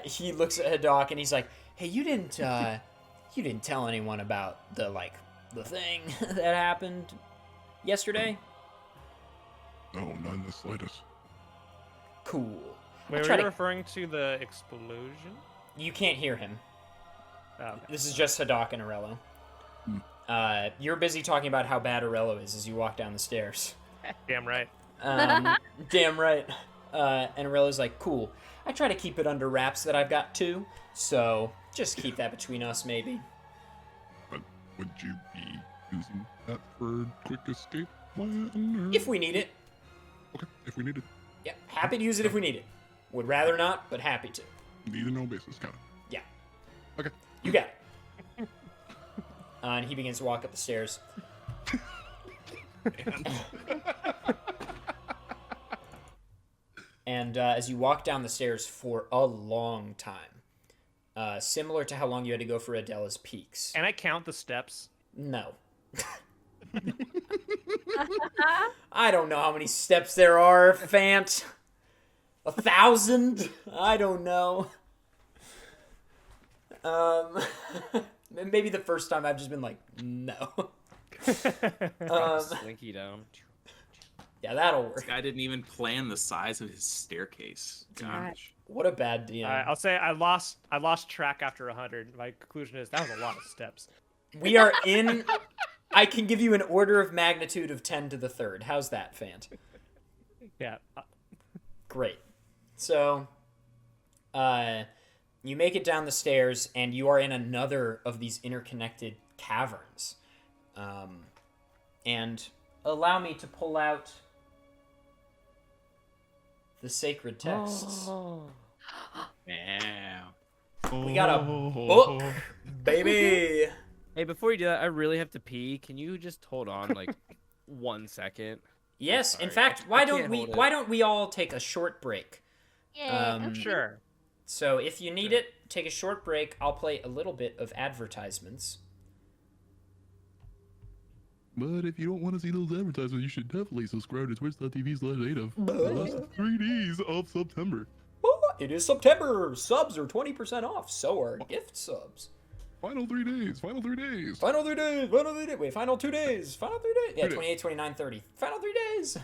He looks at Hadak and he's like, "Hey, you didn't tell anyone about the thing that happened yesterday?" No, not in the slightest. Cool. Wait, I'll were try you to- referring to the explosion? You can't hear him. Oh, okay. This is just Hadak and Arello. You're busy talking about how bad Arello is as you walk down the stairs. Damn right. Damn right. And Arello's like, "Cool. I try to keep it under wraps that I've got two, so just keep that between us, maybe." But would you be using that for quick escape plan? Or... If we need it. Okay, if we need it. Yeah, happy to use it if we need it. Would rather not, but happy to. Need to know basis, got it. Yeah. Okay. You got it. And he begins to walk up the stairs. And as you walk down the stairs for a long time, similar to how long you had to go for Adela's Peaks. And I count the steps. No. I don't know how many steps there are, Fant. 1,000? I don't know. Maybe the first time I've just been like, no. Slinky down. Yeah, that'll This work. guy didn't even plan the size of his staircase. Gosh. What a bad DM. I'll say I lost track after 100. My conclusion is that was a lot of steps. We are in... I can give you an order of magnitude of 10 to the third. How's that, Fant? Yeah. Great. So, you make it down the stairs, and you are in another of these interconnected caverns. And allow me to pull out the sacred texts. Yeah. We got a book, baby. Hey, before you do that, I really have to pee. Can you just hold on like 1 second? Yes, in Sorry. fact, I why can't don't we hold it. why don't we all take a short break? Yeah. Um, Sure. So if you need it, take a short break. I'll play a little bit of advertisements. But if you don't want to see those advertisements, you should definitely subscribe to twitch.tv/adef for the last 3 days of September. Oh, it is September. Subs are 20% off. So are gift subs. Final 3 days. Final 3 days. Final 3 days. Final 3 days. Wait, final 2 days. Final 3 days. Yeah, 2 days. 28, 29, 30. Final 3 days.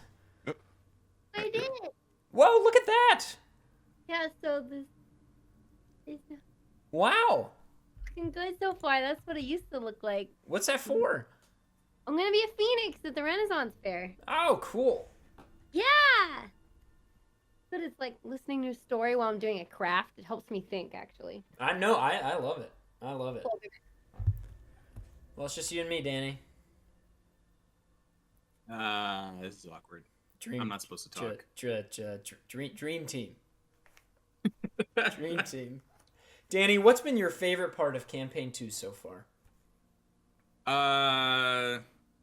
I did it. Whoa, look at that. Yeah, so this is Wow. looking good so far. That's what it used to look like. What's that for? I'm gonna be a phoenix at the Renaissance Fair. Oh, cool. Yeah! But it's like listening to a story while I'm doing a craft. It helps me think, actually. I know. I love it. I love it. Well, it's just you and me, Danny. This is awkward. Dream. I'm not supposed to talk. Dream team. Dream team. Danny, what's been your favorite part of campaign 2 so far?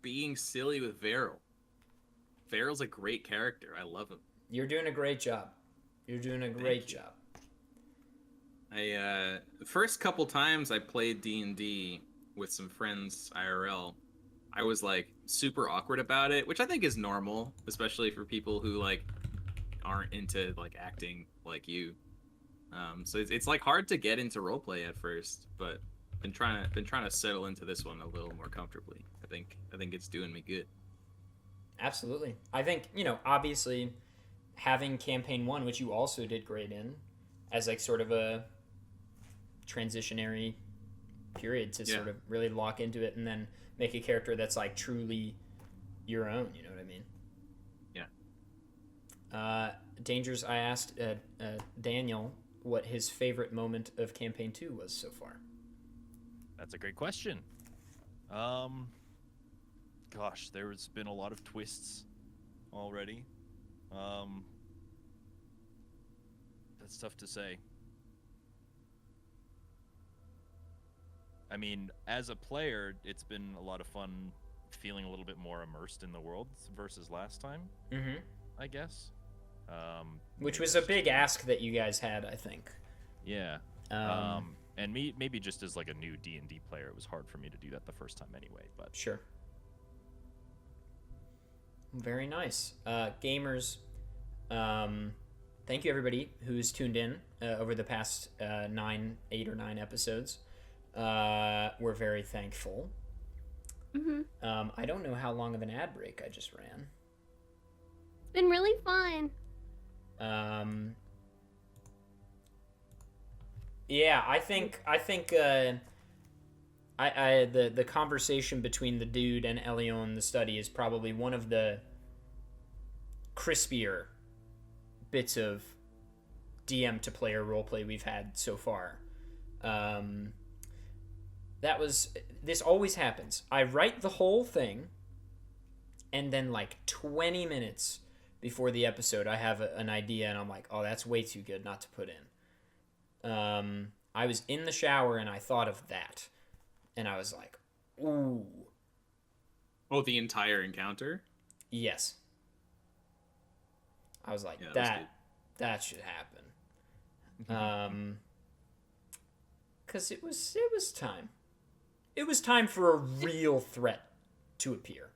Being silly with Vaeril. Vaeril's a great character. I love him. You're doing a great job. You're doing a great job. The first couple times I played D&D with some friends IRL, I was like super awkward about it, which I think is normal, especially for people who like aren't into like acting like you. So it's like hard to get into roleplay at first, but been trying to settle into this one a little more comfortably. I think it's doing me good. Absolutely. I think, obviously having campaign 1, which you also did great in, as like sort of a transitionary period to sort of really lock into it and then make a character that's like truly your own, you know what I mean? Yeah. Dangers, I asked Daniel what his favorite moment of campaign 2 was so far. That's a great question. Gosh, there's been a lot of twists already. That's tough to say. I mean, as a player, it's been a lot of fun feeling a little bit more immersed in the world versus last time, Mm-hmm. I guess. Which maybe was a that's big just- ask that you guys had, I think. Yeah. And maybe just as like a new D&D player, it was hard for me to do that the first time anyway, but Sure. Very nice. Gamers, thank you everybody who's tuned in over the past 8 or 9 episodes. We're very thankful. Mm-hmm. I don't know how long of an ad break I just ran. It's been really fun. Yeah, I think the conversation between the dude and Elio in the study is probably one of the crispier bits of DM to player roleplay we've had so far. This always happens. I write the whole thing, and then like 20 minutes before the episode, I have an idea, and I'm like, oh, that's way too good not to put in. I was in the shower, and I thought of that, and I was like, ooh. Oh, the entire encounter? Yes. I was like, Yeah, that was That should happen. Because it was time. It was time for a real threat to appear.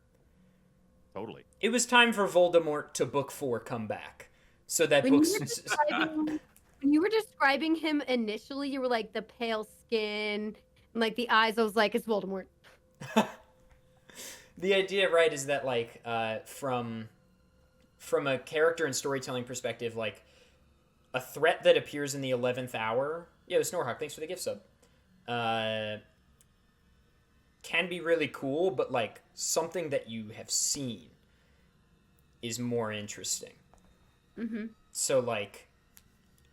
Totally. It was time for Voldemort to Book 4 come back. So that When you were describing him initially, you were like the pale skin and like the eyes. I was like, it's Voldemort. The idea, right, is that like from a character and storytelling perspective, like a threat that appears in the 11th hour. Yo, Snorhawk, thanks for the gift sub. Can be really cool, but like something that you have seen is more interesting. Mm-hmm. So like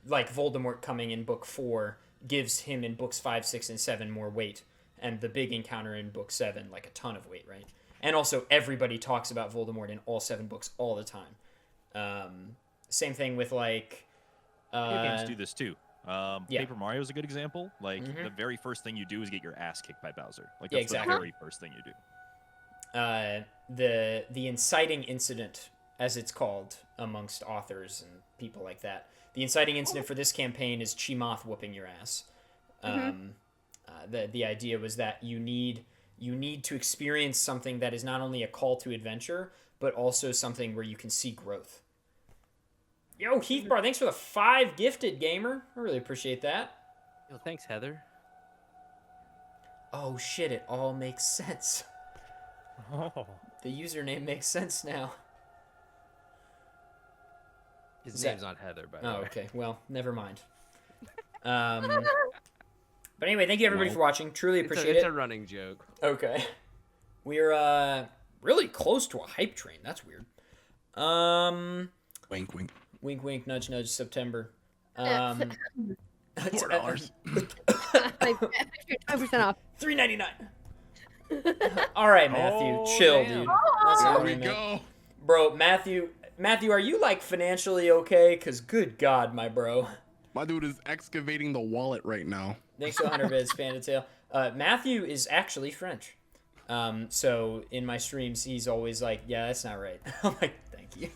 Voldemort coming in book 4 gives him in books 5, 6, and 7 more weight, and the big encounter in book 7 like a ton of weight, right? And also everybody talks about Voldemort in all 7 books all the time. Same thing with like Video games do this too. Yeah. Paper Mario is a good example. Like the very first thing you do is get your ass kicked by Bowser. Like that's exactly. the very first thing you do. The inciting incident, as it's called amongst authors and people like that. The inciting incident for this campaign is Chimoth whooping your ass. The idea was that you need to experience something that is not only a call to adventure, but also something where you can see growth. Yo, Heathbar, thanks for the 5 gifted, gamer. I really appreciate that. Yo, thanks, Heather. Oh shit, it all makes sense. Oh. The username makes sense now. His name's not Heather, by the Oh, way. okay. Well, never mind. But anyway, thank you everybody for watching. Truly appreciate It's it. a running joke. Okay. We're really close to a hype train. That's weird. Wink, wink. Wink, wink, nudge, nudge. September. $4. Like 20% off. $3.99. All right, Matthew, Oh, chill, damn. dude. That's There all we right, man. go. Bro, Matthew, are you like financially okay? Cause good God, my bro. My dude is excavating the wallet right now. Thanks to 100 bits, Panda Tail. Matthew is actually French. So in my streams, he's always like, yeah, that's not right. I'm like, thank you.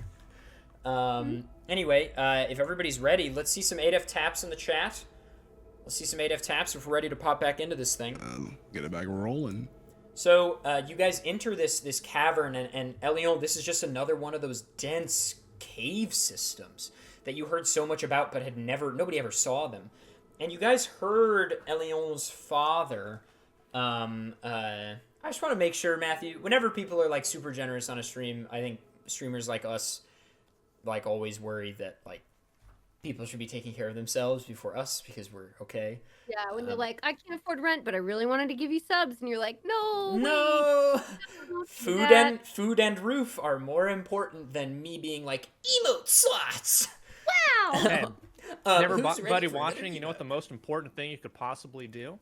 Anyway, if everybody's ready, let's see some adef taps in the chat. Let's see some adef taps if we're ready to pop back into this thing. Get it back rolling. So you guys enter this cavern, and Elion, this is just another one of those dense cave systems that you heard so much about, but nobody ever saw them. And you guys heard Elion's father. I just want to make sure, Matthew, whenever people are like super generous on a stream, I think streamers like us like always worry that like people should be taking care of themselves before us because we're okay. Yeah, when they're like, I can't afford rent, but I really wanted to give you subs, and you're like, no, No, don't do that. food and roof are more important than me being like emote slots. Wow. Hey, Who's ready everybody for watching, another you know what the most important thing you could possibly do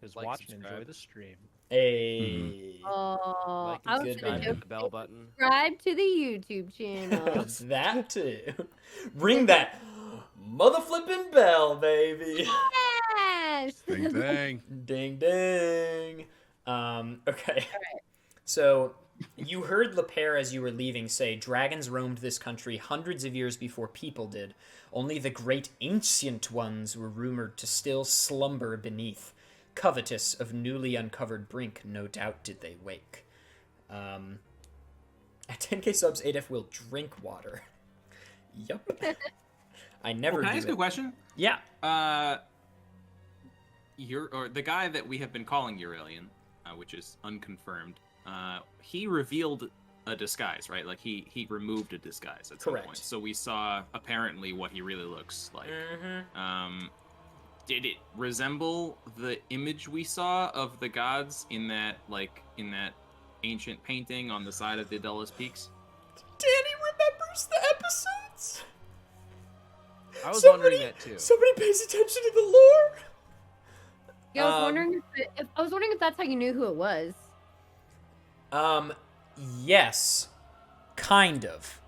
is Like, watch and subscribe. enjoy the stream. Hey, Oh, Like I and was good gonna night. hit joke. the bell button. Subscribe to the YouTube channel. that too. Ring that mother flipping bell, baby. Yes. Dang, dang. Ding ding. Okay. So you heard Leper as you were leaving say, dragons roamed this country hundreds of years before people did. Only the great ancient ones were rumored to still slumber beneath. Covetous of newly uncovered brink, no doubt did they wake. At 10k subs, adef will drink water. Yup. I never Can I do ask it. a question? Yeah. The guy that we have been calling Euralian, which is unconfirmed, he revealed a disguise, right? Like he removed a disguise at some Correct. point. So we saw apparently what he really looks like. Mm-hmm. Did it resemble the image we saw of the gods in that ancient painting on the side of the Adelis Peaks? Danny remembers the episodes. I was Somebody- wondering that too. Somebody pays attention to the lore. Yeah, I was wondering if that's how you knew who it was. Yes, kind of,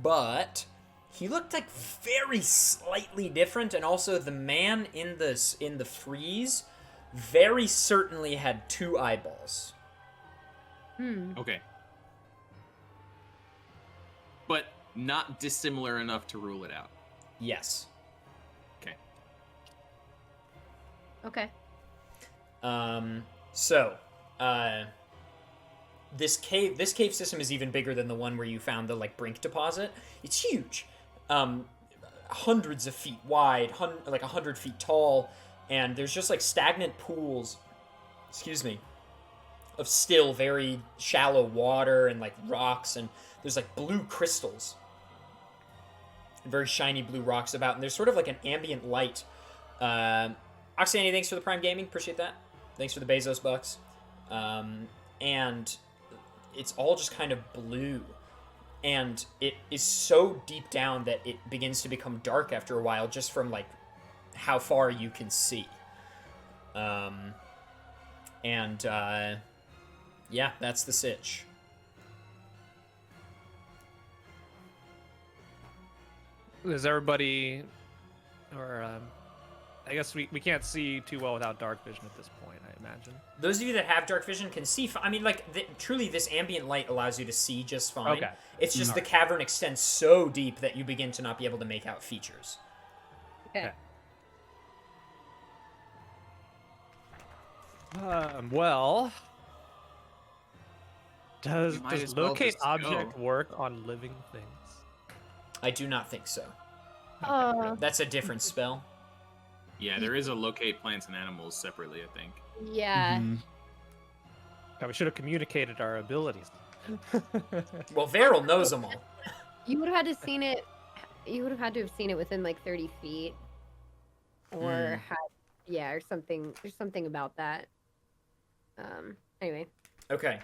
but he looked like very slightly different, and also the man in the frieze very certainly had 2 eyeballs. Okay. But not dissimilar enough to rule it out. Yes. Okay. Okay. So, this cave system is even bigger than the one where you found the like brink deposit. It's huge, hundreds of feet wide, like 100 feet tall, and there's just like stagnant pools. Excuse me. Of still very shallow water and like rocks, and there's like blue crystals, very shiny blue rocks about, and there's sort of like an ambient light. Oxani, thanks for the Prime Gaming, appreciate that. Thanks for the Bezos bucks. And it's all just kind of blue, and it is so deep down that it begins to become dark after a while, just from like how far you can see. Yeah, that's the sitch. Is everybody, or I guess we can't see too well without dark vision at this point, I imagine. Those of you that have dark vision can see. I mean, like, truly, this ambient light allows you to see just fine. Okay. It's just the cavern extends so deep that you begin to not be able to make out features. Okay. Well, does You might as does well locate just object go. work on living things? I do not think so. Oh, That's a different spell. Yeah, there is a locate plants and animals separately, I think. yeah. Mhm. God, we should have communicated our abilities. Well, Vaeril knows them all. You would have had to seen it. You would have had to have seen it within like 30 feet, or or something. There's something about that. Anyway. Okay.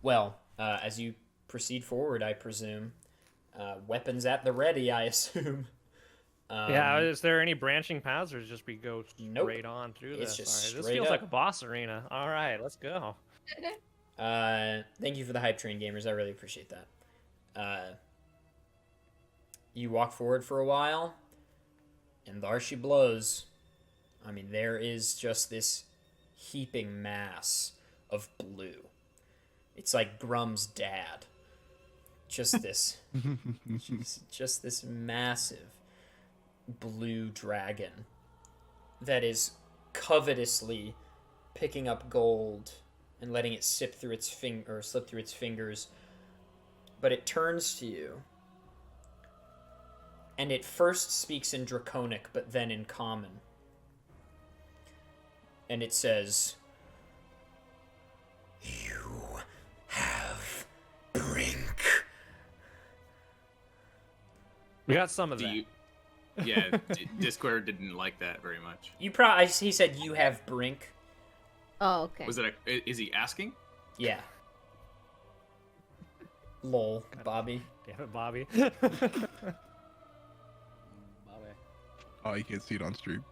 Well, as you proceed forward, I presume, weapons at the ready, I assume. Yeah, is there any branching paths, or just we go Nope. straight on through It's this? just All right, this straight feels up. like a boss arena. All right, let's go. Thank you for the hype train, gamers. I really appreciate that. You walk forward for a while, and there she blows. I mean, there is just this heaping mass of blue. It's like Grum's dad. Just this, just this massive blue dragon that is covetously picking up gold and letting it slip through its fingers. But it turns to you, and it first speaks in Draconic, but then in Common. And it says, "You have brink." We got some of Do that. you? Yeah, Discord didn't like that very much. He said, "You have brink." Oh, okay. Was it? Is he asking? Yeah. Lol, Bobby. Damn it, Bobby. Oh, you can't see it on stream.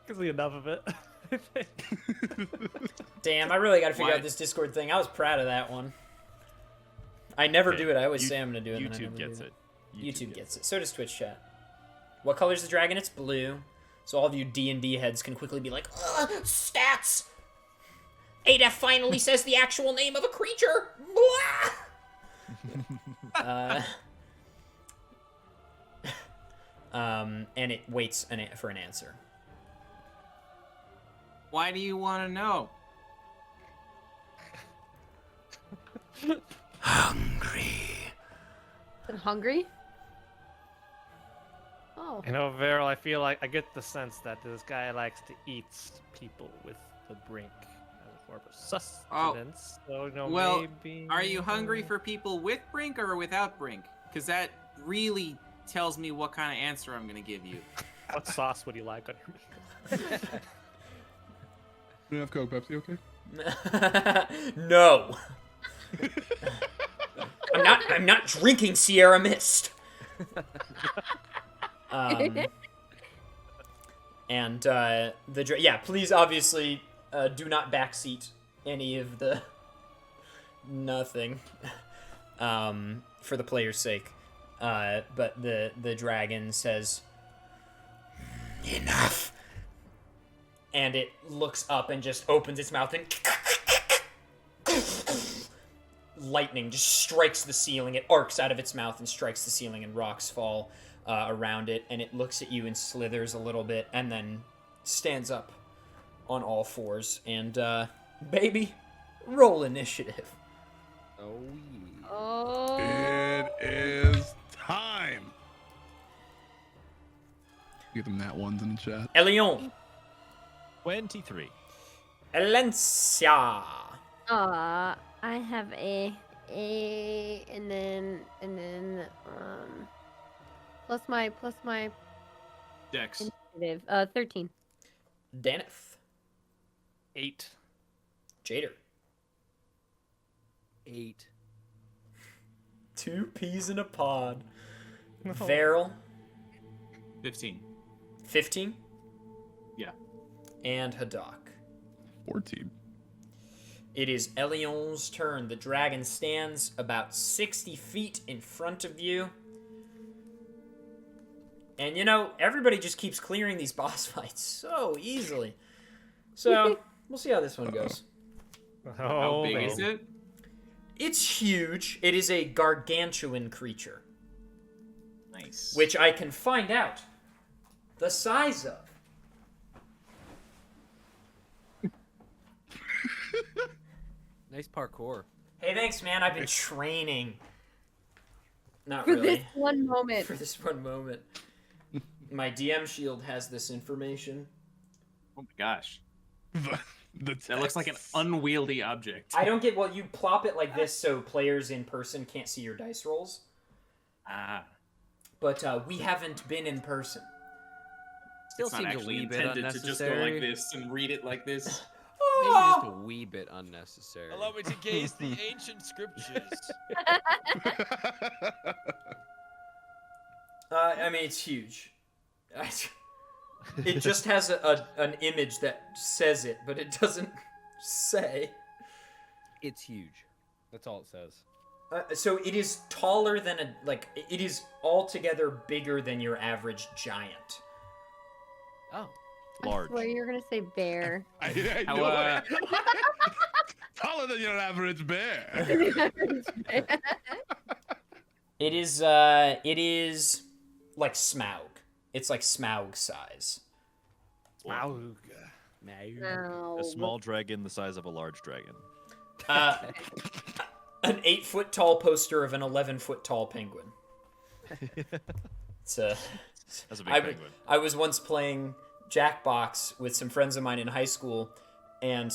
Can see enough of it. I think. Damn, I really got to figure Why- out this Discord thing. I was proud of that one. I never Okay, do it. I always you- say I'm gonna do it. and then I YouTube never gets do it. YouTube gets it. So does Twitch chat. What color is the dragon? It's blue. So all of you D&D heads can quickly be like, "Ugh, stats! Adef finally says the actual name of a creature! Blah!" And it waits for an answer. Why do you want to know? Hungry. I'm hungry. Oh. You know, Vaeril, I feel like I get the sense that this guy likes to eat people with the brink as a form of sustenance. So, you know, Well, maybe... Are you hungry for people with brink or without brink? Because that really tells me what kind of answer I'm going to give you. What sauce would you like on your meat? You have Coke, Pepsi, okay? No. I'm not drinking Sierra Mist. Please obviously do not backseat any of the nothing for the player's sake. But the dragon says, "Enough." And it looks up and just opens its mouth and lightning just strikes the ceiling. It arcs out of its mouth and strikes the ceiling, and rocks fall around it. And it looks at you and slithers a little bit, and then stands up on all fours. And baby, roll initiative. Oh, yeah. Oh. It is time. Get them that ones in the chat. Elion. 23. Elencia. I have a and then plus my Dex. initiative 13. Danath. 8. Jader. 8. 2 peas in a pod. No. Vaeril. 15. 15. Yeah. And Hadak. 14. It is Elion's turn. The dragon stands about 60 feet in front of you. And you know, everybody just keeps clearing these boss fights so easily. So, we'll see how this one goes. How Oh, big man. is it? It's huge. It is a gargantuan creature, Nice. which I can find out the size of. Nice parkour. Hey, thanks, man. I've been training. Not For really. this one moment. For this one moment. My DM shield has this information. Oh my gosh. The That looks like an text. unwieldy object. I don't get, well, you plop it like this so players in person can't see your dice rolls. Ah. But we haven't been in person. Still It's not seems a actually wee bit intended to just go unnecessary. like this and read it like this. Maybe just a wee bit unnecessary. Allow me to gaze the ancient scriptures. I mean, it's huge. It just has an image that says it, but it doesn't say. It's huge. That's all it says. So it is taller than it is altogether bigger than your average giant. Oh. Large. I swear you're gonna say bear. I How, knew it. Taller than your average bear. It is like Smaug. It's like Smaug size. Smaug. No. A small dragon the size of a large dragon. An 8-foot tall poster of an 11-foot tall penguin. It's a. That's a big I, penguin. I was once playing Jackbox with some friends of mine in high school, and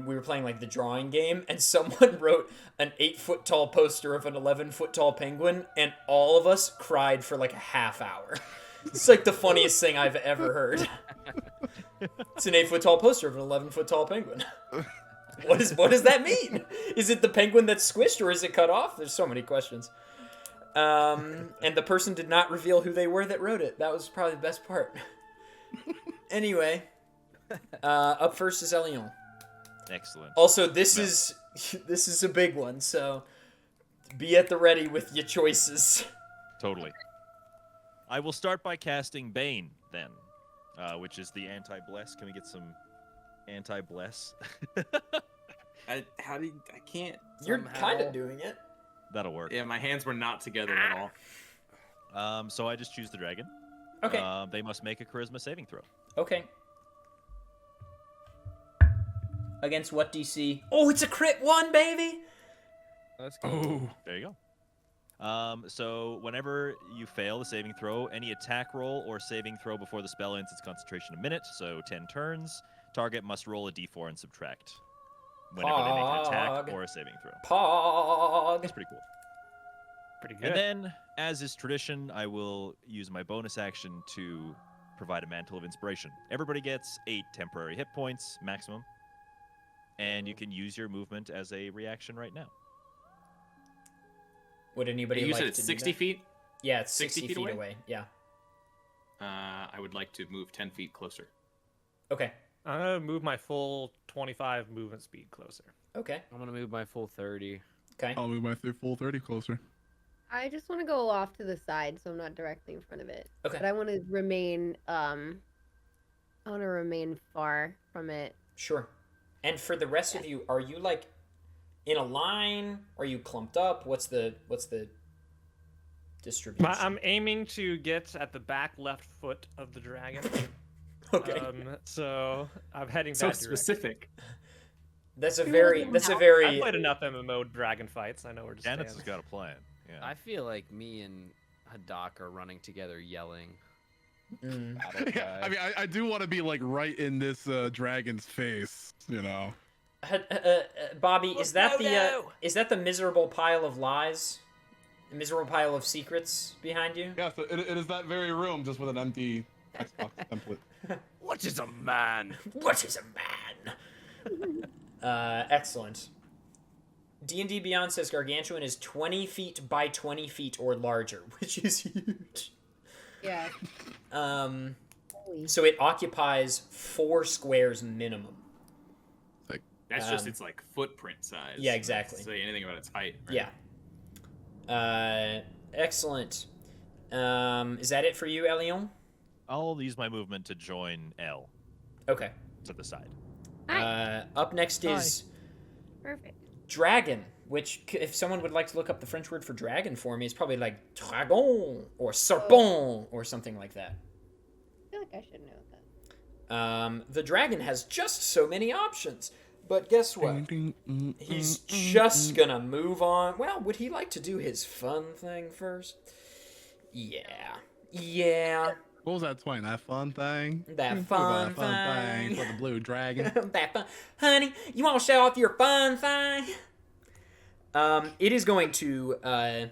we were playing like the drawing game, and someone wrote an 8-foot tall poster of an 11-foot tall penguin, and all of us cried for like a half hour. It's like the funniest thing I've ever heard. It's an 8-foot tall poster of an 11-foot tall penguin. What does that mean? Is it the penguin that's squished, or is it cut off? There's so many questions. And the person did not reveal who they were that wrote it. That was probably the best part. Anyway, up first is Elion. Excellent. Also, this is a big one, so be at the ready with your choices. Totally. I will start by casting Bane, then, which is the anti-bless. Can we get some anti-bless? I can't. You're somehow- kind of doing it. That'll work. Yeah, my hands were not together at all. So I just choose the dragon. Okay. They must make a charisma saving throw. Okay. Against what DC? Oh, it's a crit 1, baby! Let's go. Oh. There you go. So whenever you fail the saving throw, any attack roll or saving throw before the spell ends its concentration a minute, so 10 turns, target must roll a d4 and subtract whenever they make an attack Pog. or a saving throw. Pog! That's pretty cool. Pretty good. And then, as is tradition, I will use my bonus action to provide a mantle of inspiration. Everybody gets 8 temporary hit points maximum, and you can use your movement as a reaction right now. Would anybody You like said to it's do 60 that? feet? Yeah, it's 60 60 feet feet away? away. Yeah. I would like to move 10 feet closer. Okay. I'm gonna move my full 25 movement speed closer. Okay. I'm gonna move my full 30. Okay. I'll move my full 30 closer. I just want to go off to the side, so I'm not directly in front of it. Okay. But I want to remain. I want to remain far from it. Sure. And for the rest of you, are you like in a line? Are you clumped up? What's the distribution? I'm aiming to get at the back left foot of the dragon. Okay. So I'm heading So that direction. specific. That's a You very really I've very played enough MMO dragon fights. I know where to stand. Danath has got a plan. Yeah. I feel like me and Hadak are running together, yelling. mm. Battle Yeah, cry. I mean, I do want to be like right in this dragon's face, you know. Bobby, is that the miserable pile of lies? A miserable pile of secrets behind you? Yeah, so it is that very room, just with an empty Xbox template. What is a man? What is a man? Excellent. D&D Beyond says Gargantuan is 20 feet by 20 feet or larger, which is huge. Yeah. Holy. So it occupies 4 squares minimum. That's just its like footprint size. Yeah, exactly. Doesn't say anything about its height. Right? Yeah. Excellent. Is that it for you, Elion? I'll use my movement to join L Okay. to the side. Up next is Perfect. dragon, which, if someone would like to look up the French word for dragon for me, it's probably like dragon or serpent or something like that. I feel like I should know that. The dragon has just so many options. But guess what? He's just gonna move on. Well, would he like to do his fun thing first? Yeah. What was that twang? That fun thing? That fun thing thing. for the blue dragon. That fun. Honey, you want to show off your fun thing? It is going to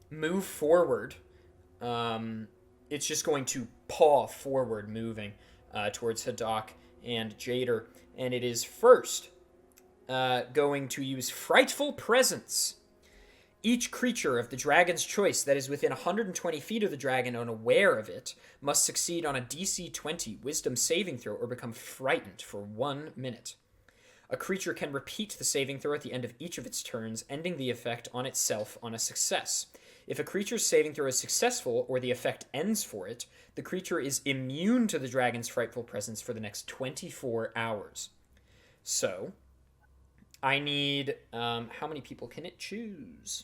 move forward. It's just going to paw forward, moving towards Hadak and Jader. And it is first going to use Frightful Presence. Each creature of the dragon's choice that is within 120 feet of the dragon and aware of it must succeed on a DC 20 Wisdom saving throw or become frightened for 1 minute. A creature can repeat the saving throw at the end of each of its turns, ending the effect on itself on a success. If a creature's saving throw is successful or the effect ends for it, the creature is immune to the dragon's frightful presence for the next 24 hours. So, I need... how many people can it choose?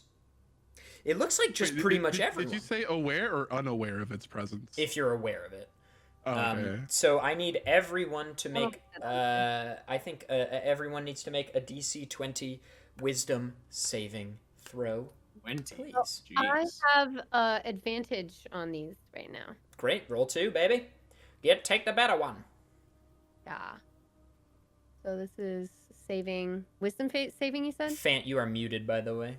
It looks like just pretty much everyone. Did you say aware or unaware of its presence? If you're aware of it. Oh, okay. So I need everyone to make... I think everyone needs to make a DC 20 Wisdom saving throw. 20. Please. I have advantage on these right now. Great. Roll 2, baby. Take the better one. Yeah. So this is saving wisdom saving. You said. Fant, you are muted, by the way.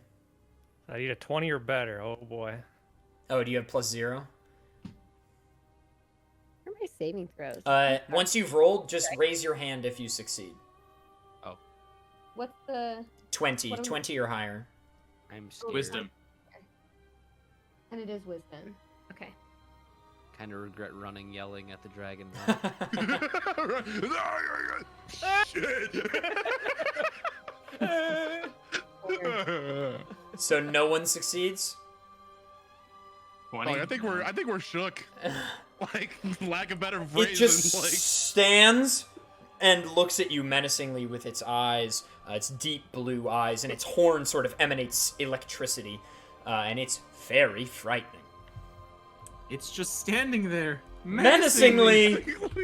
I need a 20 or better. Oh boy. Oh, do you have +0? What are my saving throws? Once you've rolled, just raise your hand if you succeed. What's the 20. What am I- 20 or higher. I'm scared. Wisdom. And it is wisdom. Okay. Kind of regret running, yelling at the dragon. So no one succeeds? 20. I think we're shook. Like, lack of better It phrase. just Like, stands and looks at you menacingly with its eyes, its deep blue eyes, and its horn sort of emanates electricity, and it's very frightening. It's just standing there. Menacingly! What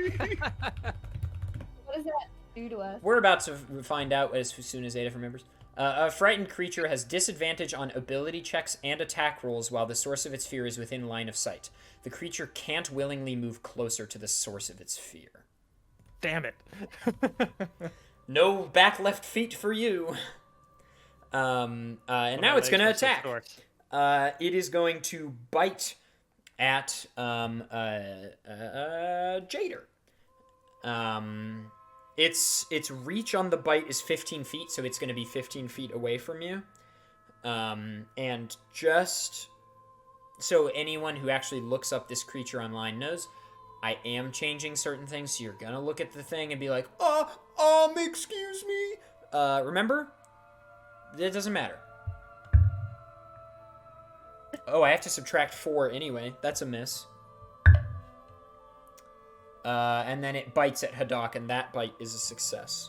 does that do to us? We're about to find out as soon as Adef remembers. A frightened creature has disadvantage on ability checks and attack rolls while the source of its fear is within line of sight. The creature can't willingly move closer to the source of its fear. Damn it. No back left feet for you. And now it's going to attack. It is going to bite at Jader. Its reach on the bite is 15 feet, so it's going to be 15 feet away from you. And just so anyone who actually looks up this creature online knows, I am changing certain things, so you're going to look at the thing and be like, excuse me. Remember? It doesn't matter. Oh, I have to subtract 4 anyway. That's a miss. And then it bites at Hadak, and that bite is a success.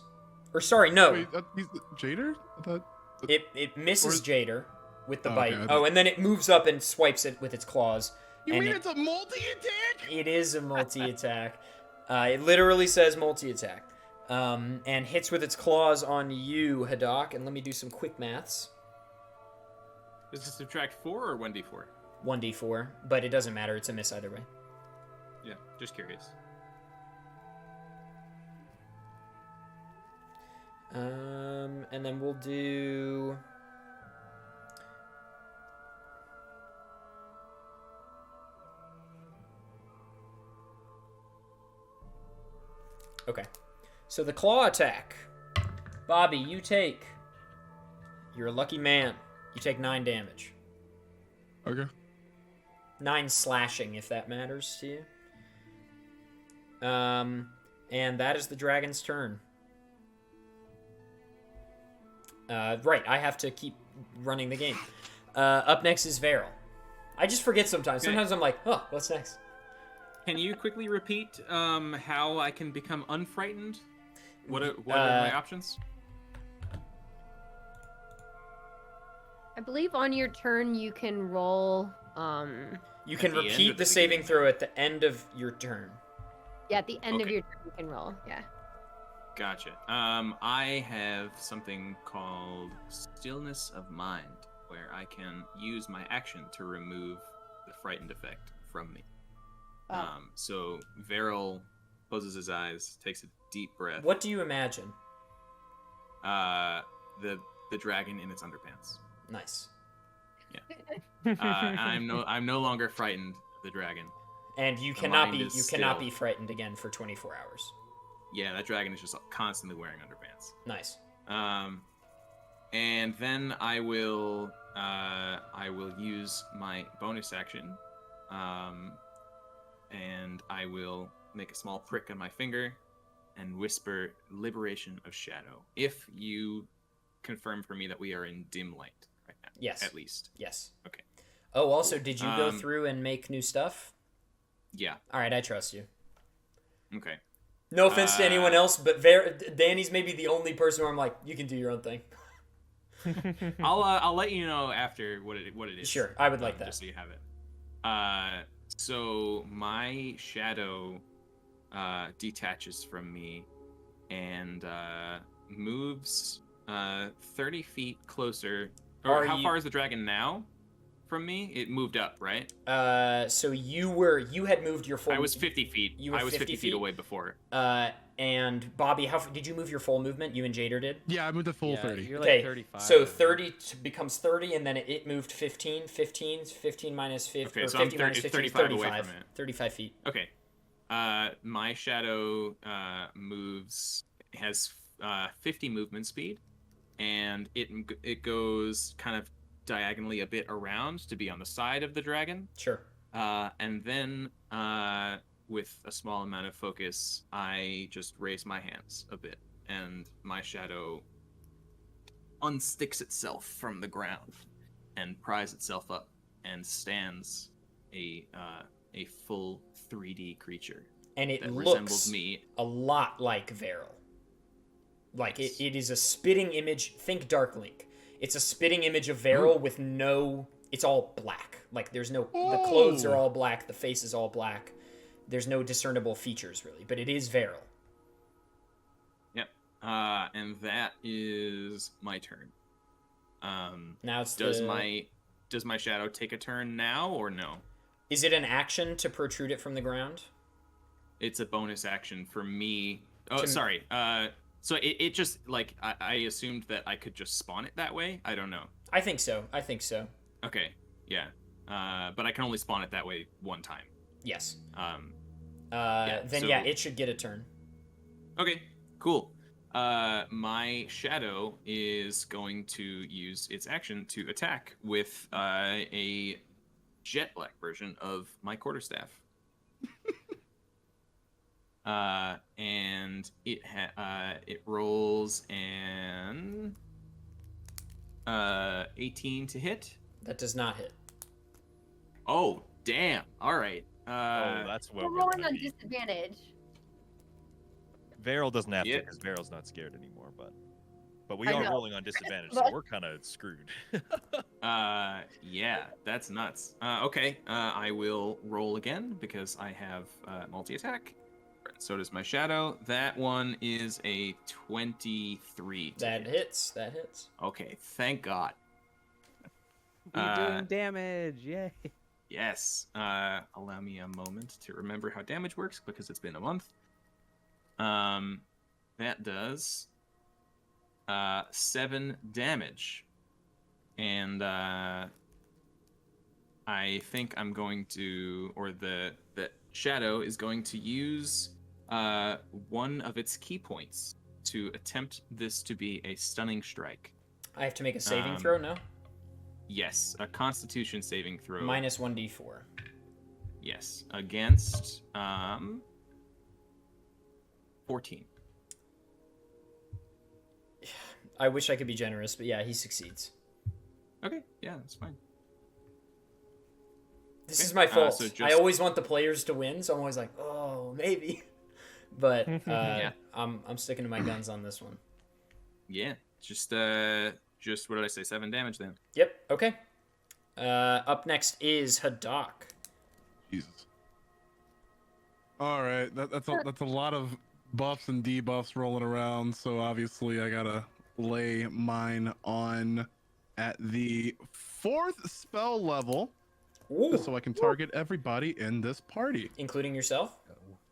Or sorry, no. Wait, he's Jader? I thought. It misses Jader with the Oh, bite. okay. Oh, and then it moves up and swipes it with its claws. You and mean it's a multi-attack? It is a multi-attack. It literally says multi-attack. And hits with its claws on you, Haddock. And let me do some quick maths. Does it subtract 4 or 1d4? 1d4, but it doesn't matter. It's a miss either way. Yeah, just curious. And then we'll do... Okay. So the claw attack. Bobby, you take... You're a lucky man. You take 9 damage. Okay. 9 slashing, if that matters to you. And that is the dragon's turn. Right, I have to keep running the game. Up next is Vaeril. I just forget sometimes. Okay. Sometimes I'm like, oh, what's next? Can you quickly repeat how I can become unfrightened? What are my options? I believe on your turn you can roll. You can the end repeat of the the saving throw at the end of your turn. Yeah, at the end of Okay. your turn you can roll. Yeah. Gotcha. I have something called Stillness of Mind, where I can use my action to remove the frightened effect from me. Wow. So Vaeril closes his eyes, takes a deep breath. What do you imagine? The dragon in its underpants. Nice. And I'm no longer frightened of the dragon. And you The cannot mind be is you cannot still. be frightened again for 24 hours. Yeah, that dragon is just constantly wearing underpants. Nice. And then I will use my bonus action, and I will make a small prick on my finger, and whisper "Liberation of Shadow." If you confirm for me that we are in dim light right now, Yes. at least. Yes. Okay. Oh, also, did you go Um, through and make new stuff? Yeah. All right, I trust you. Okay. No offense to anyone else, but Danny's maybe the only person where I'm like, you can do your own thing. I'll let you know after what it is. Sure, I would like that. Just so you have it. So my shadow detaches from me and moves 30 feet closer. Or how far is the dragon now from me? It moved up, right? So you had moved your full. I was 50 feet. You were I was 50 feet feet away before. And Bobby, did you move your full movement? You and Jader did. Yeah, I moved to full Yeah, 30. you're like Okay, 35. so 30 becomes 30, and then it moved 15. 15 minus 50. Okay, or so I'm 50 minus 15, 35 away 35. from it. 35 feet. Okay. My shadow has 50 movement speed, and it goes kind of diagonally a bit around to be on the side of the dragon. Sure. And then with a small amount of focus, I just raise my hands a bit, and my shadow unsticks itself from the ground and pries itself up and stands a full 3D creature. And it that looks resembles me. a lot like Vaeril. Like it is a spitting image. Think Dark Link. It's a spitting image of Vaeril with no. It's all black. Like there's no. The clothes are all black. The face is all black. There's no discernible features really, but it is Vaeril. Yep. And that is my turn. Now it's does my shadow take a turn now or no? Is it an action to protrude it from the ground? It's a bonus action for me. Oh, sorry. So it just like I assumed that I could just spawn it that way. I don't know. I think so. Okay. Yeah. But I can only spawn it that way one time. Yes. So- It should get a turn. Okay. Cool. My shadow is going to use its action to attack with a jet black version of my quarterstaff. And it rolls an 18 to hit. That does not hit. Oh, damn. All right. Oh, that's where We're we're rolling gonna on be. disadvantage. Vaeril doesn't have to Yeah. because Vaeril's not scared anymore, but we I are know. rolling on disadvantage, so But- we're kind of screwed. Yeah, that's nuts. Okay, I will roll again because I have multi-attack. So does my shadow. That one is a 23. to That hit. hits. That hits. Okay, thank God. You're doing damage. Yay. Yes. Allow me a moment to remember how damage works because it's been a month. That does 7 damage. And I think I'm going to, or the shadow is going to use one of its key points to attempt this to be a stunning strike. I have to make a saving Um, throw. No. Yes, a Constitution saving throw. Minus 1d4. Yes, against 14. I wish I could be generous, but yeah, he succeeds. Okay, yeah, that's fine. This Okay, is my fault. so I just- always want the players to win, so I'm always like, oh, maybe. But Yeah. I'm sticking to my guns on this one. Yeah, just what did I say? 7 damage then. Yep. Okay. Up next is Hadak. Jesus. All right, that's a lot of buffs and debuffs rolling around. So obviously, I gotta lay mine on at the 4th spell level, Ooh. just so I can target everybody in this party, Including yourself.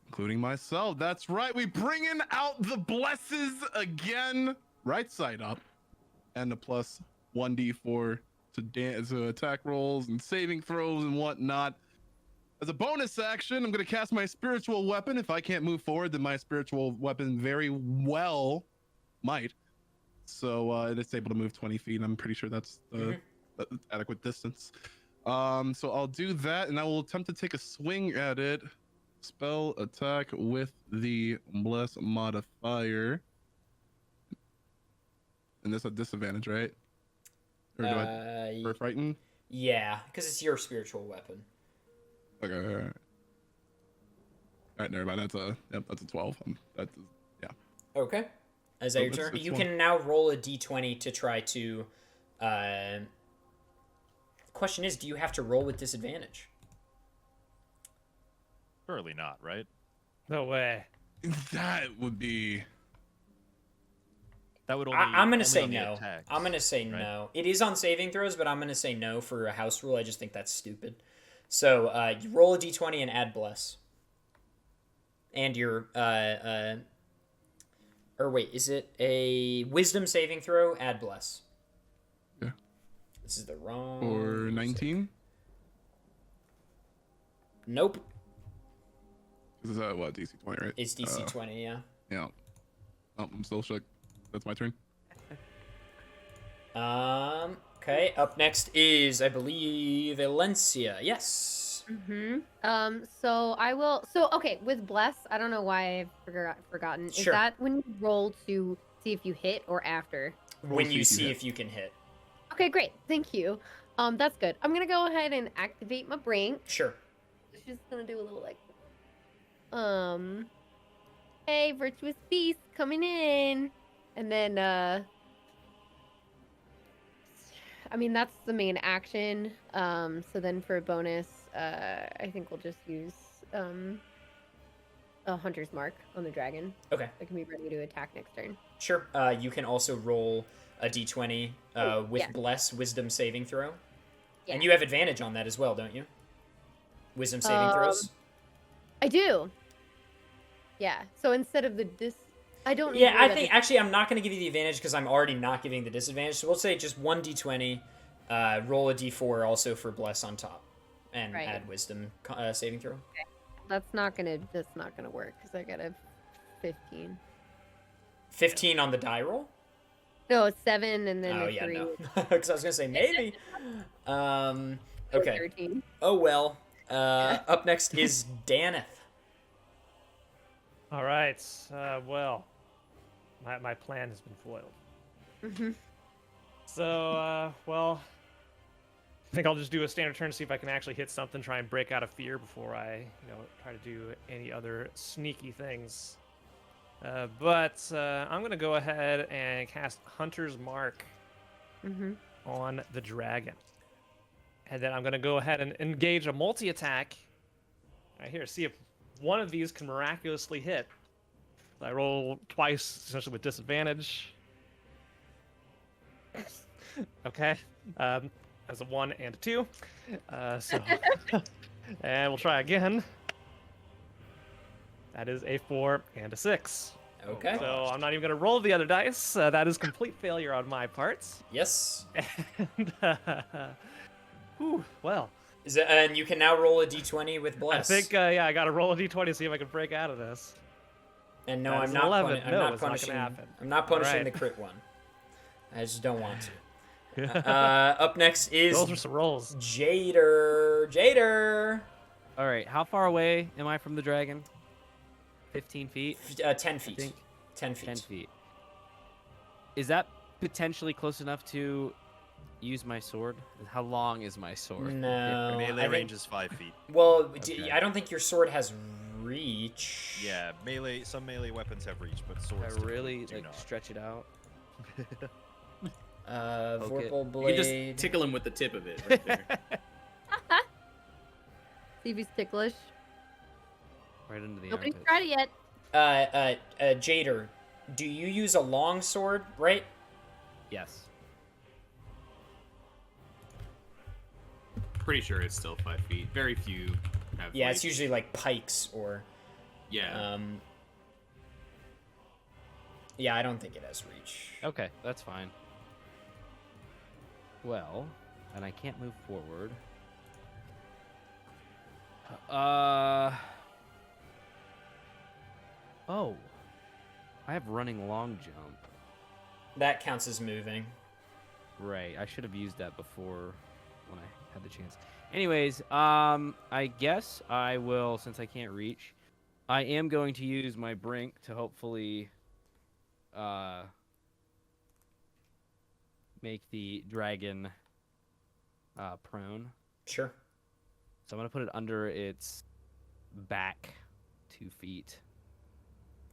including myself. That's right. We bringing out the blesses again, right side up, and the plus 1d4 to attack rolls and saving throws and whatnot. As a bonus action, I'm going to cast my spiritual weapon. If I can't move forward, then my spiritual weapon very well might. So it's able to move 20 feet. I'm pretty sure that's the adequate distance. So I'll do that, and I will attempt to take a swing at it. Spell attack with the bless modifier. And that's a disadvantage, right? Or do I for frighten? Yeah, because it's your spiritual weapon. Okay, all right, never mind. That's a 12. Yeah. Okay. Is that So your turn? it's You one. can now roll a d20 to try to. The question is, do you have to roll with disadvantage? Surely not, right? No way. That would be. That would only. I'm gonna only say on the no. attacks, I'm gonna say right? no. It is on saving throws, but I'm gonna say no for a house rule. I just think that's stupid. So you roll a d20 and add bless. And your or wait, is it a wisdom saving throw? Add bless. Yeah. This is the wrong. Or 19? Nope. This is what, DC 20, right? It's DC 20. Yeah. Yeah. Oh, I'm still shook. That's my turn. Okay. Up next is, I believe, Valencia. Yes. So I will. So okay, with bless, I don't know why I've forgotten. Is Sure. that when you roll to see if you hit or after? When you see hit. if you can hit. Okay, great. Thank you. That's good. I'm gonna go ahead and activate my brain. Sure. Just gonna do a little like, hey, virtuous beast coming in, and then I mean that's the main action. So then for a bonus, I think we'll just use a hunter's mark on the dragon. Okay. I can be ready to attack next turn. Sure. You can also roll a d20 with yeah. bless wisdom saving throw. Yeah. And you have advantage on that as well, don't you? Wisdom saving throws? I do. Yeah. So instead of I don't. Yeah, need I that think actually I'm not going to give you the advantage because I'm already not giving the disadvantage. So we'll say just 1d20, roll a d4 also for bless on top, and Right. add wisdom saving throw. That's not gonna work because I got a 15. 15 on the die roll? No, it's 7 and then Oh a yeah, 3. no. Because I was going to say maybe. Okay. 13. Oh well. Up next is Danath. All right. Well, my plan has been foiled. Mm-hmm. So, well, I think I'll just do a standard turn to see if I can actually hit something, try and break out of fear before I, try to do any other sneaky things. But I'm going to go ahead and cast Hunter's Mark Mm-hmm. on the dragon. And then I'm going to go ahead and engage a multi-attack. Right here, see if one of these can miraculously hit. I roll twice, essentially with disadvantage. Okay. As a 1 and a 2. And we'll try again. That is a 4 and a 6. Okay. So I'm not even going to roll the other dice. That is complete failure on my part. Yes. And, well. And you can now roll a d20 with bless. I think, yeah, I got to roll a d20 to see if I can break out of this. And no, That's I'm not. 11. I'm No, not it's not gonna punishing. happen. I'm not punishing Alright. the crit one. I just don't want to. Up next is Those are some rolls. Jader. Jader. All right, how far away am I from the dragon? 15 feet? 10 I feet. think. 10 feet. 10 feet. Is that potentially close enough to use my sword? How long is my sword? No. Melee I think- range is 5 feet. Well, Okay. I don't think your sword has reach. Yeah, melee. Some melee weapons have reach, but I swords really do like not. stretch it out. Vorpal it. You blade. can just tickle him with the tip of it right there. See if he's ticklish. Right into the Nobody's armpit. tried it yet. Jader, do you use a long sword, right? Yes. Pretty sure it's still 5 feet. Very few have. Yeah, it's reach. usually like pikes or. Yeah. Yeah, I don't think it has reach. Okay, that's fine. Well, and I can't move forward. Oh. I have running long jump. That counts as moving. Right, I should have used that before when I had the chance. Anyways, I guess I will, since I can't reach, I am going to use my brink to hopefully make the dragon prone. Sure. So I'm going to put it under its back 2 feet.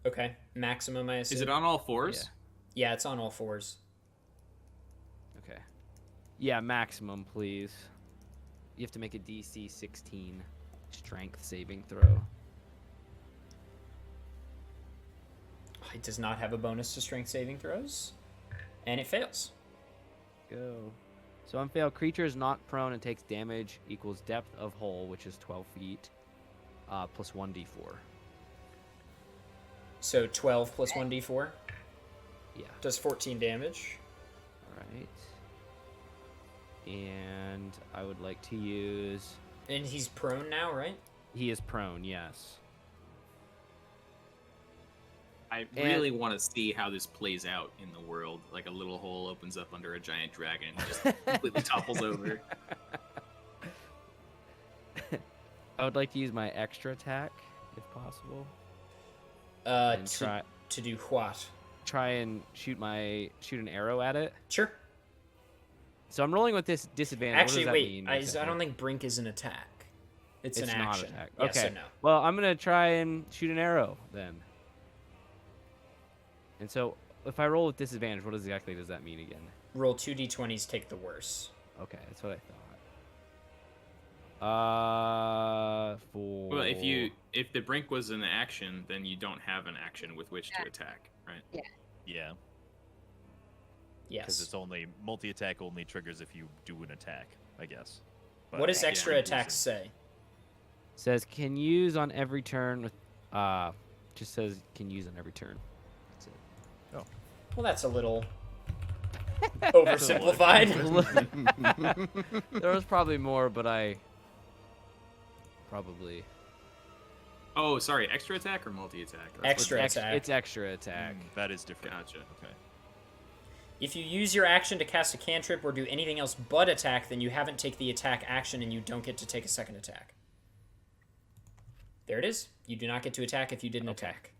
Okay. Maximum, I assume. Is it on all fours? Yeah, it's on all fours. Okay. Yeah, maximum, please. You have to make a DC 16 strength saving throw. It does not have a bonus to strength saving throws. And it fails. Go. So on fail, creature is knocked prone and takes damage equals depth of hole, which is 12 feet, plus 1d4. So 12 plus 1d4 Yeah. does 14 damage. All right. And I would like to use... And he's prone now, right? He is prone, yes. I really want to see how this plays out in the world. Like a little hole opens up under a giant dragon and just completely topples over. I would like to use my extra attack, if possible. And To do what? try and shoot an arrow at it. Sure. So I'm rolling with this disadvantage. Actually, what does that wait. mean? I don't think Brink is an attack. It's an not action. attack. Yes Okay. or no? Well, I'm gonna try and shoot an arrow then. And so, if I roll with disadvantage, what exactly does that mean again? Roll 2d20s, take the worse. Okay, that's what I thought. Well, if the brink was an action, then you don't have an action with which to attack, right? Yeah, Yes. because it's only multi-attack only triggers if you do an attack, I guess. What does extra yeah, attacks say? says can use on every turn with just says can use on every turn. That's it. Well, that's a little oversimplified. There was probably more, but I probably Oh, sorry, extra attack or multi-attack? Extra attack. It's extra attack. That is different. Gotcha. Okay. If you use your action to cast a cantrip or do anything else but attack, then you haven't taken the attack action and you don't get to take a second attack. There it is. You do not get to attack if you didn't attack.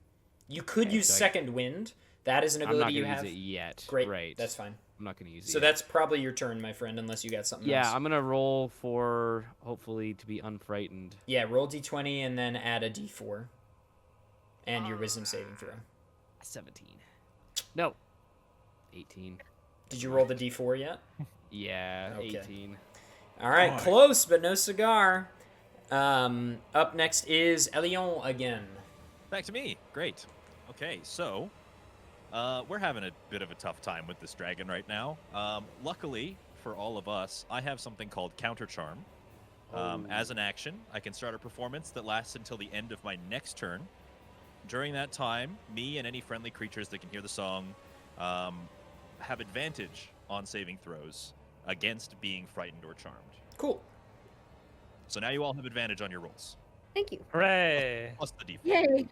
You could Okay, use so Second Wind. That is an I'm ability not you gonna have. use it yet. Great. Right. That's fine. I'm not gonna use it. So yet. that's probably your turn, my friend, unless you got something else. Yeah, I'm gonna roll for hopefully to be unfrightened. Yeah, roll d20 and then add a d4. And your wisdom saving throw. 17. No. 18. Did you roll the d4 yet? Yeah, Okay. 18. All right, close, but no cigar. Up next is Elion again. Back to me. Great. Okay, so we're having a bit of a tough time with this dragon right now. Luckily for all of us, I have something called Counter Charm. As an action, I can start a performance that lasts until the end of my next turn. During that time, me and any friendly creatures that can hear the song have advantage on saving throws against being frightened or charmed. Cool. So now you all have advantage on your rolls. Thank you. Hooray! Plus the default. Yay.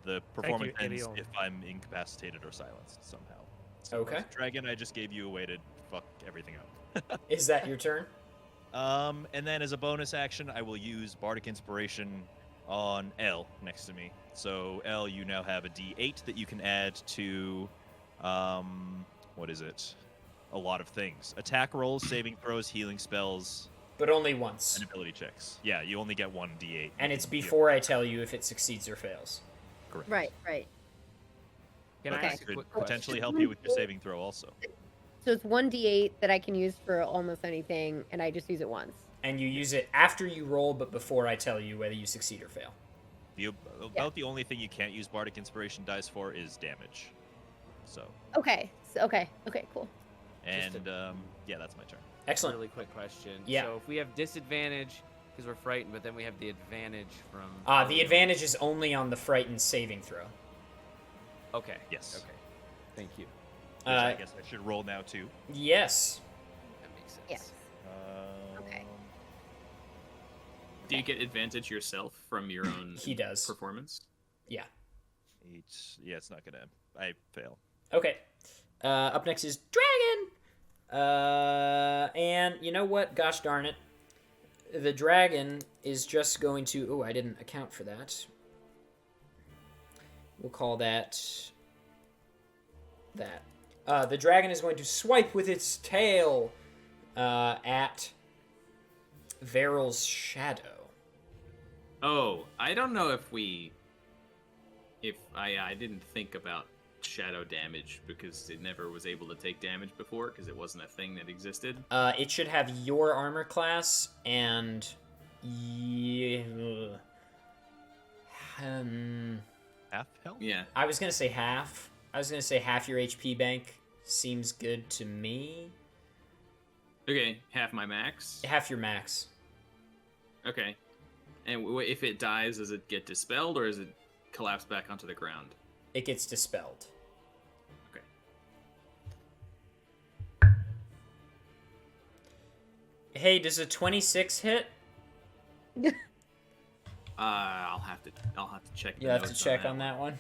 The performance ends Elion. if I'm incapacitated or silenced somehow. So Okay. as a dragon, I just gave you a way to fuck everything up. Is that your turn? And then as a bonus action, I will use Bardic Inspiration on L next to me. So L, you now have a D8 that you can add to, what is it? A lot of things. Attack rolls, saving throws, healing spells, But only once. and ability checks. Yeah, you only get one D8. And it's before I tell you if it succeeds or fails. Correct. Right, right. Can But I Okay. ask a could quick question? potentially help you with your saving throw also. So it's 1d8 that I can use for almost anything, and I just use it once. And you use it after you roll, but before I tell you whether you succeed or fail. About the only thing you can't use Bardic Inspiration dice for is damage. So, Okay. Okay, cool. and yeah, that's my turn. Excellent. Really quick question. Yeah. So if we have disadvantage because we're frightened, but then we have the advantage from. The advantage is only on the frightened saving throw. Okay. Yes. Okay. Thank you. Which I guess I should roll now too. Yes. That makes sense. Yes. Okay. Do you get advantage yourself from your own He does. performance? Yeah. Yeah, it's not gonna. I fail. Okay. Up next is Dragon! And you know what? Gosh darn it. The dragon is just going to... Oh, I didn't account for that. We'll call that... that. The dragon is going to swipe with its tail at Vaeril's shadow. Oh, I don't know if I didn't think about shadow damage because it never was able to take damage before because it wasn't a thing that existed. It should have your armor class and... Half health? Yeah. I was going to say half. I was going to say half your HP bank seems good to me. Okay, half my max. Half your max. Okay. And if it dies, does it get dispelled or does it collapse back onto the ground? It gets dispelled. Okay. Hey, does a 26 hit? I'll have to check. You have to check on that one.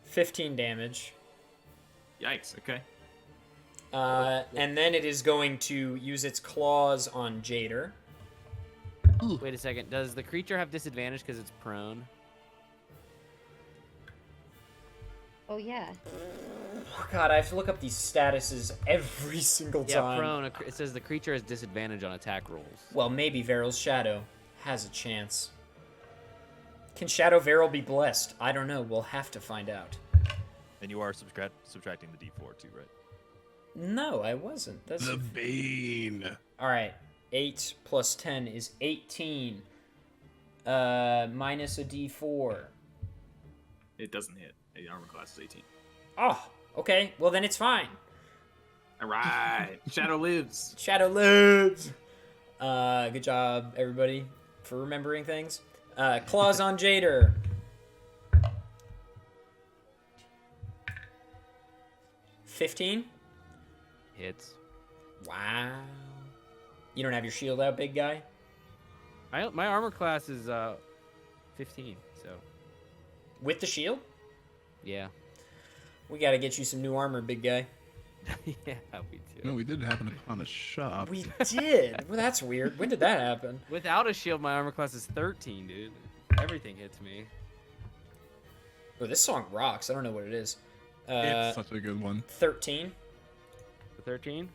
15 damage. Yikes. Okay. And then it is going to use its claws on Jader. Wait a second. Does the creature have disadvantage because it's prone? Oh, yeah. Oh, God, I have to look up these statuses every single Yeah, time. prone. It says the creature has disadvantage on attack rolls. Well, maybe Vaeril's shadow has a chance. Can Shadow Vaeril be blessed? I don't know. We'll have to find out. And you are subtracting the D4 too, right? No, I wasn't. That's The Bane. all right. 8 plus 10 is 18. Minus a D4. It doesn't hit. The armor class is 18. Oh, okay. Well, then it's fine. All right. Shadow lives. Shadow lives. Good job, everybody, for remembering things. Claws on Jader. 15. Hits. Wow. You don't have your shield out, big guy? My armor class is 15, so With the shield? yeah. We gotta get you some new armor, big guy. Yeah, we do. No, we did happen upon a shop. We did. Well, that's weird. When did that happen? Without a shield, my armor class is 13, dude. Everything hits me. Oh, this song rocks. I don't know what it is. It's such a good one. 13. 13?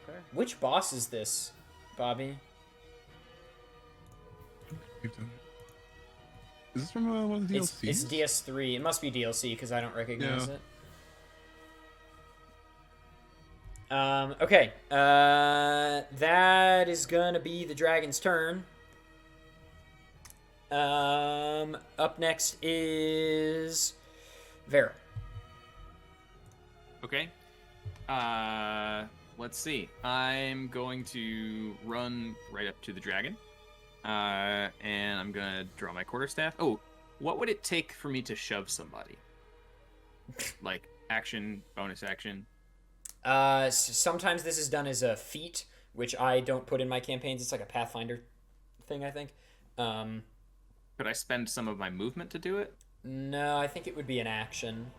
Okay. Which boss is this, Bobby? We've done it. Is this from one of the DLCs? It's DS3. It must be DLC because I don't recognize Yeah. it. Okay. That is gonna be the dragon's turn. Up next is Vaeril. Okay. Let's see. I'm going to run right up to the dragon. And I'm gonna draw my quarterstaff. Oh, what would it take for me to shove somebody? Like action, bonus action. Sometimes this is done as a feat, which I don't put in my campaigns. It's like a Pathfinder thing, I think. Could I spend some of my movement to do it? No, I think it would be an action.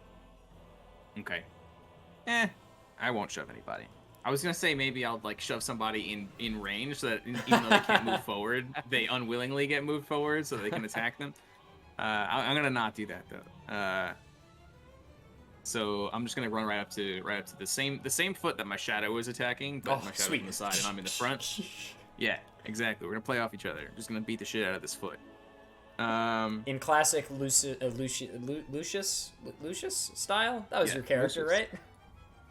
Okay. I won't shove anybody. I was gonna say maybe I'll like shove somebody in range so that even though they can't move forward, they unwillingly get moved forward so they can attack them. I'm gonna not do that though. So I'm just gonna run right up to the same foot that my shadow was attacking, but my shadow's on the side and I'm in the front. Yeah, exactly. We're gonna play off each other. Just gonna beat the shit out of this foot. In classic Lucius style, that was your character, Lucius. right?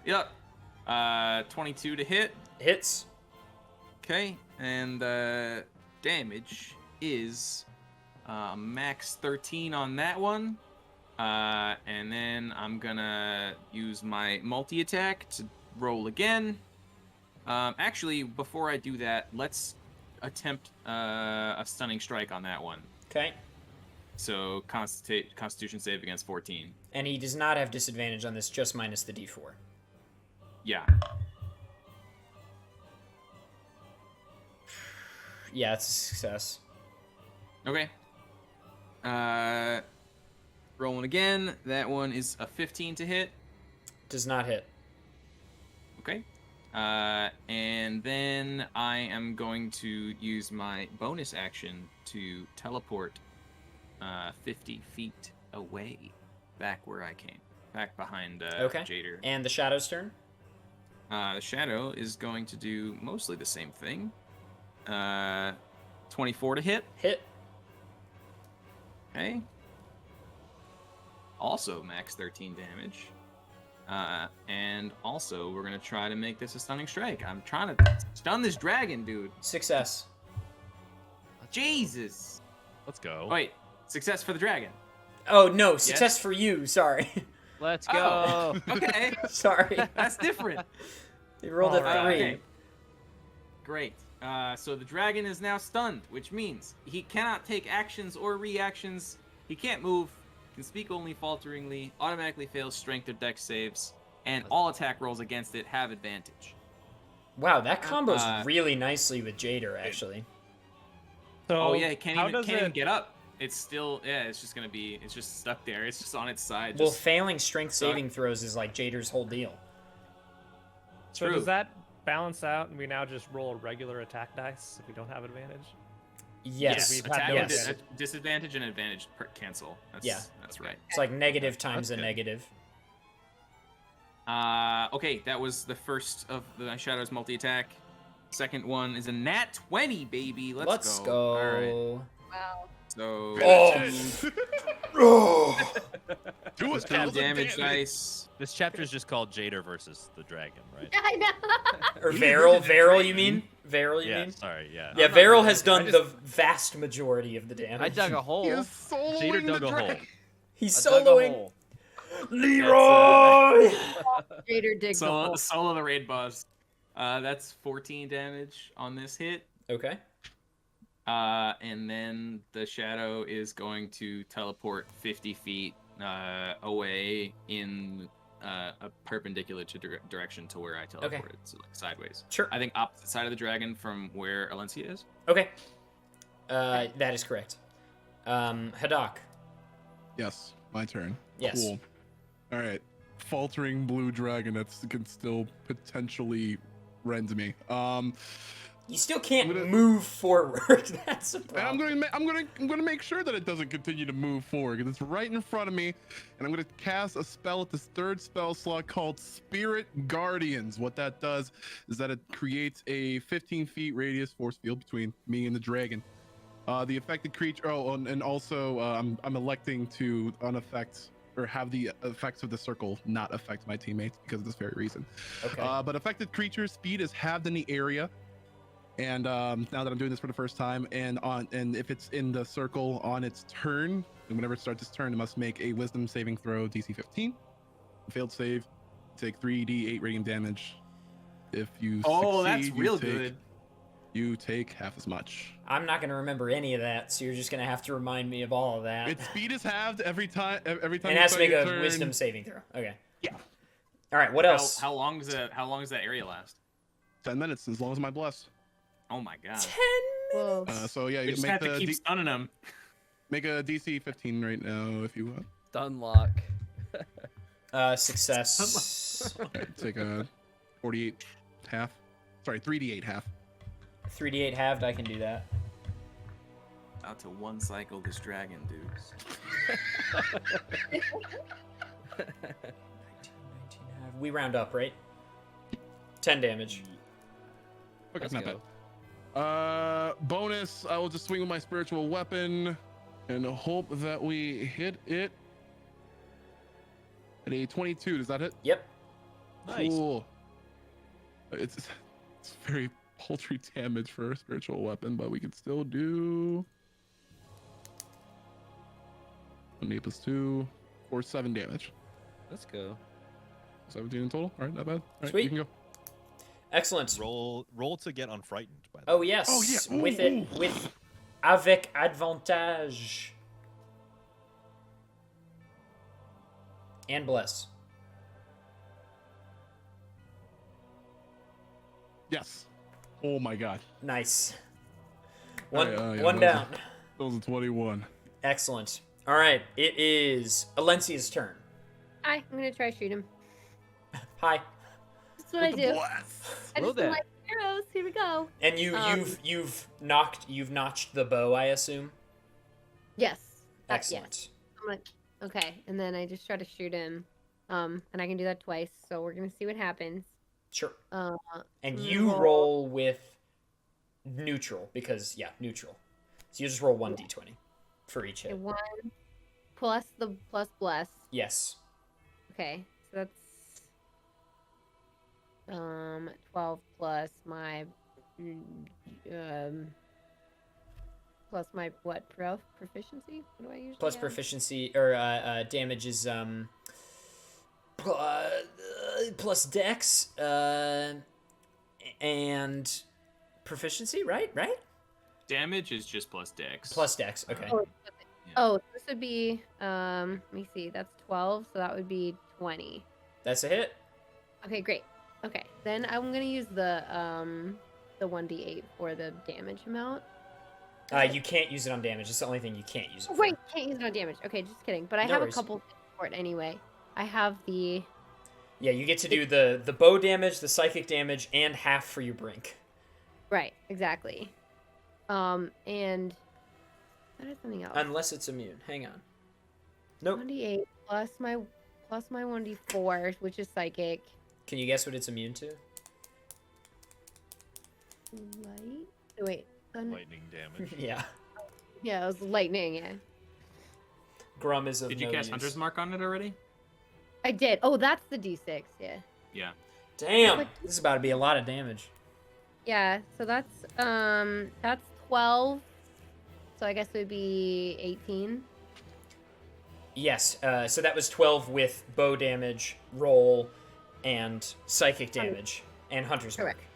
Yep. 22 to hit. Hits. Okay, and damage is max 13 on that one. And then I'm gonna use my multi-attack to roll again. Actually, before I do that, let's attempt a stunning strike on that one. Okay. So Constitution save against 14. And he does not have disadvantage on this, just minus the D4. Yeah. Yeah, it's a success. Okay. Rolling again. That one is a 15 to hit. Does not hit. Okay. And then I am going to use my bonus action to teleport 50 feet away, back where I came, back behind Okay. Jader. And the shadow's turn? The shadow is going to do mostly the same thing. 24 to hit. Hit. Okay. Also max 13 damage. And also we're gonna try to make this a stunning strike. I'm trying to stun this dragon, dude. Success. Jesus. Let's go. Wait, success for the dragon. Oh, no, success for you, sorry. Let's go. Oh, okay. Sorry. That's different. You rolled a 3. Okay. Great. So the dragon is now stunned, which means he cannot take actions or reactions. He can't move, can speak only falteringly, automatically fails strength or dex saves, and all attack rolls against it have advantage. Wow, that combos really nicely with Jader, actually. So Oh yeah, it can't how even does it get up. It's still, it's just gonna be, it's just stuck there. It's just on its side. Well, just failing strength stuck. saving throws is like Jader's whole deal. So True. does that balance out and we now just roll a regular attack dice if we don't have advantage? Yes. we've had attack no and yes. disadvantage and advantage cancel. That's, Yeah. That's right. It's like negative times That's a good. negative. Okay, that was the first of the Shadow's multi-attack. Second one is a nat 20, baby. Let's go. All right. Wow. So, Oh. Do it, 10 damage dice. This chapter is just called Jader versus the dragon, right? I know. Or Vaeril, you mean? Vaeril, you Yeah, mean? sorry, yeah. Yeah, Vaeril has done the vast majority of the damage. I dug a hole. He is soloing Jader dug the a hole. dragon. He's I dug a soloing. hole. Leroy! Jader digs a hole. Solo the raid boss. That's 14 damage on this hit. Okay. And then the Shadow is going to teleport 50 feet away in a perpendicular direction to where I teleported, so like sideways. Sure. I think opposite side of the dragon from where Alencia is. Okay. That is correct. Hadak. Yes, my turn. Yes. Cool. All right. Faltering blue dragon that can still potentially rend me. You still can't I'm gonna- move forward. That's a And problem. I'm gonna make sure that it doesn't continue to move forward because it's right in front of me, and I'm gonna cast a spell at this third spell slot called Spirit Guardians. What that does is that it creates a 15 feet radius force field between me and the dragon. The affected creature. Oh, and also I'm electing to unaffect or have the effects of the circle not affect my teammates because of this very reason. Okay. But affected creature speed is halved in the area, and now that I'm doing this for the first time, and if it's in the circle on its turn, and whenever it starts its turn, it must make a Wisdom saving throw DC 15. Failed save, take 3d8 radiant damage. If you That's succeed, real good. You take half as much. I'm not gonna remember any of that, so you're just gonna have to remind me of all of that. Its speed is halved every time. Every time And you has to start make your a turn. Wisdom saving throw. Okay. Yeah. All right. What else? How long does that area last? 10 minutes, as long as my bless. Oh my god. 10 Whoa. So yeah, We you just make have to the keep stunning them. make a DC 15 right now if you want. Stun lock. Success. Alright, take a 48 half. Sorry, 3d8 half. 3d8 halved. I can do that. Out to one cycle this dragon, dudes. 19 halved. We round up, right? 10 damage. Okay, Let's not go. bad. Bonus, I will just swing with my spiritual weapon and hope that we hit it at a 22. Does that hit? Yep. Nice. Cool. It's very paltry damage for a spiritual weapon, but we can still do 1d8 plus 2 for 7 damage. Let's go. 17 in total. All right, not bad. All right, Sweet. you can go. Excellent. Roll to get unfrightened. By the Oh way. yes. Oh, yeah. Ooh, With it with avec advantage. And bless. Yes. Oh my god. Nice. One yeah, one that down. That was a 21. Excellent. All right. It is Alencia's turn. Hi, I'm gonna try to shoot him. Hi. That's what I do. I Roll just do that. my arrows. Here we go. And you've notched the bow, I assume. Yes. Excellent. Yes. I'm like, okay, and then I just try to shoot him. And I can do that twice. So we're gonna see what happens. Sure. Uh, And you roll with neutral because neutral. So you just roll 1d20 for each okay, hit. 1 plus the plus bless. Yes. Okay, so that's 12 plus my what proficiency? What do I usually Plus have? proficiency or damage is plus dex and proficiency, right? Damage is just plus dex. Plus dex. Okay. Oh, this would be let me see. That's 12, so that would be 20. That's a hit. Okay, great. Okay, then I'm gonna use the 1d8 for the damage amount. You can't use it on damage. It's the only thing you can't use it Oh, for. wait, can't use it on damage. Okay, just kidding. But I No have worries. a couple things for it anyway. I have the Yeah, you get to do the bow damage, the psychic damage, and half for your brink. right, exactly. And that is something else. Unless it's immune. Hang on. Nope. 1d8 plus my 1d4, which is psychic. Can you guess what it's immune to? Light. Oh, wait. Lightning damage. Yeah. Yeah, it was lightning. Yeah, Grum is of Did you no cast use. Hunter's Mark on it already? I did. Oh, that's the d6. Yeah. Yeah. Damn, But- this is about to be a lot of damage. Yeah. So that's 12. So I guess it would be 18. Yes, so that was 12 with bow damage, roll, and psychic damage, and Hunter's Mark. Correct.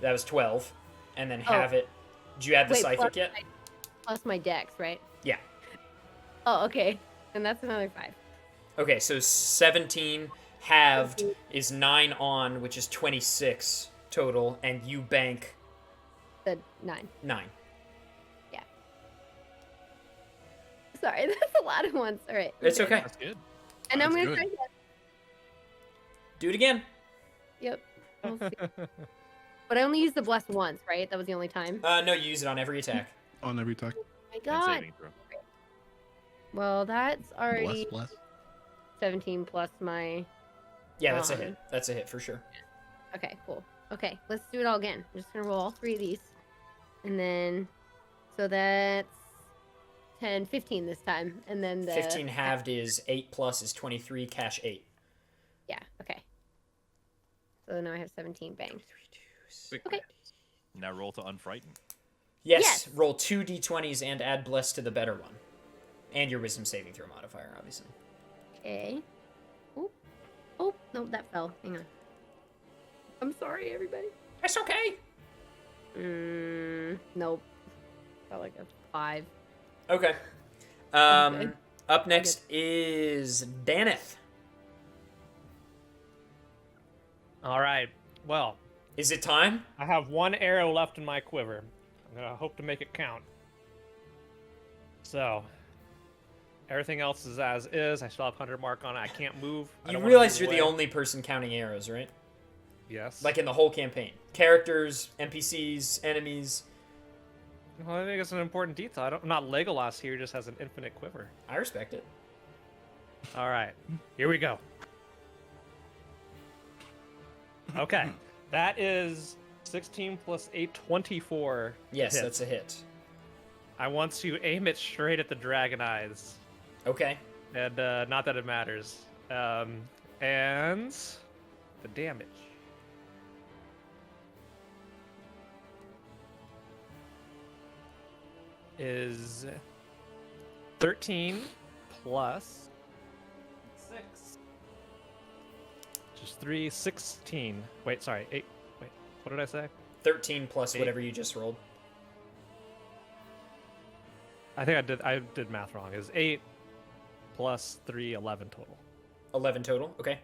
That was 12, and then Oh. have it. Did you add the Wait, psychic plus yet? Plus my dex, right? Yeah. Oh, okay. And that's another 5. Okay, so 17 halved is 9 on, which is 26 total, and you bank The 9. 9. Sorry, that's a lot of ones. All right. It's okay. That's good. And I'm That's gonna good. try again. Do it again. Yep. We'll see. But I only used the bless once, right? That was the only time. No, you use it on every attack. On every attack. Oh my And god. saving throw. Well, that's already Bless. 17 plus my. Yeah, that's a hit. That's a hit for sure. Okay, cool. Okay, let's do it all again. I'm just gonna roll all 3 of these, and then So that's 10, 15 this time, and then the 15 halved is 8 plus is 23, cash 8. Yeah. Okay. So now I have 17. Bang. Quick. Okay. Now roll to unfrighten. Yes, Yes. roll 2 d20s and add bless to the better one. And your wisdom saving throw modifier, obviously. Okay. Oh. Oh no, that fell. Hang on. I'm sorry, everybody. That's okay. Nope. Felt like a 5. Okay. Okay. Up next is Danath. All right. Well, Is it time? I have 1 arrow left in my quiver. I'm gonna hope to make it count. So, everything else is as is. I still have 100 mark on it. I can't move. I You don't wanna realize move you're the away. only person counting arrows, right? Yes. Like in the whole campaign. Characters, NPCs, enemies. Well, I think it's an important detail. I'm not Legolas here. Just has an infinite quiver. I respect it. All right. Here we go. Okay. That is 16 plus 8, 24. Yes, hits. that's a hit. I want to aim it straight at the dragon eyes. Okay. And not that it matters. And the damage is 13 plus 6. Just 3, 16. Wait, sorry, 8. Wait, what did I say? 13 plus 8. whatever you just rolled. I think I did math wrong. It was 8 plus 3, 11 total. 11 total. Okay.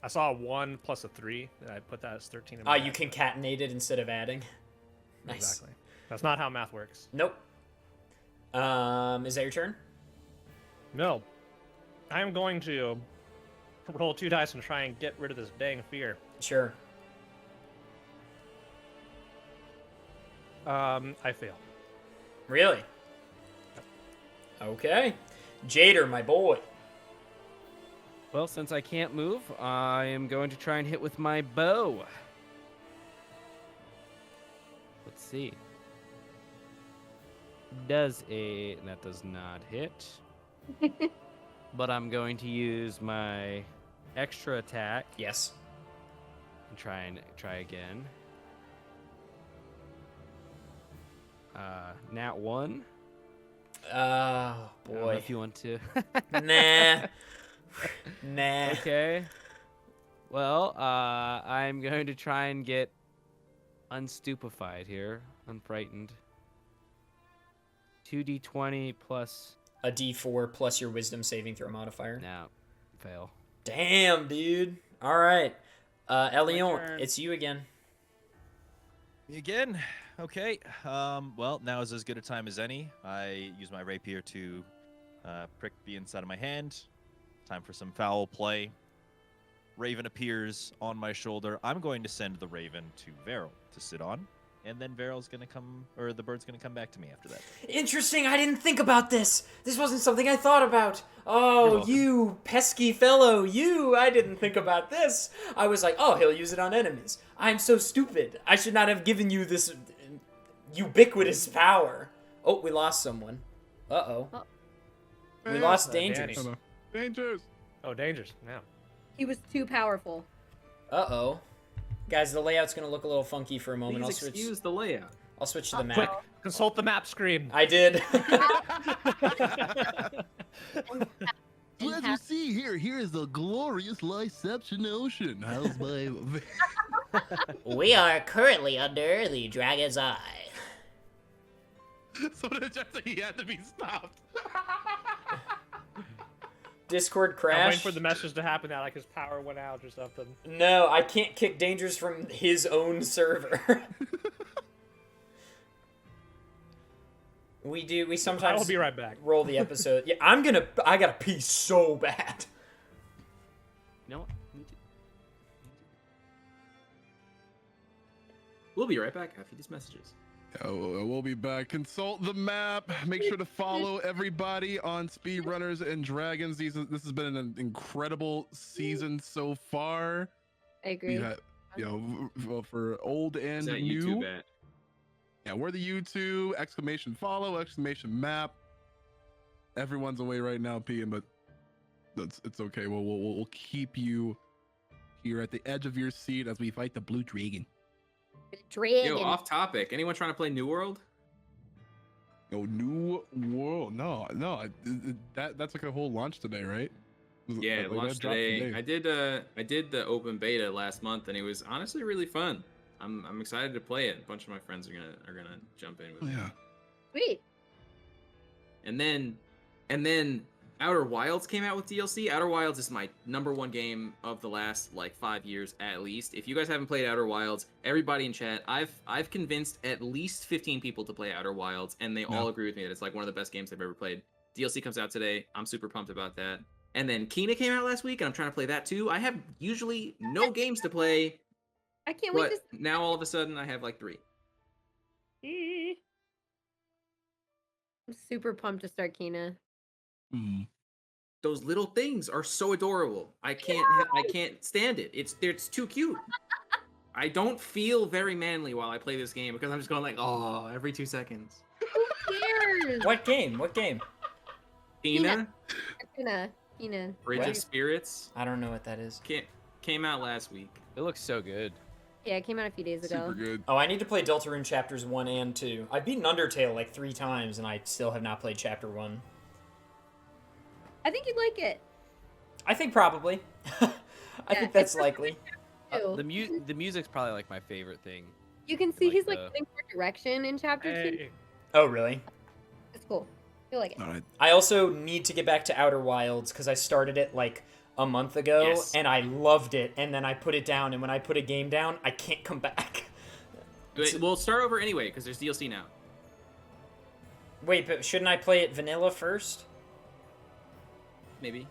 I saw a 1 plus a 3, and I put that as 13 in my You head. concatenated instead of adding. Nice. Exactly. That's not how math works. Nope. Is that your turn? No. I'm going to roll 2 dice and try and get rid of this dang fear. Sure. I fail. Really? Okay. Jader, my boy. Well, since I can't move, I am going to try and hit with my bow. Let's see. That does not hit. But I'm going to use my extra attack Yes. and try again. Nat 1. Oh, I don't know boy. if you want to. Nah. Nah. Okay. Well, I'm going to try and get unstupefied here, unfrightened. 2d20 plus. A d4 plus your wisdom saving throw modifier. No, fail. Damn, dude. All right. Elion, turn. it's you again. Me again? Okay. Well, now is as good a time as any. I use my rapier to prick the inside of my hand. Time for some foul play. Raven appears on my shoulder. I'm going to send the raven to Vaeril to sit on. And then Varil's going to come, or the bird's going to come back to me after that. Interesting. I didn't think about this. This wasn't something I thought about. Oh, welcome. you pesky fellow. You. I didn't think about this. I was like, oh, he'll use it on enemies. I'm so stupid. I should not have given you this ubiquitous power. Oh, we lost someone. Uh-oh. We lost Danny. Dangers. Hello. Dangers. Oh, dangers. Yeah. He was too powerful. Uh-oh. Guys, the layout's going to look a little funky for a moment. Please excuse the layout. I'll switch to the map. Quick, consult the map screen. I did. Well, as you see here is the glorious Liseptian Ocean. How's my... We are currently under the Dragon's Eye. So he had to be stopped. Discord I'm crash. waiting for the message to happen that like his power went out or something. No, I can't kick Dangers from his own server. We sometimes I will be right back. roll the episode. Yeah, I gotta pee so bad. You know what? We'll be right back after these messages. We'll be back. Consult the map. Make sure to follow everybody on Speedrunners and Dragons. This has been an incredible season so far. I agree. We had, for old and Is that new. YouTube at? Yeah, we're the YouTube, exclamation follow, exclamation map. Everyone's away right now, peeing, but it's okay. We'll keep you here at the edge of your seat as we fight the blue dragon. Yo, off topic. Anyone trying to play New World? Oh, New World. No, that's like a whole launch today, right? Yeah, Like, it launched that dropped today. I did the open beta last month, and it was honestly really fun. I'm excited to play it. A bunch of my friends are gonna jump in with Oh, me. yeah. Sweet. And then Outer Wilds came out with DLC. Outer Wilds is my #1 game of the last like 5 years at least. If you guys haven't played Outer Wilds, everybody in chat, I've convinced at least 15 people to play Outer Wilds, and they all agree with me that it's like one of the best games I've ever played. DLC comes out today. I'm super pumped about that. And then Khianna came out last week, and I'm trying to play that too. I have usually no games to play, I can't wait but to now all of a sudden I have like 3. see. I'm super pumped to start Khianna. Those little things are so adorable. I can't stand it. It's too cute. I don't feel very manly while I play this game because I'm just going like, oh, every 2 seconds. Who cares? What game? What game? Khianna, Khianna. Bridge What? of Spirits, I don't know what that is. came out last week. It looks so good. Yeah, it came out a few days ago. Super good. Oh, I need to play Deltarune chapters 1 and 2. I've beaten Undertale like 3 times, and I still have not played chapter 1. I think you'd like it. I think probably. I think that's likely. Too. The music's probably like my favorite thing. You can see like he's like the- getting more direction in chapter 2. Hey, Oh, really? It's cool. You'll like it. All right. I also need to get back to Outer Wilds because I started it like a month ago, Yes. and I loved it, and then I put it down, and when I put a game down, I can't come back. Wait, we'll start over anyway because there's DLC now. Wait, but shouldn't I play it vanilla first? Maybe.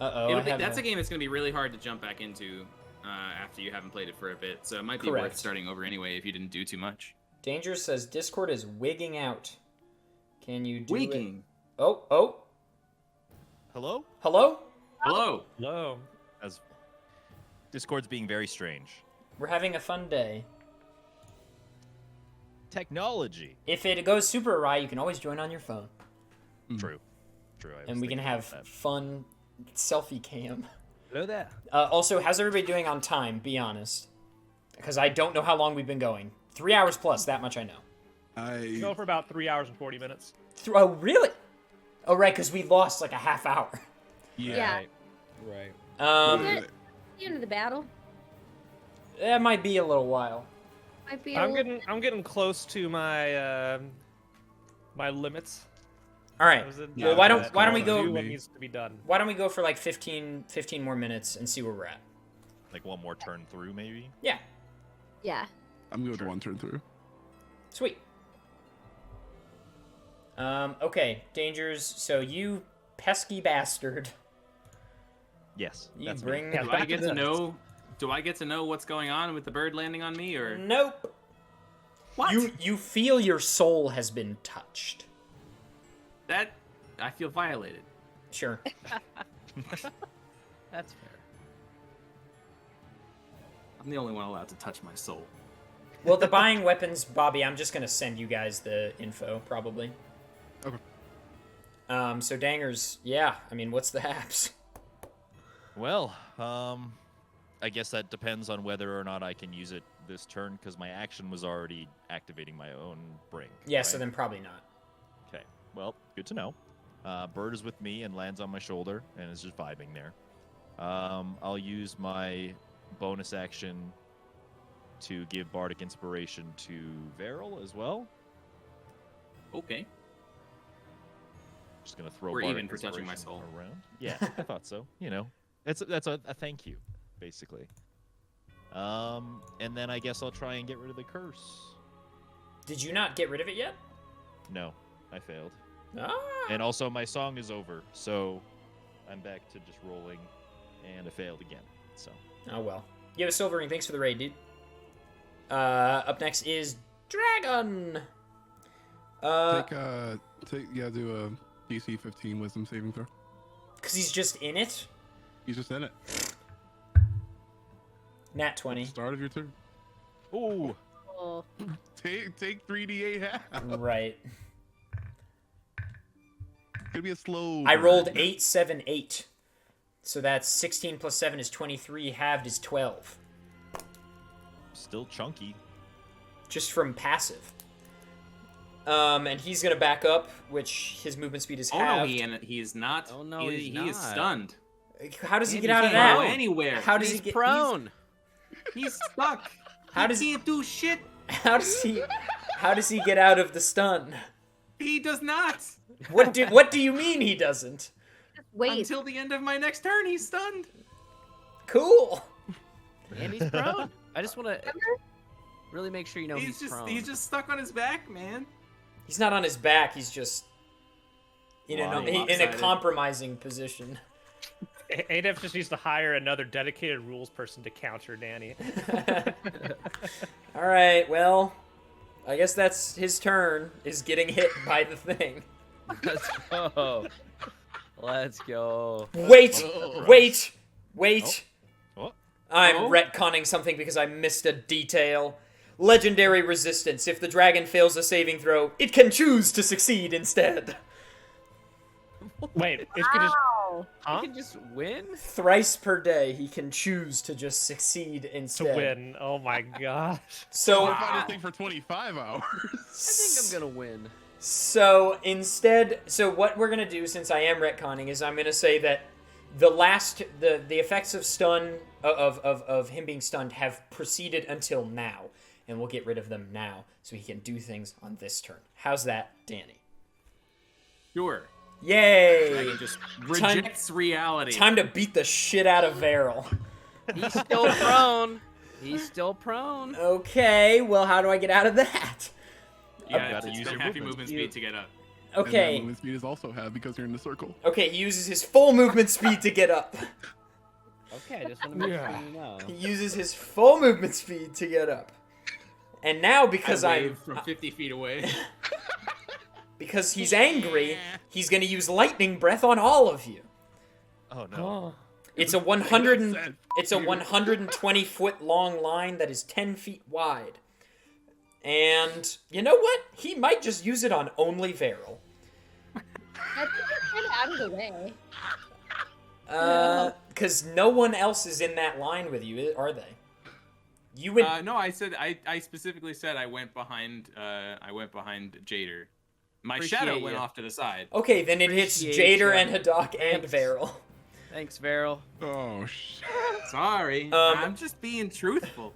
Uh-oh, That's a game that's gonna be really hard to jump back into after you haven't played it for a bit. So it might be Correct. worth starting over anyway if you didn't do too much. Danger says Discord is wigging out. Can you do it? Wigging. Oh. Hello? Hello? Hello. hello. As Discord's being very strange. We're having a fun day. Technology. If it goes super awry, you can always join on your phone. True. I was And we can thinking have about that. fun selfie cam. Hello there. Also, how's everybody doing on time? Be honest. Because I don't know how long we've been going. 3 hours plus, that much I know. Go for about 3 hours and 40 minutes. Oh, really? Oh, right, because we lost like a half hour. Yeah. Right. The end of the battle. That might be a little while. Might be I'm getting close to my my limits. All right. Well, why don't we Do go? what needs to be done. Why don't we go for like 15 more minutes and see where we're at? Like one more turn through, maybe? Yeah. Yeah. I'm good with one turn through. Sweet. Okay, Dangers. So you pesky bastard. Yes. You that's bring. me. Do I get to know? Do I get to know what's going on with the bird landing on me, or Nope. what? You feel your soul has been touched. That I feel violated. Sure. That's fair. I'm the only one allowed to touch my soul. Well, the buying weapons, Bobby, I'm just gonna send you guys the info, probably. Okay. So Dangers, yeah, I mean, what's the haps? Well, I guess that depends on whether or not I can use it this turn, because my action was already activating my own brink. Yeah, so right? then probably not. Okay. Well, good to know. Bird is with me and lands on my shoulder and is just vibing there. I'll use my bonus action to give Bardic Inspiration to Vaeril as well. Okay. Just gonna throw. We're Bardic even for touching my Inspiration soul. around. Yeah, I thought so. You know, that's a thank you, basically. And then I guess I'll try and get rid of the curse. Did you not get rid of it yet? No, I failed. Ah. And also my song is over, so I'm back to just rolling, and I failed again. So. Oh well. Yeah, Silver Ring, thanks for the raid, dude. Up next is Dragon. Do a DC 15 Wisdom saving throw. Cause he's just in it. He's just in it. Nat 20. Start of your turn. Ooh. Oh. Well, Take 3d8 half. Right. Could be a slow. I rolled burn. 8, 7, 8. So that's 16 plus 7 is 23. Halved is 12. Still chunky. Just from passive. And he's gonna back up, which his movement speed is Oh no, halved. he is not. Oh, no, he he's is not. stunned. How does he Andy get out of can't Go that? anywhere. How does he's he get? prone. He's stuck. How does he can't do shit? How does he? How does he get out of the stun? He does not. What do you mean he doesn't? Wait. Until the end of my next turn, he's stunned. Cool. And he's prone. I just want to really make sure you know he's prone. He's just stuck on his back, man. He's not on his back. He's just in a Lopsided. compromising position. Adef just needs to hire another dedicated rules person to counter Danny. All right. Well, I guess that's his turn. Is getting hit by the thing. Let's go. Let's go. Wait. Oh. Wait. Oh. I'm Oh. retconning something because I missed a detail. Legendary resistance. If the dragon fails a saving throw, it can choose to succeed instead. Wait, it could just. Wow. Huh? You can just win? Thrice per day, he can choose to just succeed To instead. win. Oh my gosh. So, What if I just think for 25 hours? I think I'm going to win. So instead, what we're gonna do, since I am retconning, is I'm gonna say that the effects of stun of him being stunned have proceeded until now, and we'll get rid of them now, so he can do things on this turn. How's that, Danny? Sure. Yay! Dragon just rejects reality. Time to beat the shit out of Vaeril. He's still prone. He's still prone. Okay, well, how do I get out of that? Yeah, gotta it's use spend your half your movement movement speed to get up. And that Okay, movement speed is also half because you're in the circle. okay, he uses his full movement speed to get up. Okay, I just want to make sure you know. He uses his full movement speed to get up. And now, because I I'm wave from 50 feet away. because he's angry, he's gonna use lightning breath on all of you. Oh no. It's a 120 foot long line that is 10 feet wide. And you know what? He might just use it on only Vaeril. I think it's kind of out of the way. Because no one else is in that line with you, are they? You would. No, I said I specifically said I went behind Jader. My shadow Appreciate went ya. off to the side. Okay, then it hits Appreciate Jader ya. and Haddock and Thanks. Vaeril. Thanks, Vaeril. Oh, shit. Sorry, Um, I'm just being truthful.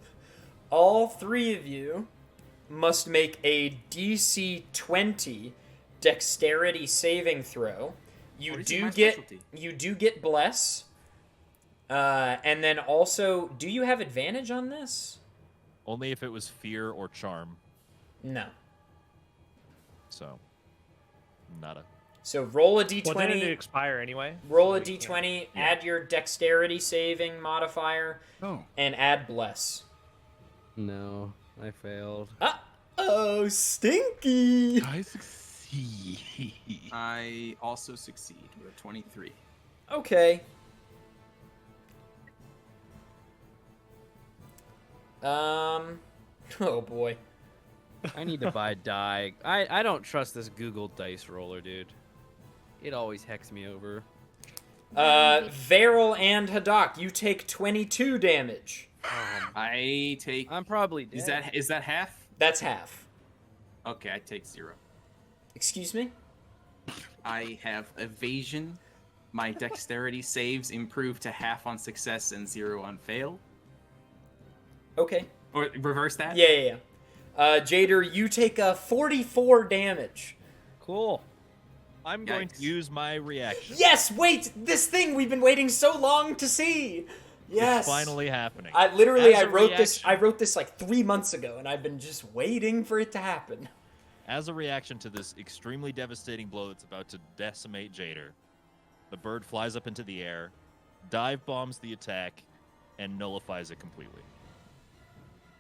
All three of you must make a DC 20 dexterity saving throw. You What is do my get specialty? bless. And then also, do you have advantage on this? Only if it was fear or charm. No. So, nada. So roll a Well, didn't it d20. expire anyway? Roll a So we d20. can't- Add your dexterity saving modifier, Oh. and add bless. No, I failed. Oh, stinky! I succeed. I also succeed with a 23. Okay. Oh boy. I need to buy die. I don't trust this Google dice roller, dude. It always hecks me over. Vaeril and Haddock, you take 22 damage. I take. I'm probably dead. Is that half? That's half. Okay, I take 0. Excuse me? I have evasion. My dexterity saves improve to half on success and 0 on fail. Okay. Or reverse that. Yeah. Jader, you take 44 damage. Cool. I'm going to Yikes. use my reaction. Yes, wait! This thing we've been waiting so long to see! Yes! It's finally happening. I As a wrote this like 3 months ago, and I've been just waiting for it to happen. As a reaction to this extremely devastating blow that's about to decimate Jader, the bird flies up into the air, dive bombs the attack, and nullifies it completely.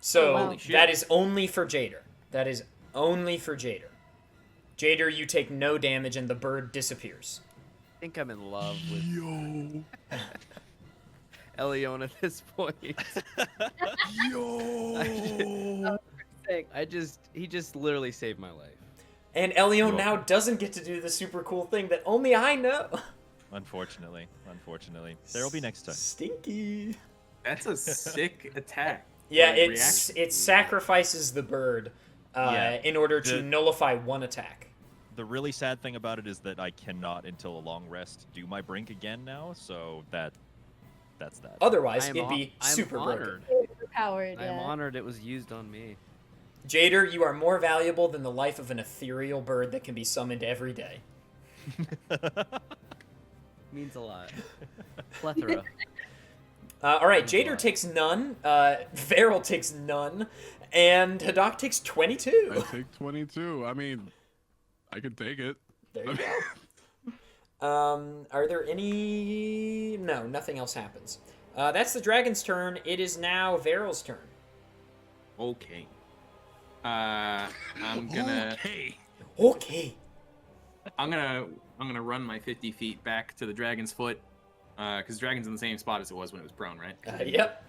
So, Holy shit. that is only for Jader. That is only for Jader. Jader, you take no damage, and the bird disappears. I think I'm in love with Yo. Elion at this point. Yo. thing. He just literally saved my life. And Elio You're now welcome. doesn't get to do the super cool thing that only I know. Unfortunately. There will be next time. Stinky. That's a sick attack. Yeah, Like, it sacrifices the bird Yeah, in order to the- nullify one attack. The really sad thing about it is that I cannot, until a long rest, do my brink again now. So that's that. Otherwise, I am it'd be I'm super broken. honored. Powered. I am Yeah. honored it was used on me. Jader, you are more valuable than the life of an ethereal bird that can be summoned every day. Means a lot. Plethora. All right, Means a Jader lot. takes none, Vaeril takes none, and Hadak takes 22. I take 22. I mean, I could take it. There you go. Are there any... No, nothing else happens. That's the dragon's turn. It is now Vaeril's turn. Okay. I'm gonna Okay. I'm gonna run my 50 feet back to the dragon's foot, because dragon's in the same spot as it was when it was prone, right? Yep.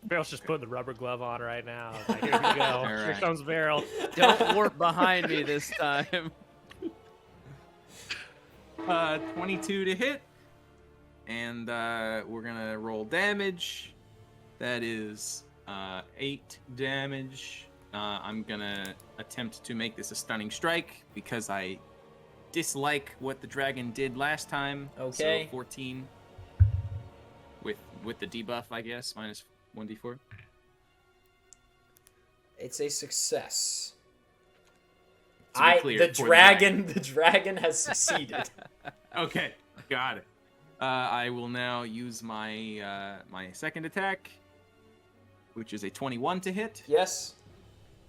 Barrel's just putting the rubber glove on right now. Like, here we go. Here right. comes Barrel. Don't warp behind me this time. 22 to hit, and we're gonna roll damage. That is 8 damage. I'm gonna attempt to make this a stunning strike because I dislike what the dragon did last time. Okay. So 14 with the debuff, I guess, minus 1d4. It's a success. To be clear, The for dragon has succeeded. Okay, got it. I will now use my my second attack, which is a 21 to hit. Yes.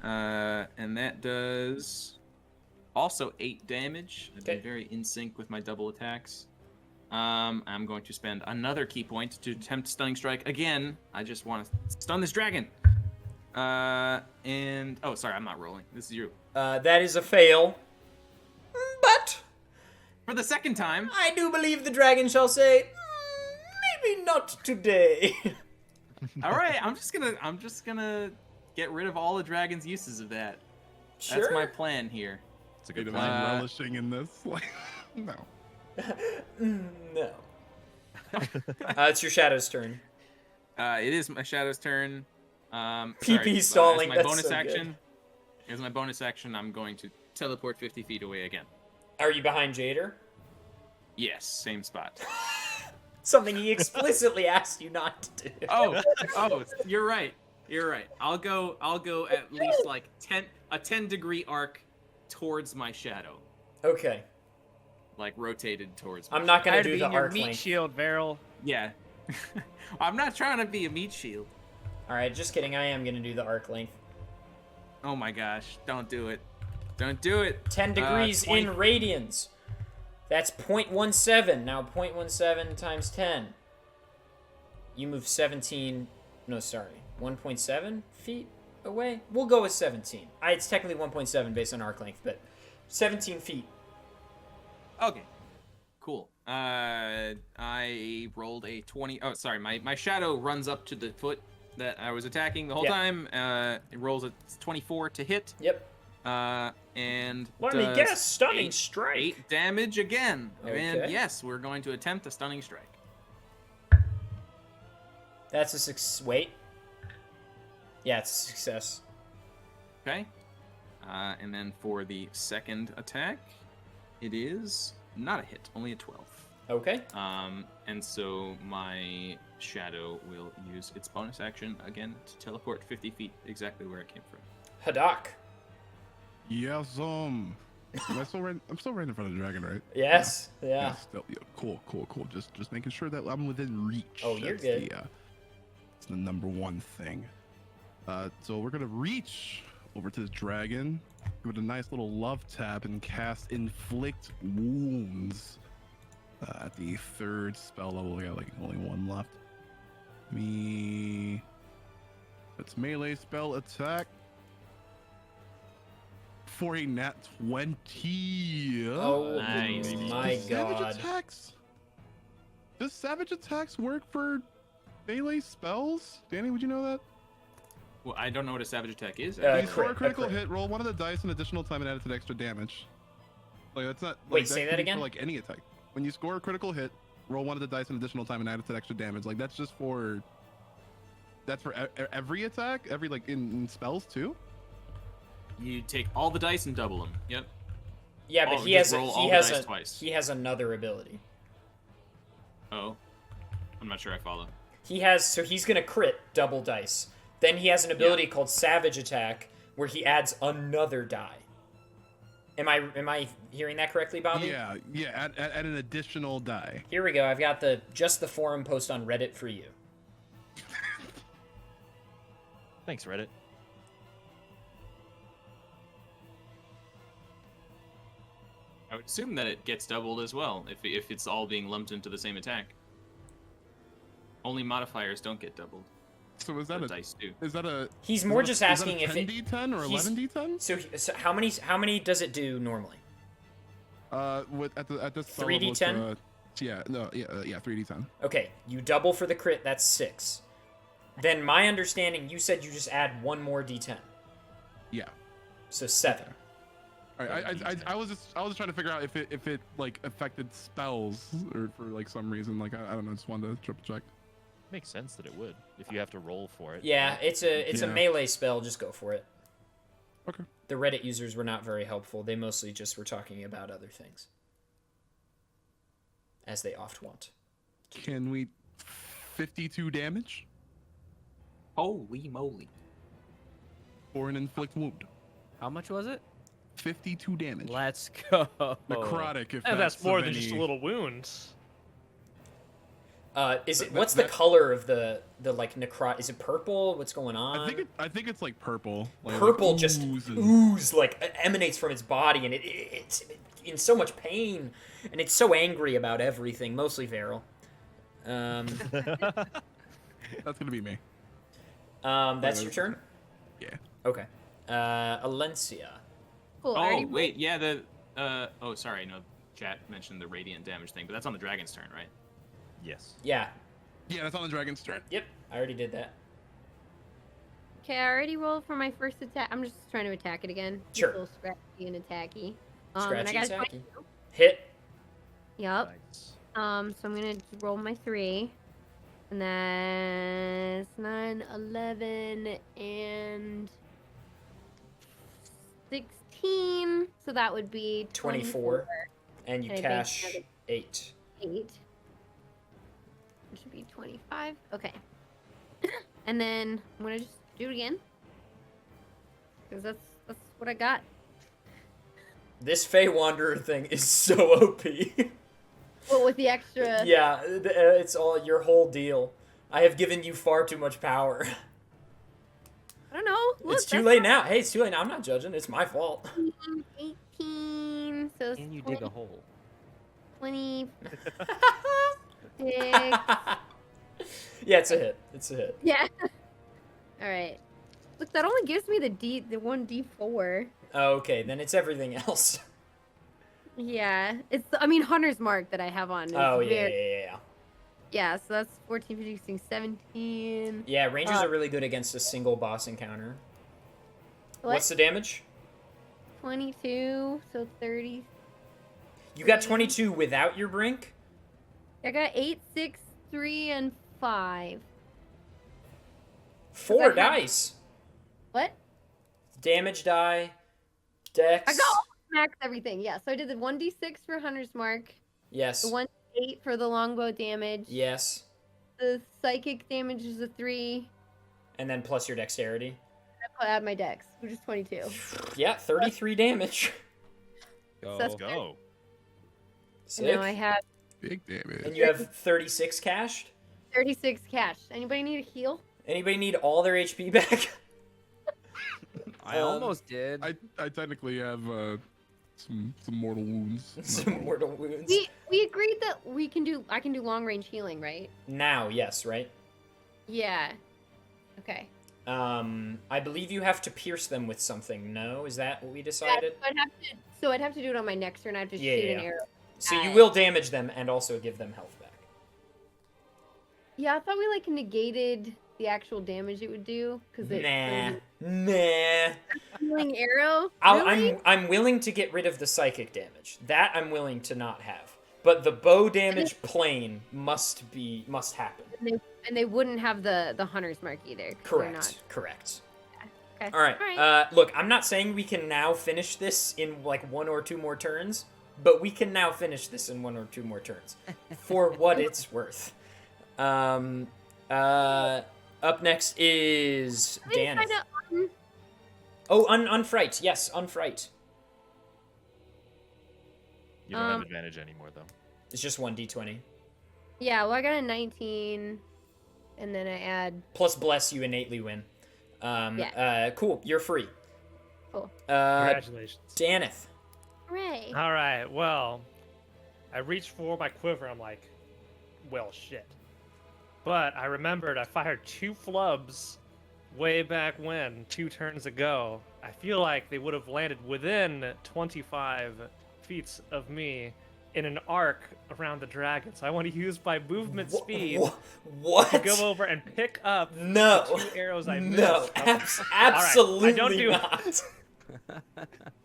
And that does also 8 damage. I've Okay. been very in sync with my double attacks. I'm going to spend another key point to attempt stunning strike again. I just want to stun this dragon. And oh, sorry, I'm not rolling. This is you. That is a fail. But For the second time. I do believe the dragon shall say, maybe not today. All right, I'm just gonna get rid of all the dragon's uses of that. Sure. That's my plan here. It's a Good good am I plan. relishing in this? Like, no. No. It's your shadow's turn. It is my shadow's turn. PP stalling, As my that's bonus so good. action. As my bonus action, I'm going to teleport 50 feet away again. Are you behind Jader? Yes, same spot. Something he explicitly asked you not to do. Oh, you're right. You're right. I'll go at least like 10-degree arc towards my shadow, Okay. like rotated towards. My I'm not I gonna had to do be the in your arc meat length. shield, Varel. Yeah. I'm not trying to be a meat shield. All right, just kidding. I am gonna do the arc length. Oh my gosh! Don't do it. Don't do it. 10 degrees 20 in radians. That's 0.17. Now 0.17 times 10. You move 17. No, sorry. 1.7 feet away. We'll go with 17. It's technically 1.7 based on arc length, but 17 feet. Okay. Cool. I rolled a 20. Oh, sorry. My shadow runs up to the foot that I was attacking the whole Yeah. time. It rolls a 24 to hit. Yep. And Let me does guess. Stunning 8 strike. damage again. Okay. And yes, we're going to attempt a stunning strike. That's a success. Wait. Yeah, it's a success. Okay. And then for the second attack, it is not a hit, only a 12. Okay. And so my shadow will use its bonus action again to teleport 50 feet exactly where it came from. Hadak. Yes, I'm still right in front of the dragon, right? Yes. Yeah. Still, yeah, cool. Just making sure that I'm within reach. Oh, you're That's good. It's the number one thing. So we're gonna reach over to the dragon, give it a nice little love tap, and cast Inflict Wounds at the third spell level. We got like only one left. It's melee spell attack for a nat 20. Oh Nice. my Savage god. attacks? Does savage attacks work for melee spells? Danny, would you know that? Well, I don't know what a savage attack is. You score crit, a critical crit. hit, roll one of the dice an additional time and add it to extra damage. Like that's not. Wait, like, say could that be again? For, like any attack. When you score a critical hit, roll one of the dice an additional time and add it to extra damage. Like that's just for. That's for every attack, every like in spells too. You take all the dice and double them. Yep. Yeah, but Oh, he just has roll all the dice twice. he has another ability. Oh, I'm not sure I follow. He's gonna crit double dice. Then he has an ability called Savage Attack, where he adds another die. Am I hearing that correctly, Bobby? Yeah, add an additional die. Here we go. I've got the forum post on Reddit for you. Thanks, Reddit. I would assume that it gets doubled as well if it's all being lumped into the same attack. Only modifiers don't get doubled. So is that The a dice do. Is that a? He's is more that a- just is that asking a if it- 10d10 or he's- 11d10? So how many does it do normally? At this spell 3d10? level, it's, 3d10. Okay, you double for the crit. That's 6. Then my understanding, you said you just add one more d10. Yeah. So 7. All right, I was just trying to figure out if it like affected spells or for like some reason. Like I don't know, just wanted to triple check. Makes sense that it would if you have to roll for it. Yeah, it's a Yeah. melee spell. Just go for it. Okay. The Reddit users were not very helpful. They mostly just were talking about other things, as they oft want. Can we 52 damage Holy moly. or an inflict wound? How much was it? 52 damage. Let's go. Necrotic, if And that's more of than just a any- little wound. What's the color of the like necrot? Is it purple? What's going on? I think it's like purple. Like, Purple just ooze and- ooze like emanates from its body, and it's in so much pain, and it's so angry about everything. Mostly Vaeril. That's gonna be me. That's your turn. Yeah. Okay. Alencia. Cool. I Oh, already wait, yeah, oh, sorry, no, chat mentioned the radiant damage thing, but that's on the dragon's turn, right? Yes. Yeah. Yeah, that's on the dragon's turn. Yep. I already did that. Okay, I already rolled for my first attack. I'm just trying to attack it again. It's Sure. a little scratchy and attacky. And Scratchy I got a attacky. 22. Hit. Yep. Nice. So I'm gonna roll my 3. And that's 9, 11, and 16. So that would be 24. And you And I cash think 8. 8. It should be 25. Okay. And then I'm gonna just do it again. Because that's what I got. This Fey Wanderer thing is so OP. But with the extra. Yeah, it's all your whole deal. I have given you far too much power. I don't know. Look, It's too that's late now. Hey, it's too late now. I'm not judging. It's my fault. 18. So Can you dig a hole? 20. Yeah, it's a hit. It's a hit. Yeah. All right. Look, that only gives me the 1d4. Okay, then it's everything else. Yeah. It's Hunter's Mark that I have on. Is Oh, yeah, very- yeah. Yeah, so that's 14, 15, 16, 17. Yeah, Rangers are really good against a single boss encounter. What? What's the damage? 22, so 30. You got 22 without your brink? I got 8, 6, 3, and 5. 4 I have- dice. What? Damage die, dex. I got max everything. Yeah, so I did the 1d6 for Hunter's Mark, Yes. the 1d8 for the longbow damage. Yes. The psychic damage is a 3. And then plus your dexterity. I add my dex, which is 22. Yeah, 33 damage. Go. That's Go. And Sick. now I have Big damage. And you have 36 cashed? 36 cash. Anybody need a heal? Anybody need all their HP back? I almost did. I technically have some mortal wounds. Some mortal wounds. We agreed that I can do long range healing, right? Now, yes, right? Yeah. Okay. I believe you have to pierce them with something. No, is that what we decided? So I'd have to do it on my next turn. I have to Yeah, shoot yeah. an arrow. So you will damage them and also give them health back. Yeah, I thought we negated the actual damage it would do? Because Nah. healing arrow. I'm willing to get rid of the psychic damage. That I'm willing to not have. But the bow damage plane must happen. And they wouldn't have the hunter's mark either. 'Cause they're not. Correct. Okay. All right. Look, I'm not saying we can now finish this in like 1 or 2 more turns, but we can now finish this in 1 or 2 more turns, for what it's worth. Up next is Danath. Oh, unfright. Yes, unfright. You don't have advantage anymore, though. It's just 1d20. Yeah, well, I got a 19, and then I add... Plus bless, you innately win. Cool, you're free. Cool. Congratulations. Danath. Hooray. All right, well, I reached for my quiver. I'm like, well, shit. But I remembered I fired 2 flubs way back when, 2 turns ago. I feel like they would have landed within 25 feet of me in an arc around the dragon. So I want to use my movement speed What? to go over and pick up No. the 2 arrows I missed. No, absolutely not.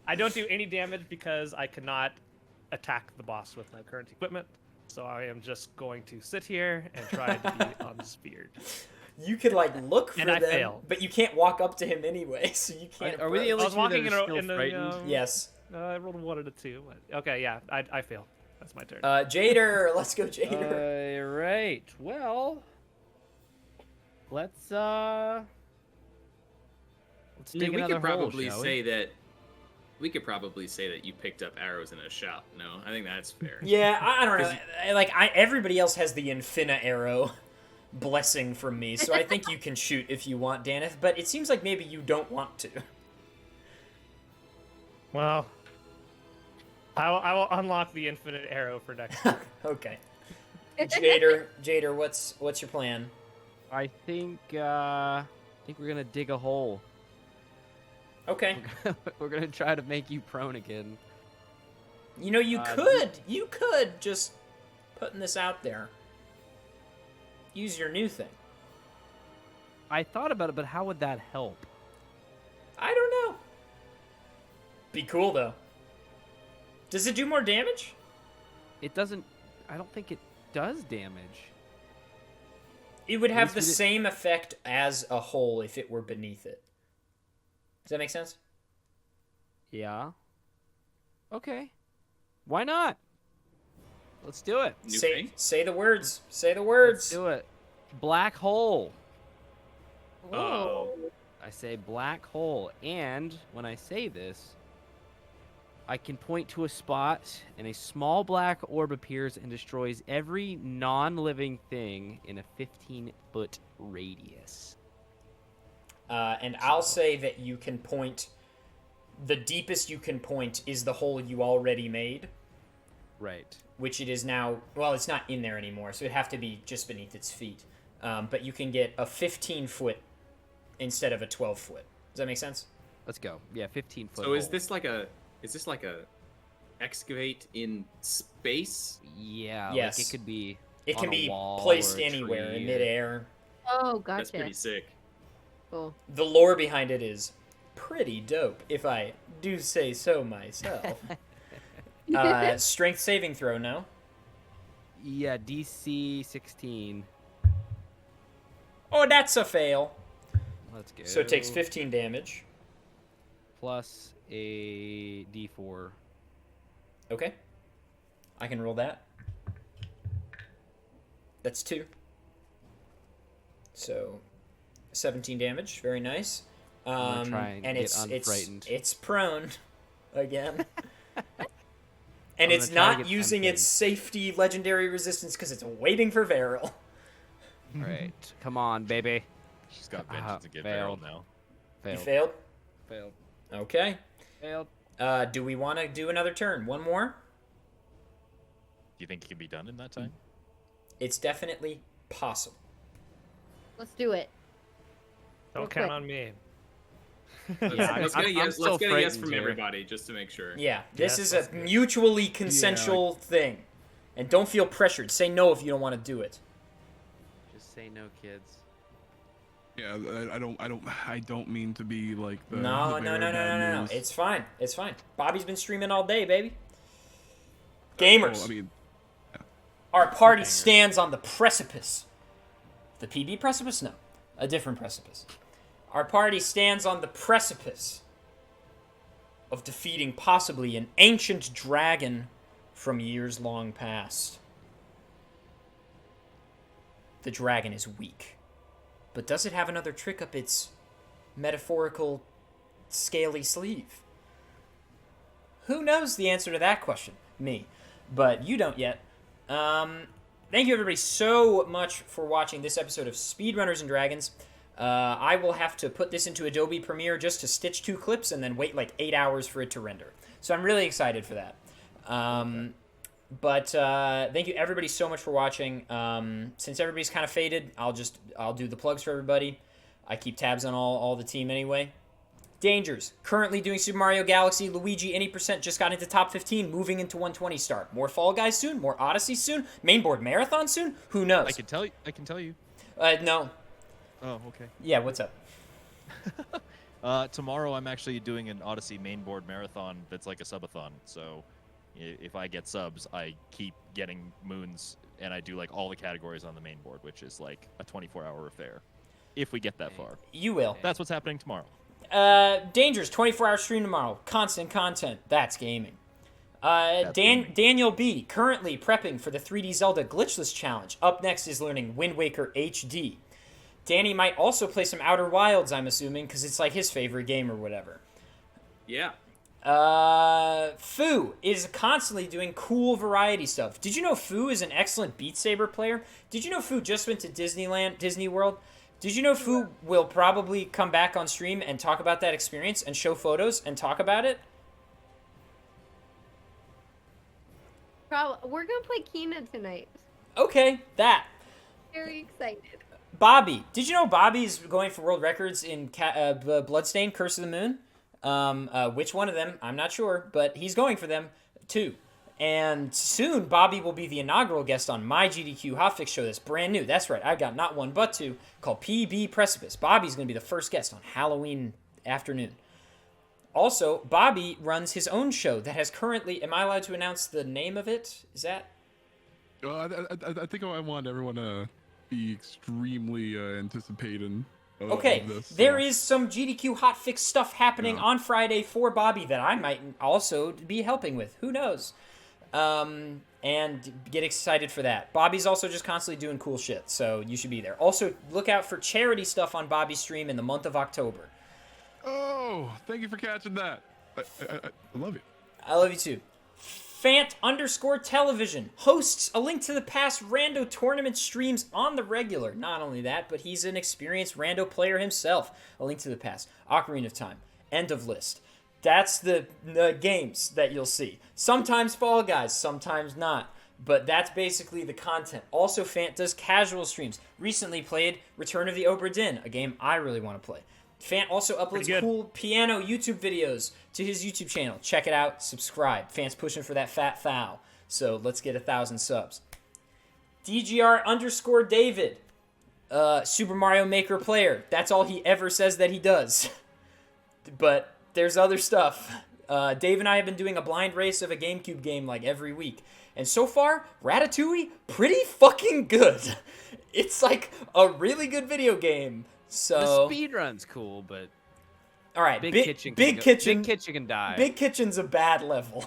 I don't do any damage because I cannot attack the boss with my current equipment. So I am just going to sit here and try to be unspeared. You could like look for And I them, fail. but you can't walk up to him anyway, so you can't. Are we the I only was two that walking are still in the frightened? Yes. I rolled a 1 and a 2. But, okay, yeah, I fail. That's my turn. Jader, let's go, Jader. Right. Well, let's dig we another could probably hole, shall say that. We could probably say that you picked up arrows in a shop. No, I think that's fair. Yeah, I don't know. Like, everybody else has the Infina arrow blessing from me, so I think you can shoot if you want, Danath. But it seems like maybe you don't want to. Well, I will unlock the infinite arrow for next turn. Okay. Jader, what's your plan? I think we're gonna dig a hole. Okay. We're gonna try to make you prone again. You know, you could just putting this out there. Use your new thing. I thought about it, but how would that help? I don't know. Be cool though. Does it do more damage? It doesn't. I don't think it does damage. It would have the least we did- same effect as a hole if it were beneath it. Does that make sense? Yeah. Okay. Why not? Let's do it. New Say thing? say the words. Say the Let's words. do it. Black hole. Oh. I say black hole, and when I say this, I can point to a spot, and a small black orb appears and destroys every non-living thing in a 15-foot radius. And I'll say that you can point. The deepest you can point is the hole you already made, Right. which it is now. Well, it's not in there anymore, so it'd have to be just beneath its feet. But you can get a 15-foot instead of a 12-foot. Does that make sense? Let's go. Yeah, 15-foot. So is this like a excavate in space? Yeah. Yes. Like it could be. It on can a be wall placed or a anywhere tree in or- midair. Oh, gotcha. That's pretty sick. Cool. The lore behind it is pretty dope, if I do say so myself. Strength saving throw, no? Yeah, DC 16. Oh, that's a fail. Let's go. So it takes 15 damage. Plus a D4. Okay. I can roll that. That's 2. So 17 damage. Very nice. gonna try and get it's unfrightened. it's prone again. I'm And it's gonna try to not get using its safety legendary resistance because it's waiting for Vaeril. All right, come on, baby. She's got vengeance to give failed. Vaeril now. You Failed. failed? Failed. Okay. Failed. Do we want to do another turn? One more? Do you think it can be done in that time? It's definitely possible. Let's do it. Don't Real count quick. on me. Let's get a yes. still Let's get a yes frightened from here. everybody just to make sure. Yeah, this Yes, is let's a do it. mutually consensual thing. And don't feel pressured. Say no if you don't want to do it. Just say no, kids. Yeah, I don't mean to be like the No. the bearer of bad news. It's fine. It's fine. Bobby's been streaming all day, baby. Gamers. Well, I mean, Our party stands on the precipice. The PB precipice? No. A different precipice. Our party stands on the precipice of defeating possibly an ancient dragon from years long past. The dragon is weak. But does it have another trick up its metaphorical scaly sleeve? Who knows the answer to that question? Me. But you don't yet. Thank you everybody so much for watching this episode of Speedrunners and Dragons. I will have to put this into Adobe Premiere just to stitch 2 clips and then wait like 8 hours for it to render. So I'm really excited for that. But thank you everybody so much for watching. Since everybody's kind of faded, I'll do the plugs for everybody. I keep tabs on all the team anyway. Dangers, currently doing Super Mario Galaxy. Luigi, any percent, just got into top 15, moving into 120 star. More Fall Guys soon, more Odyssey soon, mainboard marathon soon. Who knows? I can tell you. No. Oh, okay. Yeah, what's up? Tomorrow I'm actually doing an Odyssey mainboard marathon that's like a subathon. So if I get subs, I keep getting moons, and I do like all the categories on the main board, which is like a 24-hour affair. If we get that far. You will. That's what's happening tomorrow. Dangers, 24-hour stream tomorrow. Constant content. That's gaming. Daniel B, currently prepping for the 3D Zelda Glitchless Challenge. Up next is learning Wind Waker HD. Danny might also play some Outer Wilds, I'm assuming, because it's like his favorite game or whatever. Yeah. Fu is constantly doing cool variety stuff. Did you know Fu is an excellent Beat Saber player? Did you know Fu just went to Disney World? Did you know Fu will probably come back on stream and talk about that experience and show photos and talk about it? We're gonna play Khianna tonight. Okay, that. Very excited. Bobby. Did you know Bobby's going for world records in Bloodstained, Curse of the Moon? Which one of them? I'm not sure, but he's going for them, too. And soon, Bobby will be the inaugural guest on my GDQ Hotfix show that's brand new. That's right, I've got not one but two, called PB Precipice. Bobby's going to be the first guest on Halloween afternoon. Also, Bobby runs his own show that has currently... Am I allowed to announce the name of it? Is that... I think I want everyone to be extremely anticipating Okay, of this, there is some GDQ Hotfix stuff happening on Friday for Bobby that I might also be helping with. Who knows? And get excited for that. Bobby's also just constantly doing cool shit, so you should be there. Also, look out for charity stuff on Bobby's stream in the month of October. Oh, thank you for catching that. I love you. I love you too. Fant_television hosts a link to the past rando tournament streams on the regular. Not only that, but he's an experienced rando player himself. A link to the past. Ocarina of Time. End of list. That's the games that you'll see. Sometimes Fall Guys, sometimes not. But that's basically the content. Also, Fant does casual streams. Recently played Return of the Obra Dinn, a game I really want to play. Fant also uploads cool piano YouTube videos to his YouTube channel. Check it out. Subscribe. Fant's pushing for that fat foul. So let's get 1,000 subs. DGR_David. Super Mario Maker player. That's all he ever says that he does. But there's other stuff. Dave and I have been doing a blind race of a GameCube game like every week. And so far, Ratatouille, pretty fucking good. It's like a really good video game. So the speed run's cool, but all right, Big Kitchen can die. Big Kitchen's a bad level.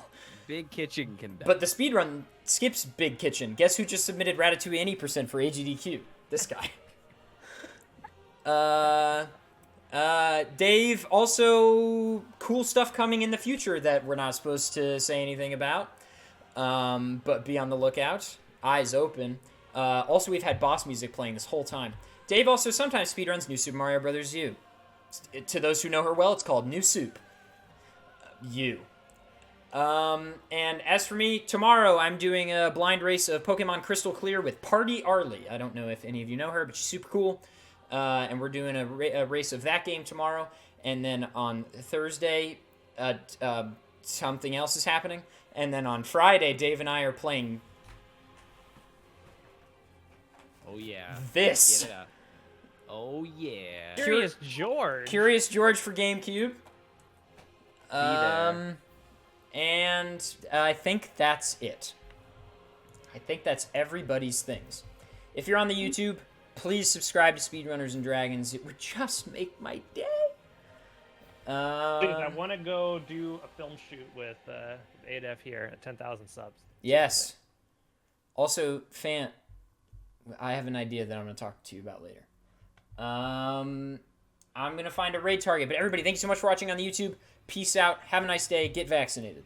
Big Kitchen can die. But the speedrun skips Big Kitchen. Guess who just submitted Ratatouille any percent for AGDQ? This guy. Dave, also cool stuff coming in the future that we're not supposed to say anything about. But be on the lookout. Eyes open. Also, we've had boss music playing this whole time. Dave also sometimes speedruns New Super Mario Bros. U. To those who know her well, it's called New Soup. U. And as for me, tomorrow I'm doing a blind race of Pokemon Crystal Clear with Party Arlie. I don't know if any of you know her, but she's super cool. And we're doing a race of that game tomorrow. And then on Thursday, something else is happening. And then on Friday, Dave and I are playing... Oh, yeah. This. Get it out. Oh yeah. Curious George. Curious George for GameCube. there. And I think that's it. I think that's everybody's things. If you're on the YouTube, please subscribe to Speedrunners and Dragons. It would just make my day. Please, I want to go do a film shoot with adef here at 10,000 subs. Yes. Also, Fant, I have an idea that I'm going to talk to you about later. I'm going to find a raid target. But everybody, thank you so much for watching on the YouTube. Peace out. Have a nice day. Get vaccinated.